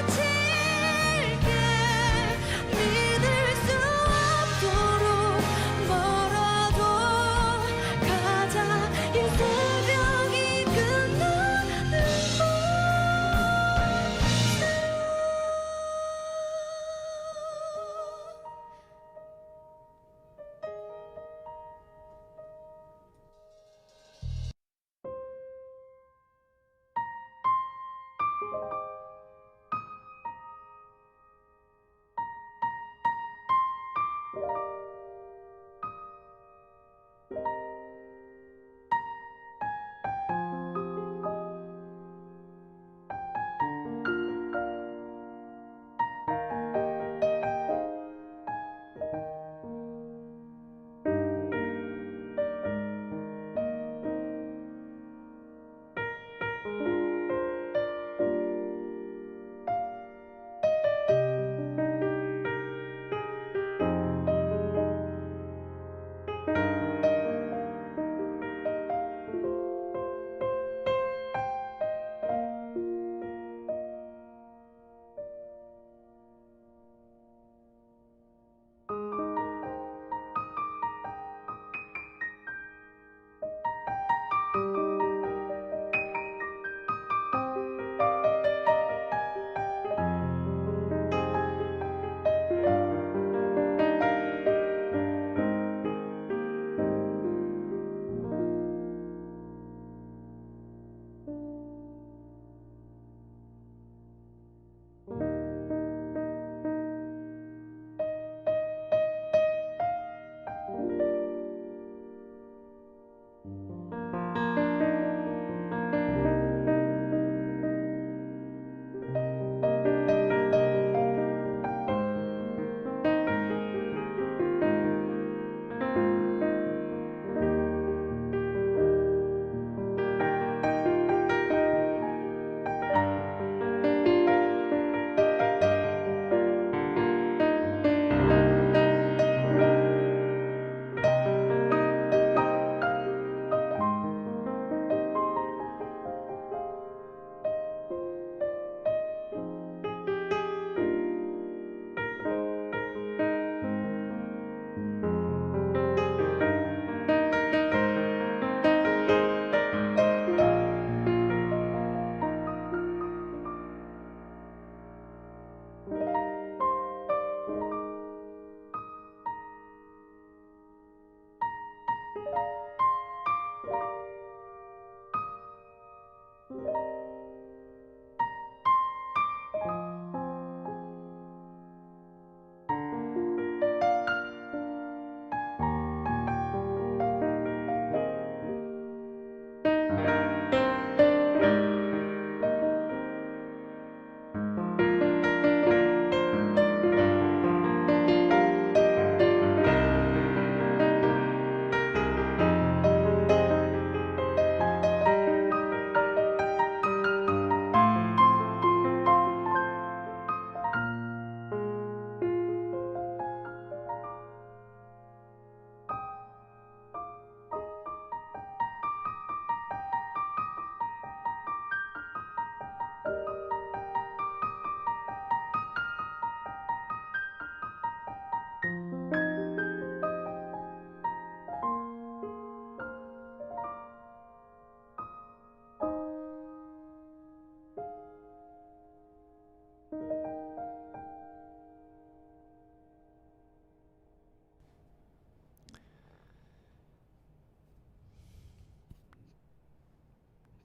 외칠게 믿을 수 없도록 멀어도 가자 이 새벽이 끝나는 곳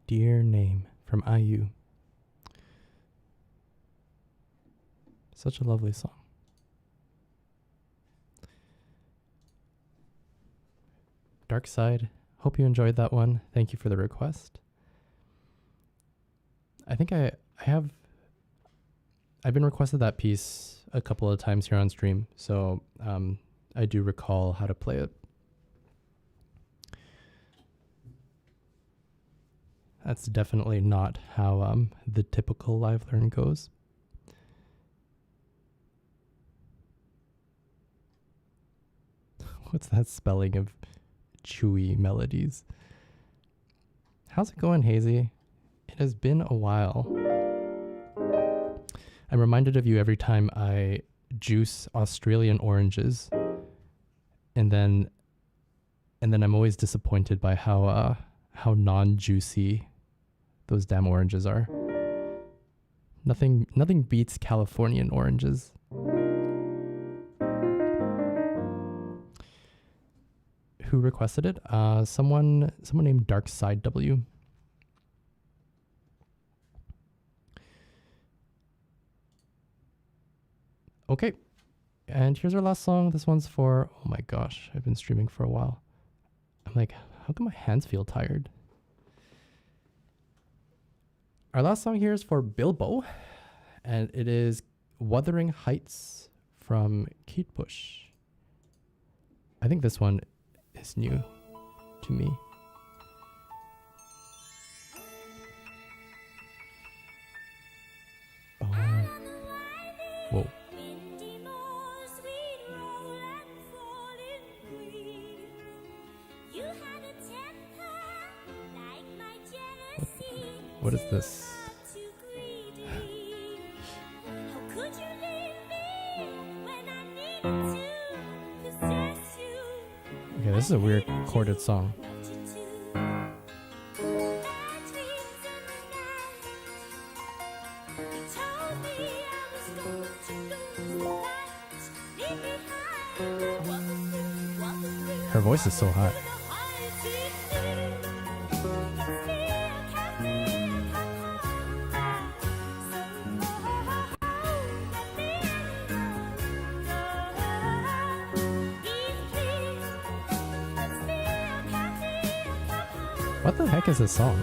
Dear Name from IU. Such a lovely song. Dark Side. Hope you enjoyed that one. Thank you for the request. I think I've been requested that piece a couple of times here on stream, so I do recall how to play it. That's definitely not how the typical live learn goes. What's that spelling of chewy melodies? How's it going, Hazy? It has been a while. I'm reminded of you every time I juice Australian oranges, and then I'm always disappointed by how non-juicy those damn oranges are. Nothing beats Californian oranges. Who requested it? Someone named Dark Side W. Okay, and here's our last song. This one's for, oh my gosh, I've been streaming for a while. I'm like, how come my hands feel tired? Our last song here is for Bilbo, and it is Wuthering Heights from Kate Bush. I think this one is new to me. Whoa. What is this? Okay, this is a weird chorded song. Her voice is so high. What the heck is this song?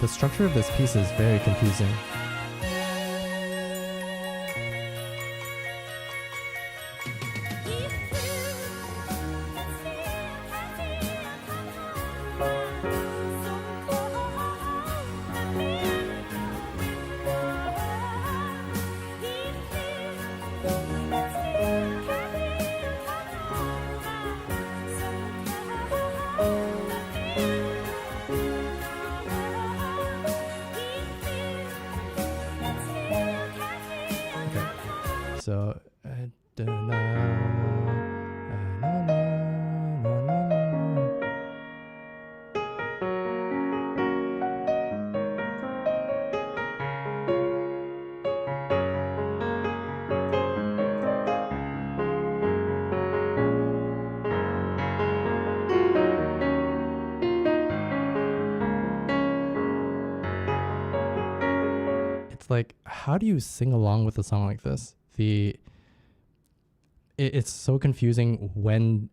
the structure of this piece is very confusing. So, na, na, na, na, na. It's like, how do you sing along with a song like this? It's so confusing when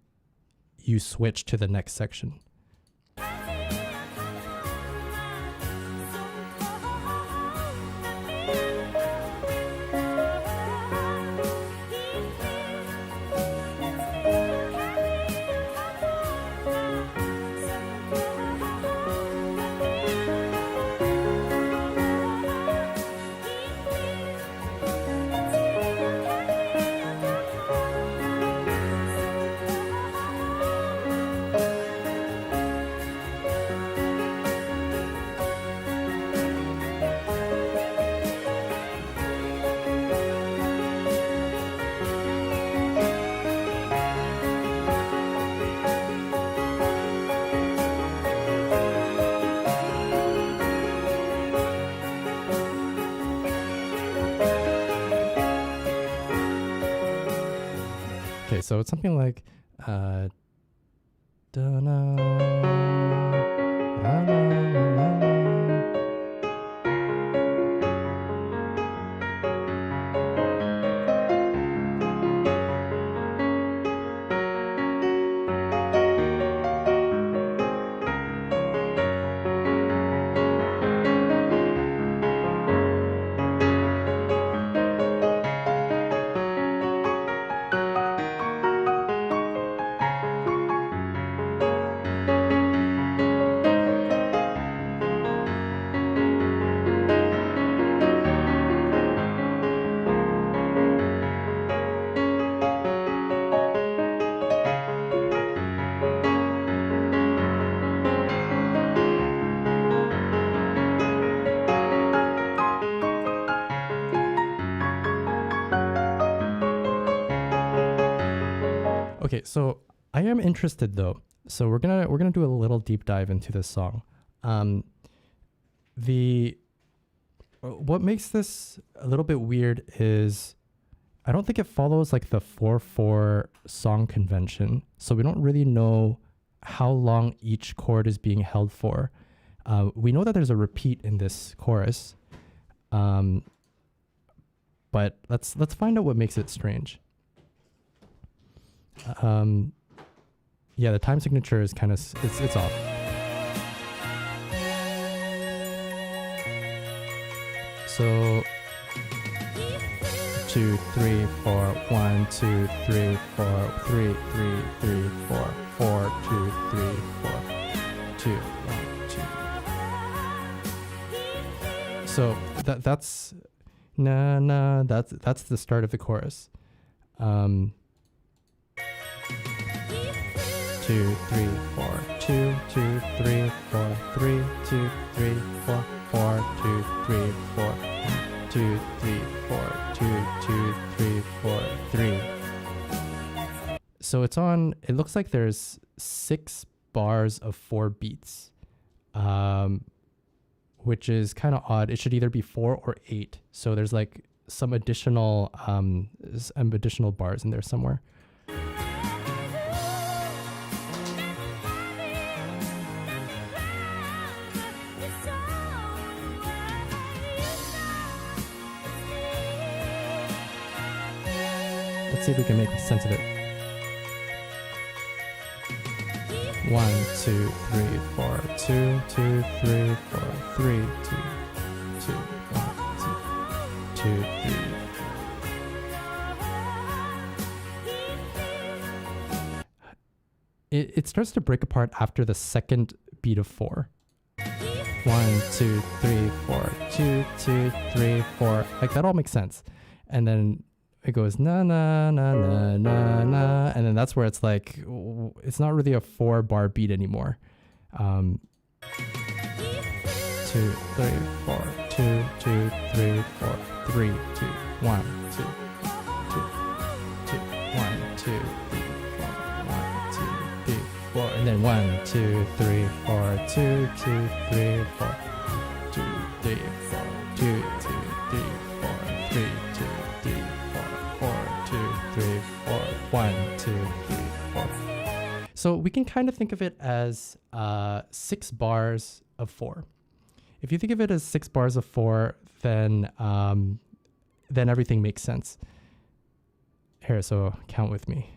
you switch to the next section. Okay, so it's something like da-na, la-la-la-la-la. Okay, so I am interested though. So we're gonna do a little deep dive into this song. What makes this a little bit weird is I don't think it follows like the 4/4 song convention. So we don't really know how long each chord is being held for. We know that there's a repeat in this chorus, but let's find out what makes it strange. Yeah, the time signature is kind of it's off. So 2, 3, 4, 1, 2, 3, 4, 3, 3, 3, 4, 4, 2, 3, 4, 2, 1, 2. So that's na na. That's the start of the chorus. 2, 3, 4, 2, 2, 3, 4, 3, 2, 3, 4, 4, 2, 3, 4, 2, 3, 4, 2, 2, 3, 4, 3. So it's on, it looks like there's 6 bars of 4 beats, which is kind of odd. It should either be 4 or 8. So there's like some additional bars in there somewhere. Let's see if we can make sense of it. 1, 2, 3, 4, 2, 2, 3, 4, 3, 2, 2, 1, 2, 2, 3. It starts to break apart after the second beat of 4. 1, 2, 3, 4, 2, 2, 3, 4. Like that all makes sense. And then it goes na na na na na na, and then that's where it's like it's not really a 4-bar beat anymore. 2, 3, 4, 2, 2, 3, 4, 3, 2, 1, 2, 2, 2, 1, 2, 3, 4, 1, 2, 3, 4, and then 1, 2, 3, 4, 2, 2, 3, 4, 2, 3, 4, 2, 2, 3, 4, 3, 2, 3, 4, 2, 3, 4, 1, 2, 3, 4. So we can kind of think of it as 6 bars of 4. If you think of it as 6 bars of 4, then everything makes sense. Here, so count with me.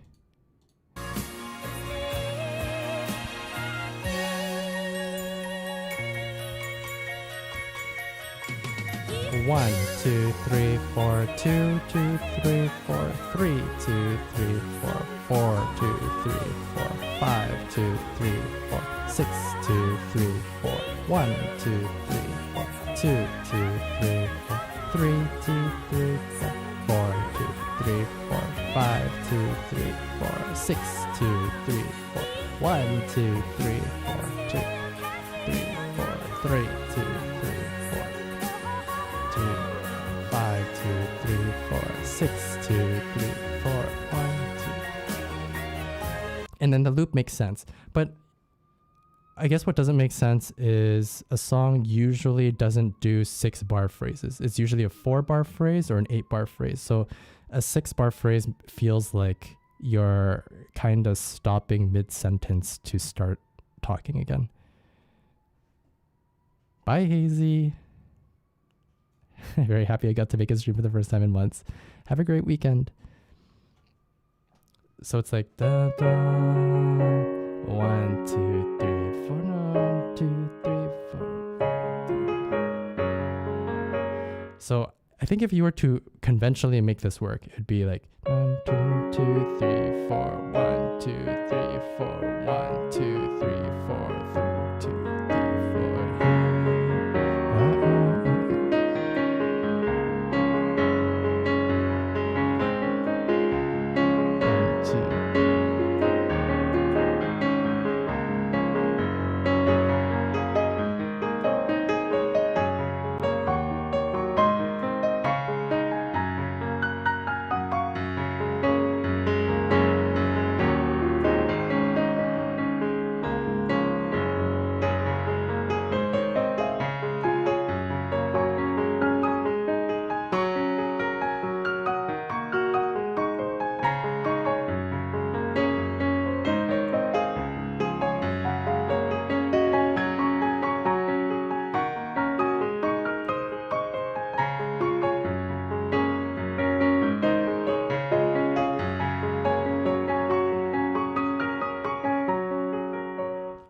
1, 2, 3, 4, 2, 2, 3, 4, 3, 2, 3, 4, 4, 2, 3, 4, 5, 2, 3, 4, 6, 2, 3, 4, 1, 2, 3, 4, 2, 2, 3, 4, 3, 2, 3, 4, 4, 2, 3, 4, 5, 2, 3, 4, 6, 2, 3, 4, 1, 2, 3, 4, 2, 3, 4, 3, 2, 3, 4, 2, 5, 2, 3, 4, 6, 2, 3, 4, 1, 2. And then the loop makes sense. But I guess what doesn't make sense is a song usually doesn't do 6-bar phrases. It's usually a 4-bar phrase or an 8-bar phrase. So a 6-bar phrase feels like you're kind of stopping mid-sentence to start talking again. Bye, Hazy. Very happy I got to make a stream for the first time in months. Have a great weekend. So it's like da da 1, 2, 3, 4, 1, 2, 3, 4. So I think if you were to conventionally make this work, it'd be like 1, 2, 2, 3, 4, 1, 2, 3, 4, 1, 2, 3, 4, 3, 2, 3, 4.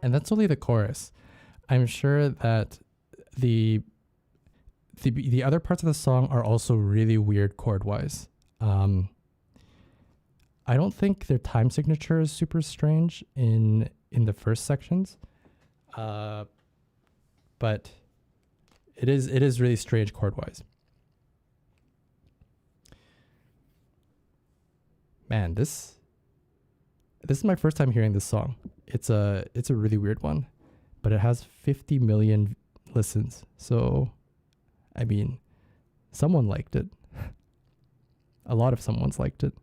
And that's only the chorus. I'm sure that the other parts of the song are also really weird chord-wise. I don't think their time signature is super strange in the first sections, but it is really strange chord-wise. Man, this is my first time hearing this song. It's a really weird one, but it has 50 million listens. So, I mean, someone liked it. A lot of someone's liked it.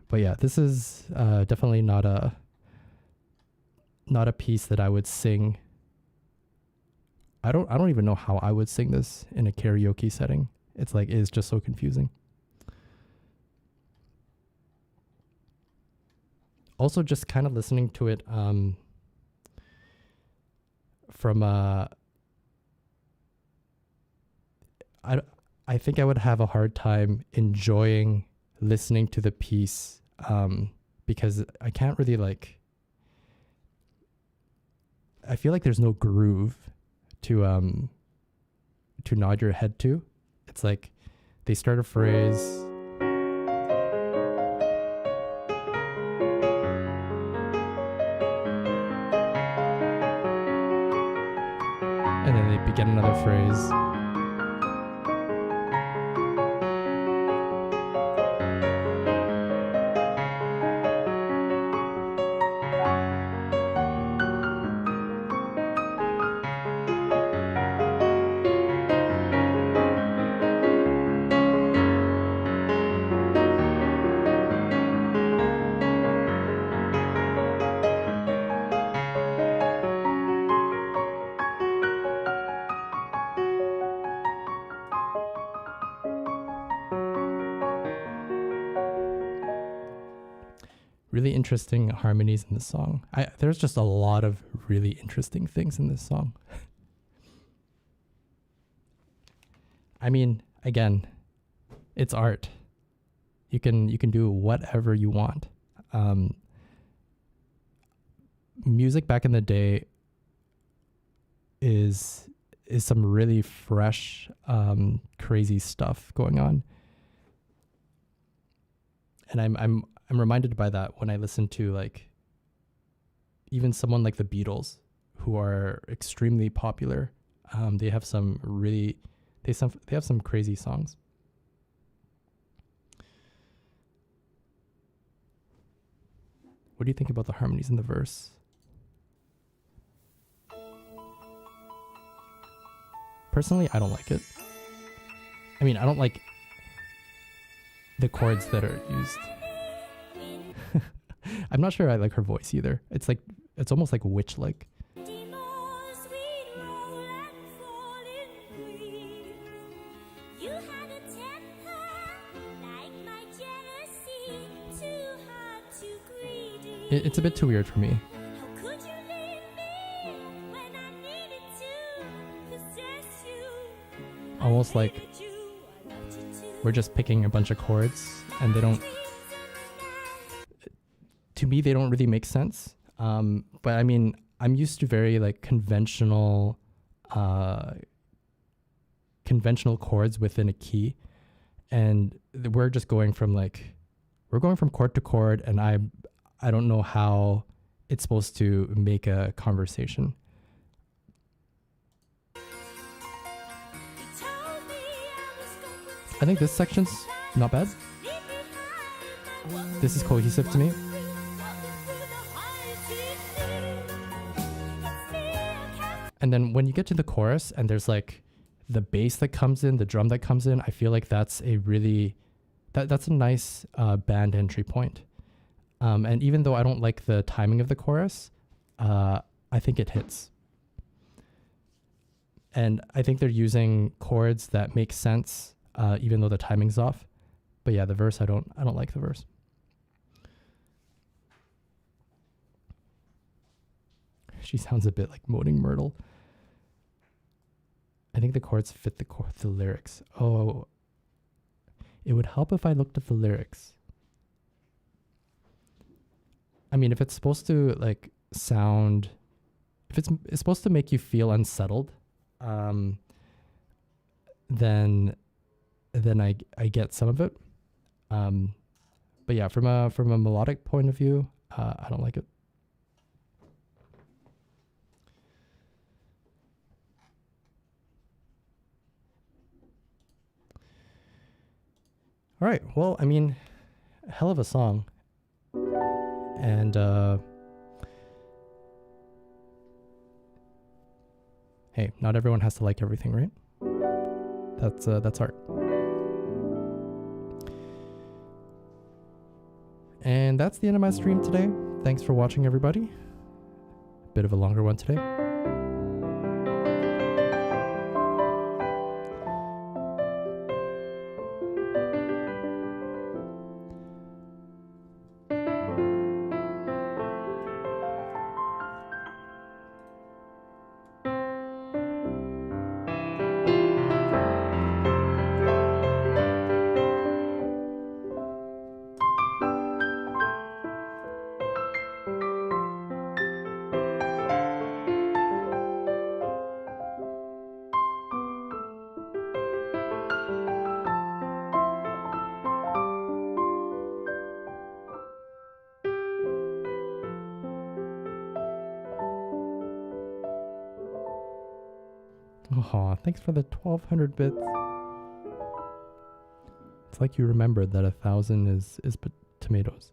But yeah, this is definitely not a piece that I would sing. I don't even know how I would sing this in a karaoke setting. It's just so confusing. Also, just kind of listening to it from I think I would have a hard time enjoying listening to the piece because I can't really like, I feel like there's no groove to nod your head to. It's like they start a phrase, and then they begin another phrase. Really interesting harmonies in this song. There's just a lot of really interesting things in this song. I mean, again, it's art. You can do whatever you want. Music back in the day is some really fresh, crazy stuff going on, and I'm reminded by that when I listen to like even someone like the Beatles, who are extremely popular. They have some really they have some crazy songs. What do you think about the harmonies in the verse? Personally, I don't like it. I mean, I don't like the chords that are used. I'm not sure I like her voice either. It's like, it's almost like witch-like. It's a bit too weird for me. Almost like we're just picking a bunch of chords and they don't, to me, they don't really make sense. But I mean, I'm used to very like conventional chords within a key. And we're just going from chord to chord, and I don't know how it's supposed to make a conversation. I think this section's not bad. This is cohesive to me. And then when you get to the chorus and there's like the bass that comes in, the drum that comes in, I feel like that's a really, that's a nice band entry point. And even though I don't like the timing of the chorus, I think it hits. And I think they're using chords that make sense, even though the timing's off. But yeah, the verse, I don't like the verse. She sounds a bit like Moaning Myrtle. I think the chords fit the lyrics. Oh, it would help if I looked at the lyrics. I mean, if it's supposed to like sound, if it's supposed to make you feel unsettled, then I get some of it. But yeah, from a melodic point of view, I don't like it. All right. Well, I mean, hell of a song. And hey, not everyone has to like everything, right? That's art. And that's the end of my stream today. Thanks for watching, everybody. Bit of a longer one today. Aw, thanks for the 1200 bits. It's like you remembered that 1,000 is tomatoes.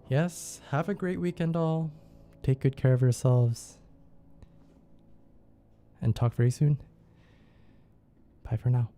Yes, have a great weekend all. Take good care of yourselves. And talk very soon. Bye for now.